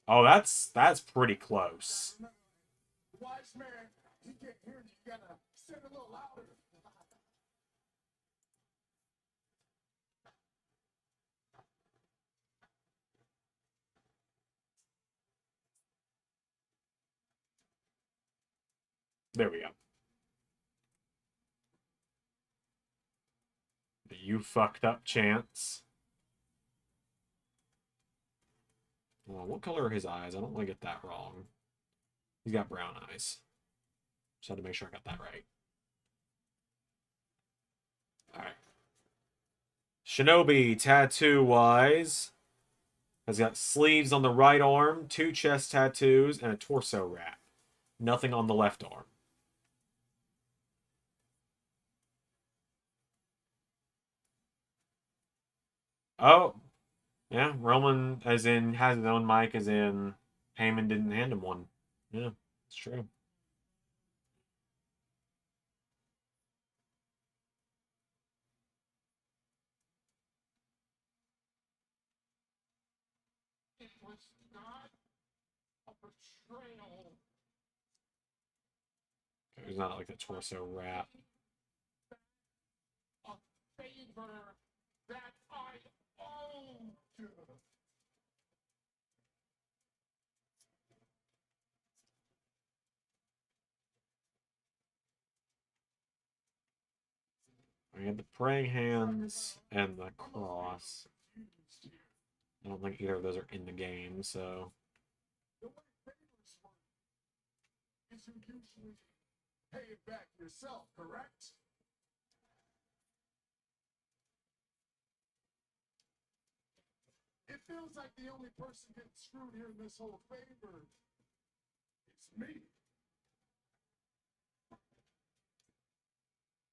Speaker 1: Oh, that's pretty close.
Speaker 2: Wise man, he can't hear you. You gotta sing a little louder.
Speaker 1: There we go. You fucked up chance. Well, what color are his eyes? I don't want to get that wrong. He's got brown eyes. Just had to make sure I got that right. Alright. Shinobi, tattoo-wise, has got sleeves on the right arm, 2 chest tattoos, and a torso wrap. Nothing on the left arm. Oh, yeah, Roman, as in, has his own mic, as in, Heyman didn't hand him one. Yeah, it's true.
Speaker 2: It was not a betrayal.
Speaker 1: It's not like the torso wrap.
Speaker 2: A favor that I owed.
Speaker 1: I had the praying hands and the cross. I don't think either of those are in the game, so...
Speaker 5: The way favors work is you usually pay it back yourself, correct? It feels like the only person getting screwed here in this whole favor is me.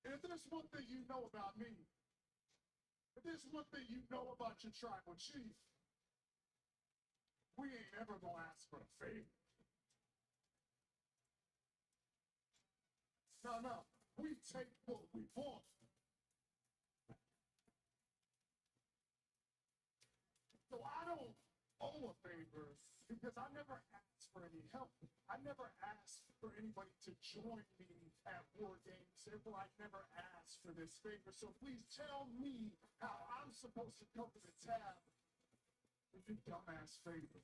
Speaker 5: And if there's one thing you know about me, if there's one thing you know about your tribal chief, we ain't ever gonna ask for a favor. No, we take what we want. So I don't owe a favor because I never asked for any help. I never asked for anybody to join me at War Games. Therefore, I never asked for this favor. So please tell me how I'm supposed to cover the tab with your dumbass favor.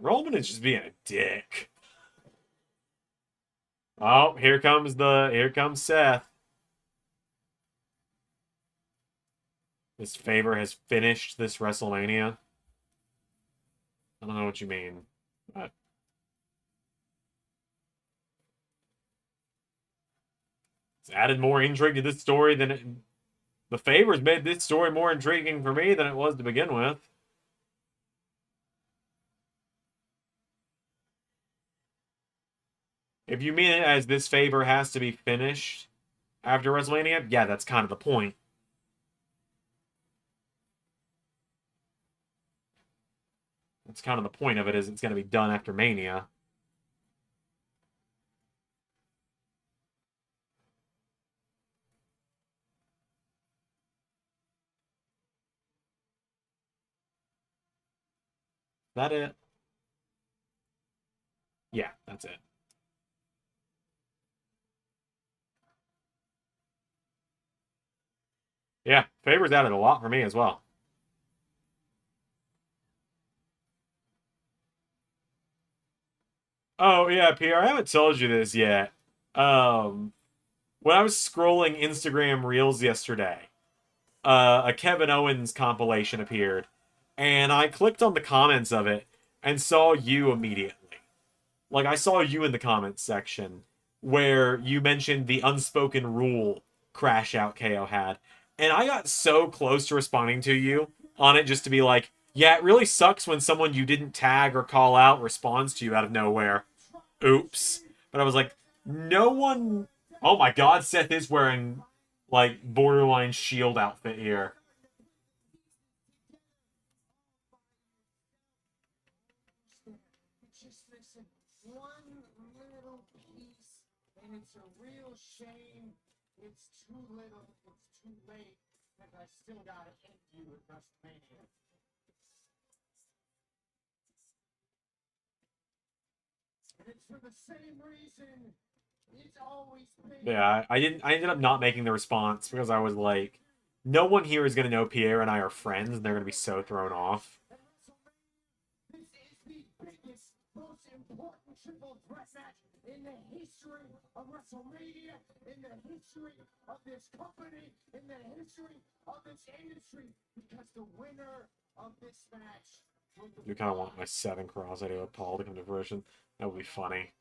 Speaker 1: Roman is just being a dick. Oh, here comes Seth. This favor has finished this WrestleMania. I don't know what you mean, but it's added more intrigue to this story than it... The favors made this story more intriguing for me than it was to begin with. If you mean it as this favor has to be finished after WrestleMania, yeah, that's kind of the point. That's kind of the point of it, is it's going to be done after Mania. Is that it? Yeah, that's it. Yeah, favors added a lot for me as well. Oh, yeah, PR, I haven't told you this yet. When I was scrolling Instagram Reels yesterday, a Kevin Owens compilation appeared, and I clicked on the comments of it and saw you immediately. Like, I saw you in the comments section where you mentioned the unspoken rule Crash Out KO had. And I got so close to responding to you on it just to be like, yeah, it really sucks when someone you didn't tag or call out responds to you out of nowhere. Oops. But I was like, no one... Oh my god, Seth is wearing, like, borderline Shield outfit here.
Speaker 3: Just missing one little piece, and it's a real shame. It's too little, it's too late, and I still gotta end you at WrestleMania. And it's for the same reason it's always been.
Speaker 1: Yeah, I ended up not making the response because I was like, no one here is going to know Pierre and I are friends, and they're going to be so thrown off.
Speaker 3: This is the biggest, most important triple threat match in the history of WrestleMania, in the history of this company, in the history of this industry, because the winner of this match...
Speaker 1: You kind of want my 7 cross idea with Paul to come to fruition. That would be funny.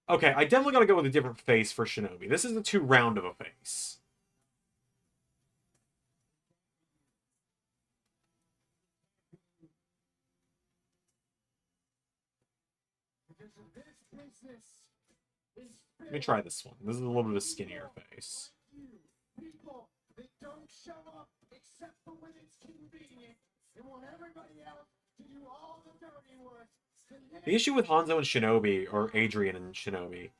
Speaker 1: Okay, I definitely gotta go with a different face for Shinobi. This is a too round of a face. Let me try this one. This is a little bit of a skinnier face.
Speaker 3: People that don't show up except for when it's convenient, and want everybody else to do all the dirty work.
Speaker 1: The issue with Hanzo and Shinobi, or Adrian and Shinobi,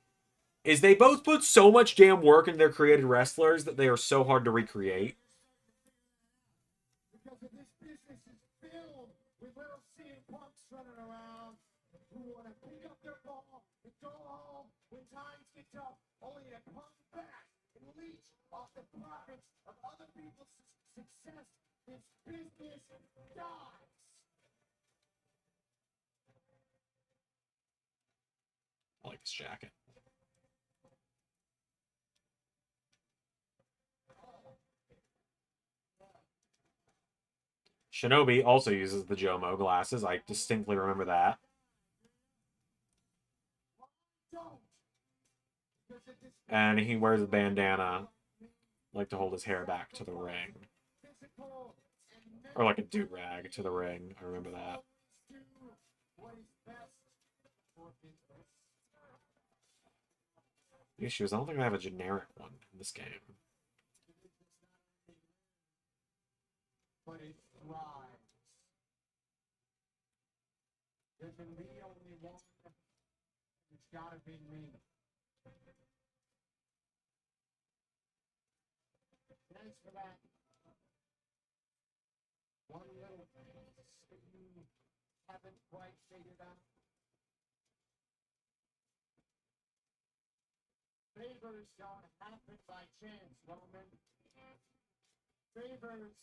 Speaker 1: is they both put so much damn work into their created wrestlers that they are so hard to recreate.
Speaker 3: Because of this business is filled with little CM Punks running around who want to pick up their ball and go home when times get tough, only to come back and leech off the profits of other people's success. This business dies.
Speaker 1: I like this jacket. Shinobi also uses the Jomo glasses. I distinctly remember that. And he wears a bandana, like to hold his hair back to the ring. Or like a do-rag to the ring. I remember that. The issue is I don't think I have a generic one in this game.
Speaker 2: But it thrives. There can be only one. It's gotta be me. Thanks for that. One little thing you haven't quite figured out. Favors don't happen by chance, Roman. Favors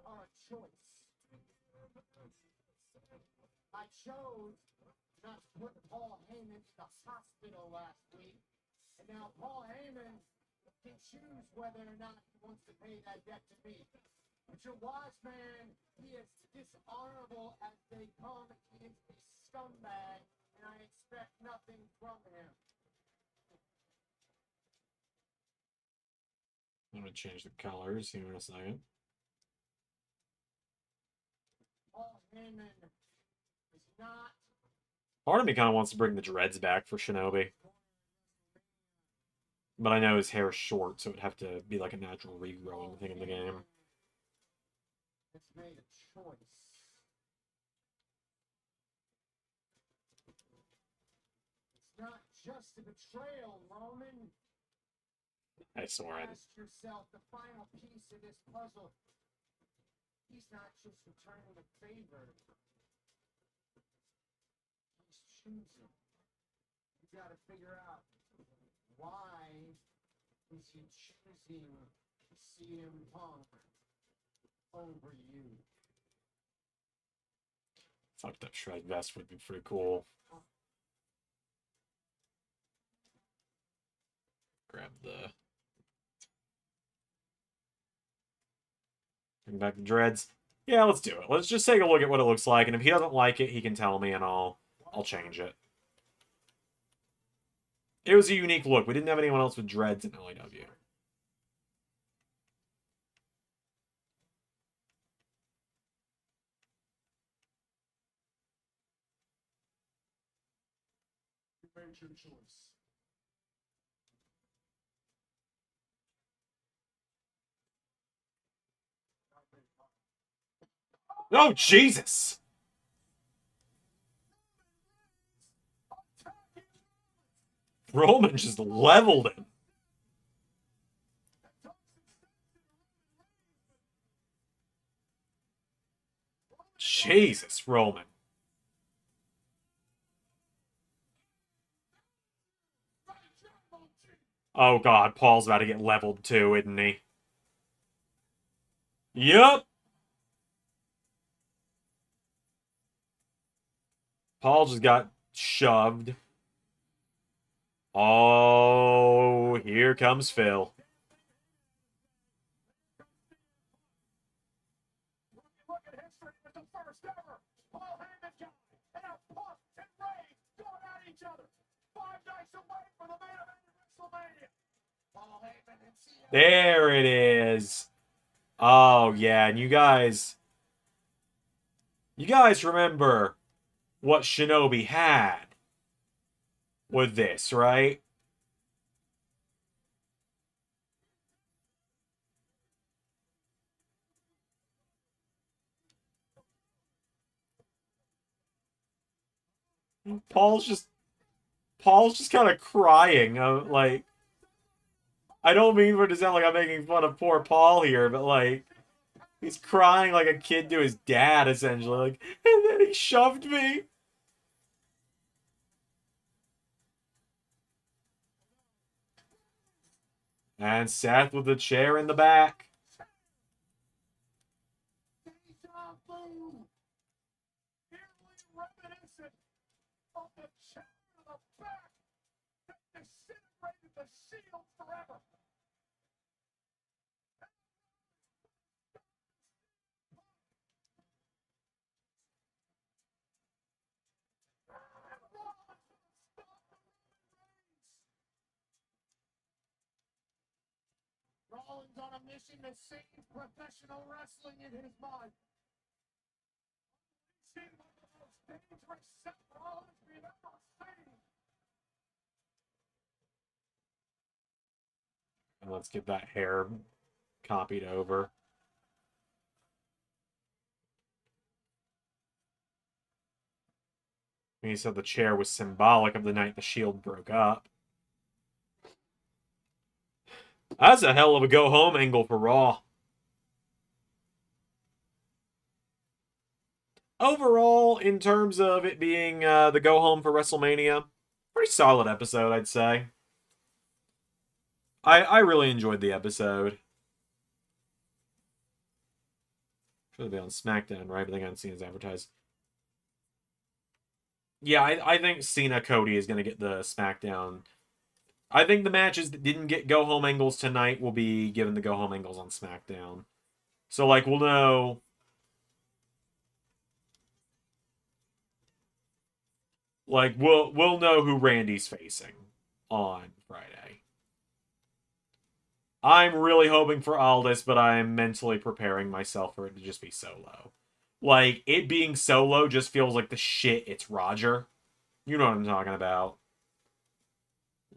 Speaker 2: are a choice. I chose not to put Paul Heyman in the hospital last week, and now Paul Heyman can choose whether or not he wants to pay that debt to me. But your wise man, he is dishonorable as they come. He is a scumbag, and I expect nothing from him.
Speaker 1: I'm going to change the colors here in a second.
Speaker 2: Paul Heyman is not.
Speaker 1: Part of me kind of wants to bring the dreads back for Shinobi. But I know his hair is short, so it would have to be like a natural regrowing thing in the game.
Speaker 2: It's made a choice. It's not just a betrayal, Roman.
Speaker 1: I swore it.
Speaker 2: Ask yourself the final piece of this puzzle. He's not just returning a favor. He's choosing. You gotta figure out why is he choosing CM Punk over you.
Speaker 1: Fucked up shred vest would be pretty cool. Grab the... Bring back the dreads. Yeah, let's do it. Let's just take a look at what it looks like, and if he doesn't like it, he can tell me, and I'll change it. It was a unique look. We didn't have anyone else with dreads in LAW.
Speaker 2: You made your choice.
Speaker 1: Oh, Jesus! Roman just leveled him. Jesus, Roman. Oh, God. Paul's about to get leveled, too, isn't he? Yup. Paul just got shoved. Oh, here comes Phil.
Speaker 4: Look at history with the first ever Paul Heyman guy and a Punk and Ray going at each other. 5 nights away from the main event of WrestleMania.
Speaker 2: Paul Heyman and CM.
Speaker 1: There it is. Oh, yeah, and you guys remember what Shinobi had with this, right? Paul's just kind of crying. Like, I don't mean for it to sound like I'm making fun of poor Paul here, but like, he's crying like a kid to his dad, essentially. Like, and then he shoved me. And Seth with the chair in the back.
Speaker 4: Deja vu. Nearly reminiscent of the chair in the back that disintegrated the Shield forever.
Speaker 2: Rollins on a mission to save professional wrestling in his mind. Seen one of the most dangerous Seth Rollins we've ever seen.
Speaker 1: And let's get that hair copied over. He said the chair was symbolic of the night the Shield broke up. That's a hell of a go-home angle for Raw. Overall, in terms of it being the go-home for WrestleMania, pretty solid episode, I'd say. I really enjoyed the episode. Should be on SmackDown, right? But I haven't seen it advertised. Yeah, I think Cena Cody is going to get the SmackDown. I think the matches that didn't get go-home angles tonight will be given the go-home angles on SmackDown. So, like, we'll know... Like, we'll know who Randy's facing on Friday. I'm really hoping for Aldis, but I'm mentally preparing myself for it to just be Solo. Like, it being Solo just feels like the shit it's Roger. You know what I'm talking about.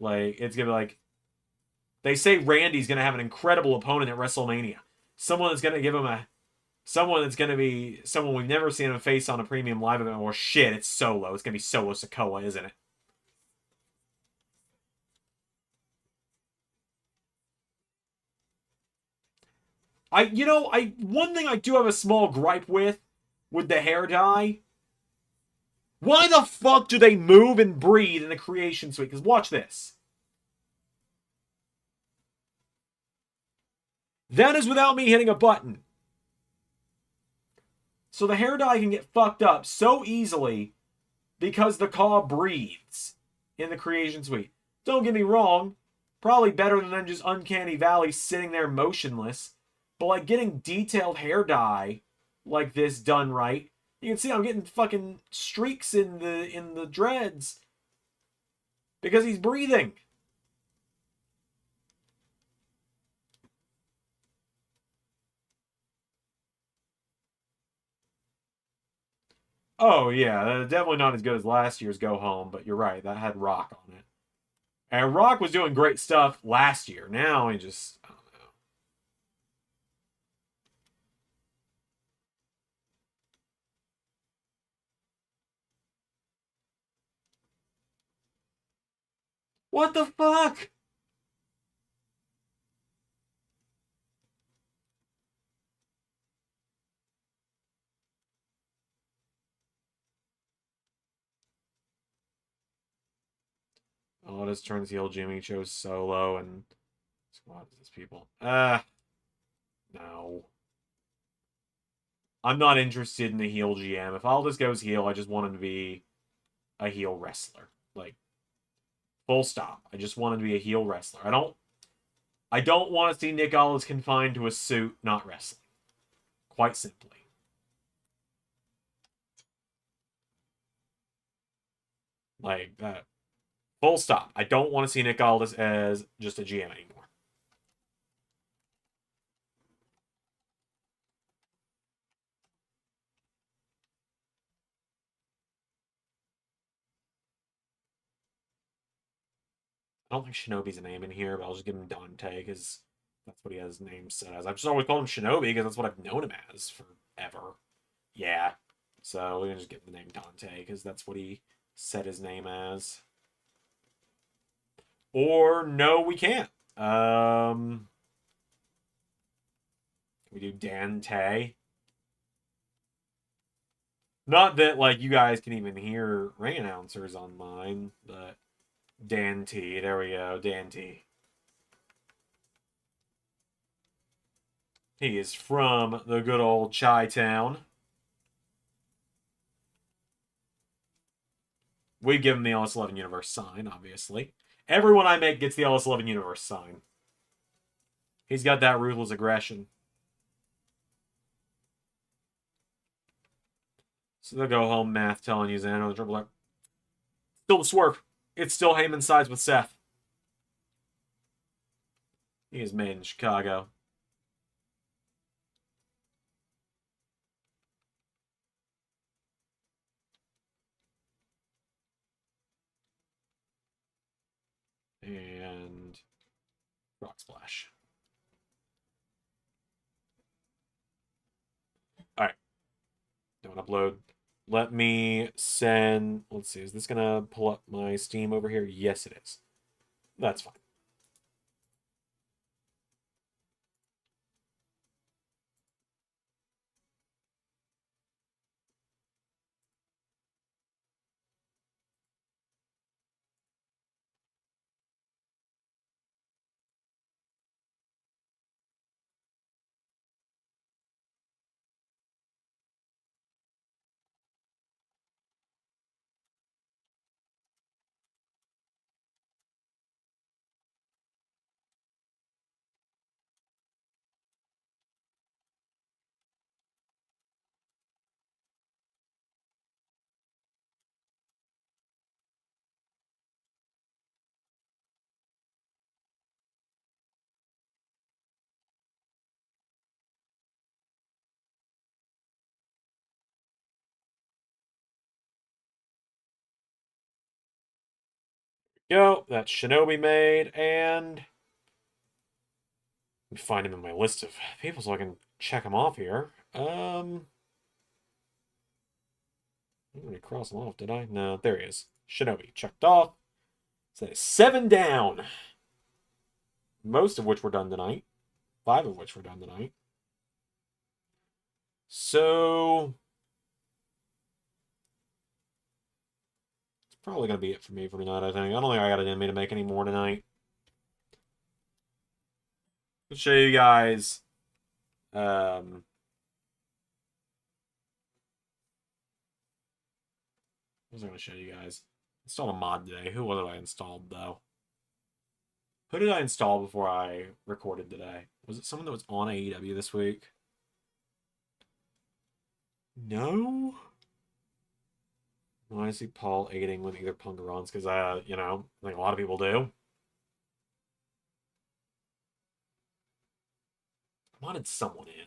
Speaker 1: Like, it's gonna be like... They say Randy's gonna have an incredible opponent at WrestleMania. Someone that's gonna give him a... Someone that's gonna be... Someone we've never seen him face on a premium live event. Or shit, it's Solo. It's gonna be Solo Sikoa, isn't it? One thing I do have a small gripe with the hair dye. Why the fuck do they move and breathe in the creation suite? Because watch this. That is without me hitting a button. So the hair dye can get fucked up so easily because the car breathes in the creation suite. Don't get me wrong. Probably better than just Uncanny Valley sitting there motionless. But like getting detailed hair dye like this done right, you can see I'm getting fucking streaks in the dreads because he's breathing. Oh yeah, definitely not as good as last year's Go Home, but you're right, that had Rock on it. And Rock was doing great stuff last year. Now he just... What the fuck? Oh, this turns heel. Jimmy chose Solo and what is this people? No. I'm not interested in the heel GM. If Aldis goes heel, I just want him to be a heel wrestler. Like, full stop. I just want him to be a heel wrestler. I don't want to see Nick Aldis confined to a suit, not wrestling. Quite simply. Like, that. Full stop. I don't want to see Nick Aldis as just a GM anymore. I don't think Shinobi's a name in here, but I'll just give him Dante because that's what he has his name set as. I've just always called him Shinobi because that's what I've known him as forever. Yeah. So we're going to just give him the name Dante because that's what he set his name as. Or no, we can't. Can we do Dante? Not that, like, you guys can even hear ring announcers on mine, but Dante. There we go, Dante. He is from the good old Chi-Town. We give him the LS11 Universe sign, obviously. Everyone I make gets the LS11 Universe sign. He's got that ruthless aggression. So they'll go home math telling you Zander the triple X. Still the swerve. It's still Heyman sides with Seth. He is made in Chicago. And Rock Splash. Alright. Don't upload. Let me send... Let's see. Is this going to pull up my Steam over here? Yes, it is. That's fine. Go. That's Shinobi made, and let me find him in my list of people so I can check him off here. I didn't really cross him off, did I? No, there he is. Shinobi checked off. So that is 7 down. Most of which were done tonight. 5 of which were done tonight. So it's probably going to be it for me for tonight, I think. I don't think I got it in me to make any more tonight. I'll show you guys. I was going to show you guys. Installed a mod today. Who was it I installed, though? Who did I install before I recorded today? Was it someone that was on AEW this week? No? I see Paul aiding with either Punk or Rons because, you know, I think a lot of people do. I modded someone in.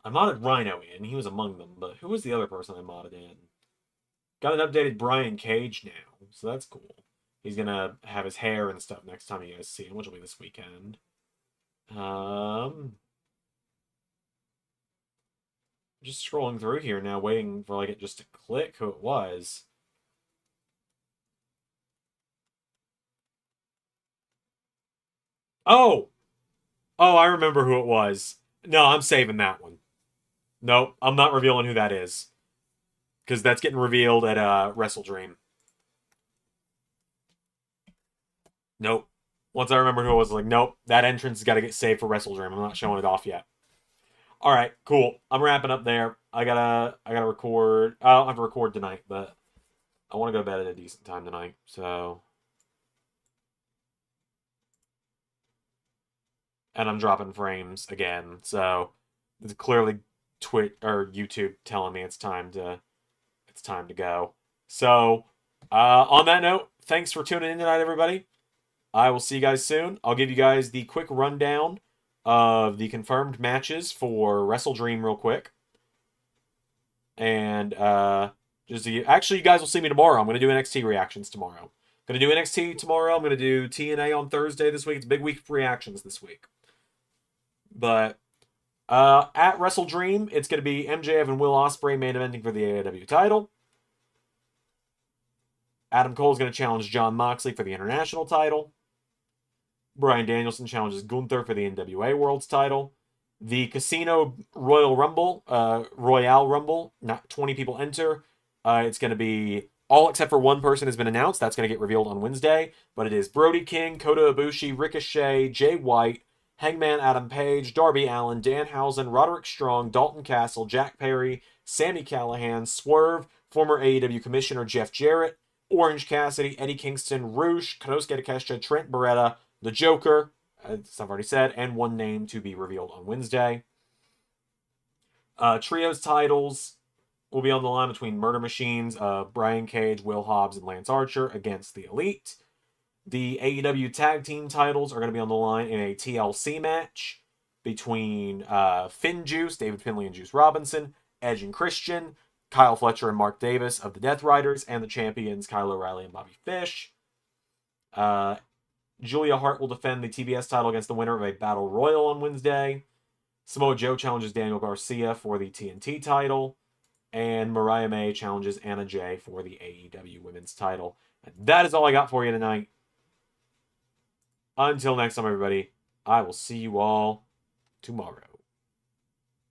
Speaker 1: I modded Rhino in. He was among them, but who was the other person I modded in? Got an updated Brian Cage now, so that's cool. He's gonna have his hair and stuff next time you guys see him, which will be this weekend. Just scrolling through here now, waiting for like it just to click who it was. Oh! Oh, I remember who it was. No, I'm saving that one. Nope, I'm not revealing who that is. Because that's getting revealed at Wrestle Dream. Nope. Once I remember who it was, like, nope, that entrance has got to get saved for Wrestle Dream. I'm not showing it off yet. All right, cool. I'm wrapping up there. I gotta record. I don't have to record tonight, but I want to go to bed at a decent time tonight. So, and I'm dropping frames again. So, it's clearly Twitch or YouTube telling me it's time to go. So, on that note, thanks for tuning in tonight, everybody. I will see you guys soon. I'll give you guys the quick rundown of the confirmed matches for Wrestle Dream real quick. And actually, you guys will see me tomorrow. I'm going to do NXT reactions tomorrow. Going to do NXT tomorrow. I'm going to do TNA on Thursday this week. It's a big week for reactions this week. But at Wrestle Dream, it's going to be MJF and Will Ospreay main eventing for the AEW title. Adam Cole is going to challenge Jon Moxley for the international title. Bryan Danielson challenges Gunther for the NWA World's title. The Casino Royal Rumble, not 20 people enter. It's going to be all except for one person has been announced. That's going to get revealed on Wednesday. But it is Brody King, Kota Ibushi, Ricochet, Jay White, Hangman Adam Page, Darby Allin, Danhausen, Roderick Strong, Dalton Castle, Jack Perry, Sami Callihan, Swerve, former AEW Commissioner Jeff Jarrett, Orange Cassidy, Eddie Kingston, Roosh, Konosuke Takeshita, Trent Beretta, The Joker, as I've already said, and one name to be revealed on Wednesday. Trios titles will be on the line between Murder Machines, Brian Cage, Will Hobbs, and Lance Archer against the Elite. The AEW Tag Team titles are going to be on the line in a TLC match between Finn Juice, David Finlay and Juice Robinson, Edge and Christian, Kyle Fletcher and Mark Davis of the Death Riders, and the champions Kyle O'Reilly and Bobby Fish. Julia Hart will defend the TBS title against the winner of a Battle Royal on Wednesday. Samoa Joe challenges Daniel Garcia for the TNT title. And Mariah May challenges Anna Jay for the AEW Women's title. And that is all I got for you tonight. Until next time, everybody, I will see you all tomorrow.